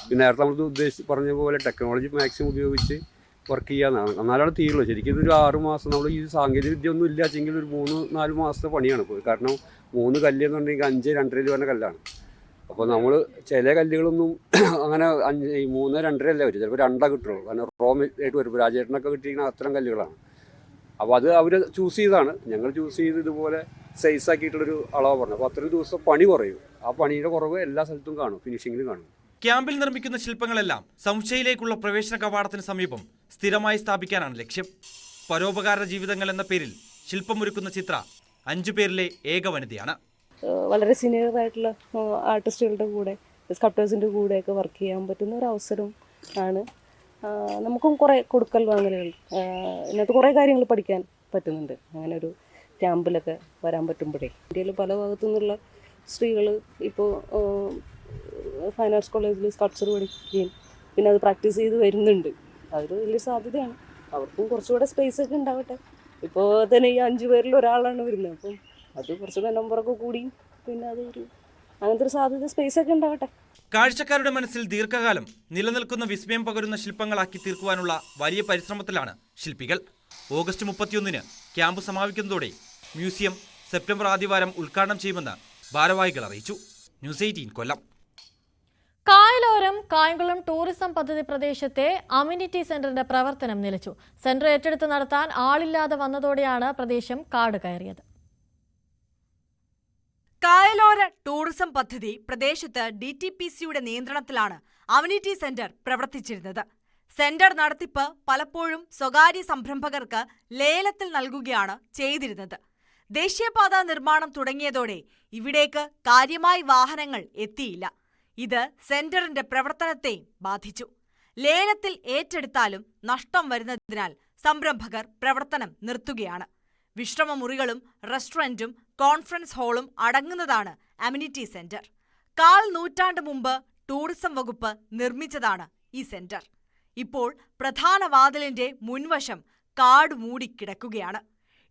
പിന്നെ നേരത്തെ നമ്മൾ പറഞ്ഞ പോലെ ടെക്നോളജി മാക്സിമം ഉപയോഗിച്ച് വർക്ക് ചെയ്യാന്നാണ്. എന്നാലാണ് തീരുള്ളൂ. ശരിക്കും ഇതൊരു 6 മാസം നമ്മൾ ഈ സാങ്കേതിക വിദ്യ ഒന്നും ഇല്ലാച്ചെങ്കിൽ ഒരു 3-4 മാസത്തെ പണിയാണ് ഇപ്പോൾ. കാരണം 3 കല്ലെന്നുണ്ടെങ്കിൽ 5 2.5 വരുന്ന കല്ലാണ്. അപ്പോൾ നമ്മൾ ചില കല്ലുകളൊന്നും അങ്ങനെ 3 2.5 വരും. ചിലപ്പോൾ 2 കിട്ടുള്ളൂ. കാരണം റോ ആയിട്ട് വരും. രാജേട്ടനൊക്കെ കിട്ടിയിരിക്കുന്ന അത്തരം കല്ലുകളാണ്. അപ്പോൾ അത് അവർ ചൂസ് ചെയ്താണ്. ഞങ്ങൾ ചൂസ് ചെയ്ത് ഇതുപോലെ സൈസ് ആക്കിയിട്ടുള്ളൊരു അളവ് പറഞ്ഞു. അപ്പോൾ അത്രയും ദിവസം പണി കുറയും. ആ പണിയുടെ കുറവ് എല്ലാ സ്ഥലത്തും കാണും, ഫിനിഷിങ്ങിലും കാണും. ക്യാമ്പിൽ നിർമ്മിക്കുന്ന ശില്പങ്ങളെല്ലാം സമുച്ചയയിലേക്കുള്ള പ്രവേശന കവാടത്തിന് സമീപം സ്ഥിരമായി സ്ഥാപിക്കാനാണ് ലക്ഷ്യം. പരോപകാര ജീവിതങ്ങൾ എന്ന പേരിൽ ശില്പമൊരുക്കുന്ന ചിത്ര 5 പേരിലെ ഏക വനിതയാണ്. വളരെ സീനിയർ ആയിട്ടുള്ള ആർട്ടിസ്റ്റുകളുടെ കൂടെ, സ്കൾപ്റ്റേഴ്സിൻ്റെ കൂടെയൊക്കെ വർക്ക് ചെയ്യാൻ പറ്റുന്ന ഒരു അവസരം ആണ്. നമുക്കും കുറേ കൊടുക്കൽ വാങ്ങലുകൾ, ഇതിനകത്ത് കുറേ കാര്യങ്ങൾ പഠിക്കാൻ പറ്റുന്നുണ്ട്. അങ്ങനെ ഒരു ക്യാമ്പിലൊക്കെ വരാൻ പറ്റുമ്പോഴേ ഇന്ത്യയിൽ പല ഭാഗത്തു നിന്നുള്ള സ്ത്രീകൾ ഇപ്പോൾ ഫൈൻ ആർട്സ് കോളേജിൽ സ്കൾപ്ചർ പഠിക്കുകയും പിന്നെ അത് പ്രാക്ടീസ് ചെയ്ത് വരുന്നുണ്ട്. അതൊരു വലിയ സാധ്യതയാണ്. അവർക്കും കുറച്ചുകൂടെ സ്പേസ് ഒക്കെ ഉണ്ടാവട്ടെ. ഇപ്പോൾ തന്നെ ഈ 5 പേരിൽ ഒരാളാണ് വരുന്നത്. അപ്പം അത് കുറച്ചുകൂടെ നമ്പറൊക്കെ കൂടിയും പിന്നെ അതൊരു അങ്ങനത്തെ ഒരു സാധ്യത, സ്പേസ് ഒക്കെ ഉണ്ടാവട്ടെ. കാഴ്ചക്കാരുടെ മനസ്സിൽ ദീർഘകാലം നിലനിൽക്കുന്ന വിസ്മയം പകരുന്ന ശില്പങ്ങളാക്കി തീർക്കുവാനുള്ള വലിയ പരിശ്രമത്തിലാണ് ശില്പികൾ. ഓഗസ്റ്റ് 31-ന് ക്യാമ്പ് സമാപിക്കുന്നതോടെ മ്യൂസിയം സെപ്റ്റംബർ ആദ്യവാരം ഉദ്ഘാടനം ചെയ്യുമെന്ന് ഭാരവാഹികൾ അറിയിച്ചു. ന്യൂസ് 18 കൊല്ലം. കായലോരം കായംകുളം ടൂറിസം പദ്ധതി പ്രദേശത്തെ അമ്യൂണിറ്റി സെന്ററിന്റെ പ്രവർത്തനം നിലച്ചു. സെന്റർ ഏറ്റെടുത്ത് നടത്താൻ ആളില്ലാതെ വന്നതോടെയാണ് പ്രദേശം കാട് കയറിയത്. കായലോര ടൂറിസം പദ്ധതി പ്രദേശത്ത് DTPCയുടെ നിയന്ത്രണത്തിലാണ് അമ്യൂണിറ്റി സെന്റർ പ്രവർത്തിച്ചിരുന്നത്. സെന്റർ നടത്തിപ്പ് പലപ്പോഴും സ്വകാര്യ സംരംഭകർക്ക് ലേലത്തിൽ നൽകുകയാണ് ചെയ്തിരുന്നത്. ദേശീയപാത നിർമ്മാണം തുടങ്ങിയതോടെ ഇവിടേക്ക് കാര്യമായി വാഹനങ്ങൾ എത്തിയില്ല. ഇത് സെന്ററിന്റെ പ്രവർത്തനത്തെ ബാധിച്ചു. ലേലത്തിൽ ഏറ്റെടുത്താലും നഷ്ടം വരുന്നതിനാൽ സംരംഭകർ പ്രവർത്തനം നിർത്തുകയാണ്. വിശ്രമമുറികളും റെസ്റ്റോറന്റും കോൺഫറൻസ് ഹാളും അടങ്ങുന്നതാണ് അമ്യൂണിറ്റി സെന്റർ. 1/4 നൂറ്റാണ്ട് മുമ്പ് ടൂറിസം വകുപ്പ് നിർമ്മിച്ചതാണ് ഈ സെന്റർ. ഇപ്പോൾ പ്രധാന വാതിലിന്റെ മുൻവശം കാട് മൂടിക്കിടക്കുകയാണ്.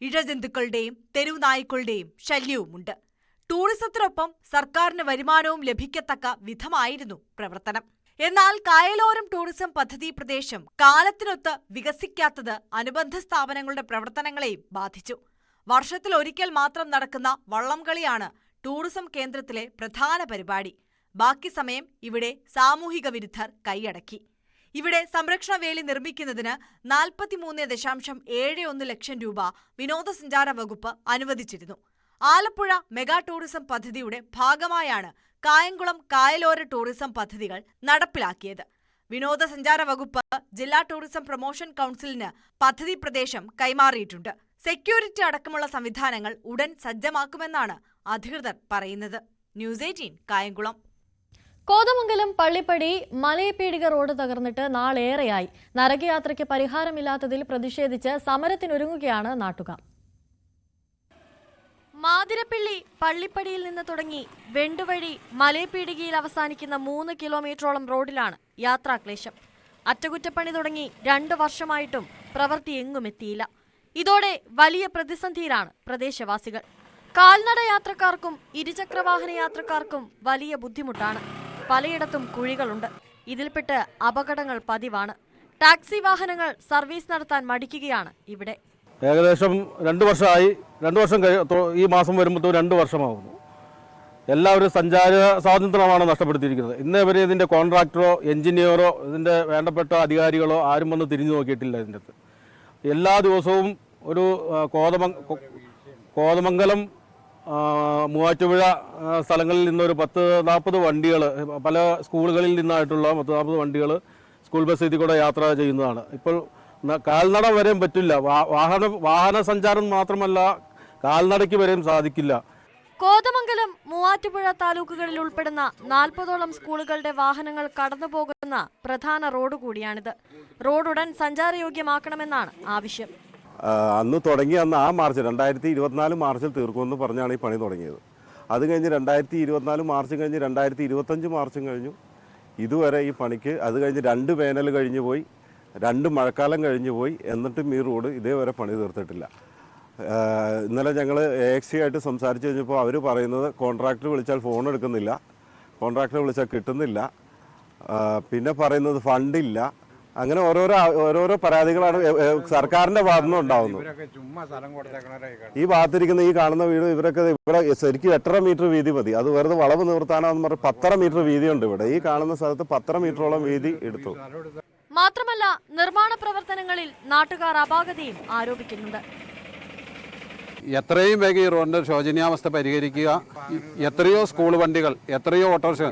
ഇഴജന്തുക്കളുടെയും തെരുവുനായ്ക്കളുടെയും ശല്യവുമുണ്ട്. ടൂറിസത്തിനൊപ്പം സർക്കാരിന് വരുമാനവും ലഭിക്കത്തക്ക വിധമായിരുന്നു പ്രവർത്തനം. എന്നാൽ കായലോരം ടൂറിസം പദ്ധതി പ്രദേശം കാലത്തിനൊത്ത് വികസിക്കാത്തത് അനുബന്ധ സ്ഥാപനങ്ങളുടെ പ്രവർത്തനങ്ങളെയും ബാധിച്ചു. വർഷത്തിലൊരിക്കൽ മാത്രം നടക്കുന്ന വള്ളംകളിയാണ് ടൂറിസം കേന്ദ്രത്തിലെ പ്രധാന പരിപാടി. ബാക്കി സമയം ഇവിടെ സാമൂഹിക വിരുദ്ധർ കൈയടക്കി. ഇവിടെ സംരക്ഷണ വേലി നിർമ്മിക്കുന്നതിന് 43.71 ലക്ഷം രൂപ വിനോദസഞ്ചാര വകുപ്പ് അനുവദിച്ചിരുന്നു. ആലപ്പുഴ മെഗാ ടൂറിസം പദ്ധതിയുടെ ഭാഗമായാണ് കായംകുളം കായലോര ടൂറിസം പദ്ധതികൾ നടപ്പിലാക്കിയത്. വിനോദസഞ്ചാര വകുപ്പ് ജില്ലാ ടൂറിസം പ്രൊമോഷൻ കൗൺസിലിന് പദ്ധതി പ്രദേശം കൈമാറിയിട്ടുണ്ട്. സെക്യൂരിറ്റി അടക്കമുള്ള സംവിധാനങ്ങൾ ഉടൻ സജ്ജമാക്കുമെന്നാണ് അധികൃതർ പറയുന്നത്. ന്യൂസ് 18 കായംകുളം. കോതമംഗലം പള്ളിപ്പടി മലയപ്പീടിക റോഡ് തകർന്നിട്ട് നാളേറെയായി. നരകയാത്രയ്ക്ക് പരിഹാരമില്ലാത്തതിൽ പ്രതിഷേധിച്ച് സമരത്തിനൊരുങ്ങുകയാണ് നാട്ടുകാർ. മാതിരപ്പള്ളി പള്ളിപ്പടിയിൽ നിന്ന് തുടങ്ങി വെണ്ടുവഴി മലയപ്പീടികയിൽ അവസാനിക്കുന്ന 3 കിലോമീറ്ററോളം റോഡിലാണ് യാത്രാക്ലേശം. അറ്റകുറ്റപ്പണി തുടങ്ങി 2 വർഷമായിട്ടും പ്രവൃത്തി എങ്ങും എത്തിയില്ല. ഇതോടെ വലിയ പ്രതിസന്ധിയിലാണ് പ്രദേശവാസികൾ. കാൽനട യാത്രക്കാർക്കും ഇരുചക്രവാഹന യാത്രക്കാർക്കും വലിയ ബുദ്ധിമുട്ടാണ്. പലയിടത്തും കുഴികളുണ്ട്. ഇതിൽപ്പെട്ട് അപകടങ്ങൾ പതിവാണ്. ടാക്സി വാഹനങ്ങൾ സർവീസ് നടത്താൻ മടിക്കുകയാണ് ഇവിടെ. ഏകദേശം 2 വർഷമായി. 2 വർഷം ഈ മാസം വരുമ്പോൾ 2 വർഷമാകുന്നു. എല്ലാവരും സഞ്ചാര സ്വാതന്ത്ര്യമാണ് നഷ്ടപ്പെടുത്തിയിരിക്കുന്നത്. ഇന്നേ വരെ ഇതിൻ്റെ കോൺട്രാക്ടറോ എഞ്ചിനീയറോ ഇതിൻ്റെ വേണ്ടപ്പെട്ട അധികാരികളോ ആരും വന്ന് തിരിഞ്ഞു നോക്കിയിട്ടില്ല. ഇതിൻ്റെ അകത്ത് എല്ലാ ദിവസവും ഒരു കോതമംഗലം മൂവാറ്റുപുഴ സ്ഥലങ്ങളിൽ നിന്നൊരു 10-40 വണ്ടികൾ, പല സ്കൂളുകളിൽ നിന്നായിട്ടുള്ള 10-40 വണ്ടികൾ സ്കൂൾ ബസ് ഇതിൽ കൂടെ യാത്ര ചെയ്യുന്നതാണ്. ഇപ്പോൾ കാൽനട വരെയും പറ്റില്ല. വാഹന സഞ്ചാരം മാത്രമല്ല, കാൽനടയ്ക്ക് വരെയും സാധിക്കില്ല. കോതമംഗലം, മൂവാറ്റുപുഴ താലൂക്കുകളിൽ ഉൾപ്പെടുന്ന 40ഓളം സ്കൂളുകളുടെ വാഹനങ്ങൾ കടന്നുപോകുന്ന പ്രധാന റോഡ് കൂടിയാണിത്. റോഡ് ഉടൻ സഞ്ചാരയോഗ്യമാക്കണമെന്നാണ് ആവശ്യം. അന്ന് ആ മാർച്ച് 2024 മാർച്ചിൽ തീർക്കുമെന്ന് പറഞ്ഞാണ് ഈ പണി തുടങ്ങിയത്. അത് കഴിഞ്ഞ് 2024 മാർച്ച് കഴിഞ്ഞ് 2025 മാർച്ചും കഴിഞ്ഞു. ഇതുവരെ ഈ പണിക്ക് അത് കഴിഞ്ഞ് 2 വേനൽ കഴിഞ്ഞു പോയി, 2 മഴക്കാലം കഴിഞ്ഞു പോയി. എന്നിട്ടും ഈ റോഡ് ഇതേവരെ പണി തീർത്തിട്ടില്ല. ഇന്നലെ ഞങ്ങൾ AXC ആയിട്ട് സംസാരിച്ച് കഴിഞ്ഞപ്പോൾ അവർ പറയുന്നത് കോൺട്രാക്ടർ വിളിച്ചാൽ ഫോൺ എടുക്കുന്നില്ല, കോൺട്രാക്ടർ വിളിച്ചാൽ കിട്ടുന്നില്ല, പിന്നെ പറയുന്നത് ഫണ്ടില്ല. അങ്ങനെ ഓരോരോ പരാതികളാണ് സർക്കാരിൻ്റെ ഭാഗത്തുനിന്ന് ഉണ്ടാകുന്നത്. ഈ ഭാഗത്തിരിക്കുന്ന ഈ കാണുന്ന വീട് ഇവിടെ ശരിക്കും 8.5 മീറ്റർ വീതി മതി. അത് വെറുതെ വളവ് നിവർത്താനാന്ന് പറഞ്ഞ് 10.5 മീറ്റർ വീതിയുണ്ട് ഇവിടെ. ഈ കാണുന്ന സ്ഥലത്ത് 10.5 മീറ്ററോളം വീതി എടുത്തു. മാത്രമല്ല, നിർമ്മാണ പ്രവർത്തനങ്ങളിൽ നാട്ടുകാർ അപാകതയും ആരോപിക്കുന്നുണ്ട്. എത്രയും വേഗം ഈ റോഡിൻ്റെ ശോചനീയാവസ്ഥ പരിഹരിക്കുക. എത്രയോ സ്കൂൾ വണ്ടികൾ, എത്രയോ ഓട്ടോറിക്ഷ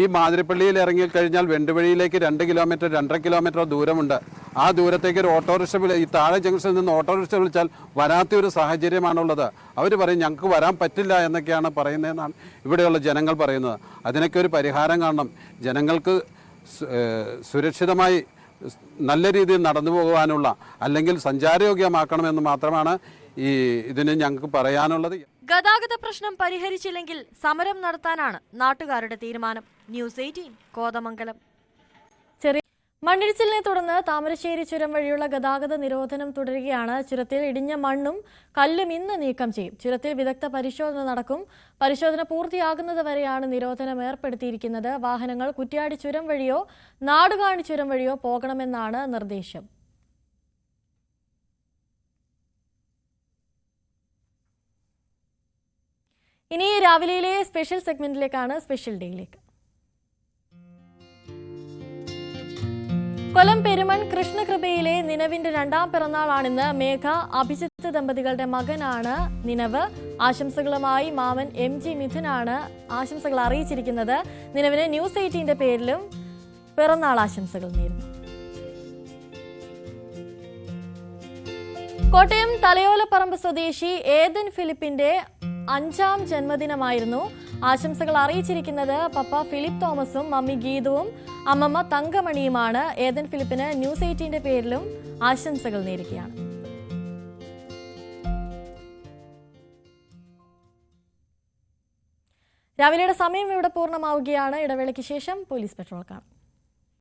ഈ മാതിരപ്പള്ളിയിൽ ഇറങ്ങിക്കഴിഞ്ഞാൽ വെണ്ടുവഴിയിലേക്ക് 2 കിലോമീറ്റർ 2.5 കിലോമീറ്റർ ദൂരമുണ്ട്. ആ ദൂരത്തേക്ക് ഒരു ഓട്ടോറിക്ഷ ഈ താഴെ ജംഗ്ഷനിൽ നിന്ന് ഓട്ടോറിക്ഷ വിളിച്ചാൽ വരാത്തൊരു സാഹചര്യമാണുള്ളത്. അവർ പറയും ഞങ്ങൾക്ക് വരാൻ പറ്റില്ല എന്നൊക്കെയാണ് പറയുന്നതെന്നാണ് ഇവിടെയുള്ള ജനങ്ങൾ പറയുന്നത്. അതിനൊക്കെ ഒരു പരിഹാരം കാണണം. ജനങ്ങൾക്ക് സുരക്ഷിതമായി നല്ല രീതിയിൽ നടന്നു പോകുവാനുള്ള, അല്ലെങ്കിൽ സഞ്ചാരയോഗ്യമാക്കണമെന്ന് മാത്രമാണ് ഇതിന് ഞങ്ങൾക്ക് പറയാനുള്ളത്. ഗതാഗത പ്രശ്നം പരിഹരിച്ചില്ലെങ്കിൽ സമരം നടത്താനാണ് നാട്ടുകാരുടെ തീരുമാനം. ന്യൂസ് 18 കോതമംഗലം. മണ്ണിടിച്ചിലിനെ തുടർന്ന് താമരശ്ശേരി ചുരം വഴിയുള്ള ഗതാഗത നിരോധനം തുടരുകയാണ്. ചുരത്തിൽ ഇടിഞ്ഞ മണ്ണും കല്ലും ഇന്ന് നീക്കം ചെയ്യും. ചുരത്തിൽ വിദഗ്ധ പരിശോധന നടക്കും. പരിശോധന പൂർത്തിയാകുന്നത് വരെയാണ് നിരോധനം ഏർപ്പെടുത്തിയിരിക്കുന്നത്. വാഹനങ്ങൾ കുറ്റ്യാടി ചുരം വഴിയോ നാടുകാണി ചുരം വഴിയോ പോകണമെന്നാണ് നിർദ്ദേശം. ഇനി രാവിലെയിലെ സ്പെഷ്യൽ സെഗ്മെന്റിലേക്കാണ്, സ്പെഷ്യൽ ഡേയിലേക്ക്. കൊല്ലം പെരുമൺ കൃഷ്ണകൃപയിലെ നിനവിന്റെ 2ാം പിറന്നാളാണിന്ന്. മേഘ, അഭിജിത്ത് ദമ്പതികളുടെ മകനാണ് നിനവ്. ആശംസകളുമായി മാമൻ MG മിഥുനാണ് ആശംസകൾ അറിയിച്ചിരിക്കുന്നത്. നിനവിന് ന്യൂസ് 18ന്റെ പേരിലും പിറന്നാൾ ആശംസകൾ നേരുന്നു. കോട്ടയം തലയോലപ്പറമ്പ് സ്വദേശി ഏദൻ ഫിലിപ്പിന്റെ 5ാം ജന്മദിനമായിരുന്നു. ആശംസകൾ അറിയിച്ചിരിക്കുന്നത് പപ്പ ഫിലിപ്പ് തോമസും മമ്മി ഗീതുവും അമ്മമ്മ തങ്കമണിയുമാണ്. ഏദൻ ഫിലിപ്പിന് ന്യൂസ് 18ന്റെ പേരിലും ആശംസകൾ നേരുകയാണ്. രാവിലെയുടെ സമയം ഇവിടെ പൂർണ്ണമാവുകയാണ്. ഇടവേളയ്ക്ക് ശേഷം പോലീസ് പെട്രോൾ കാണാം.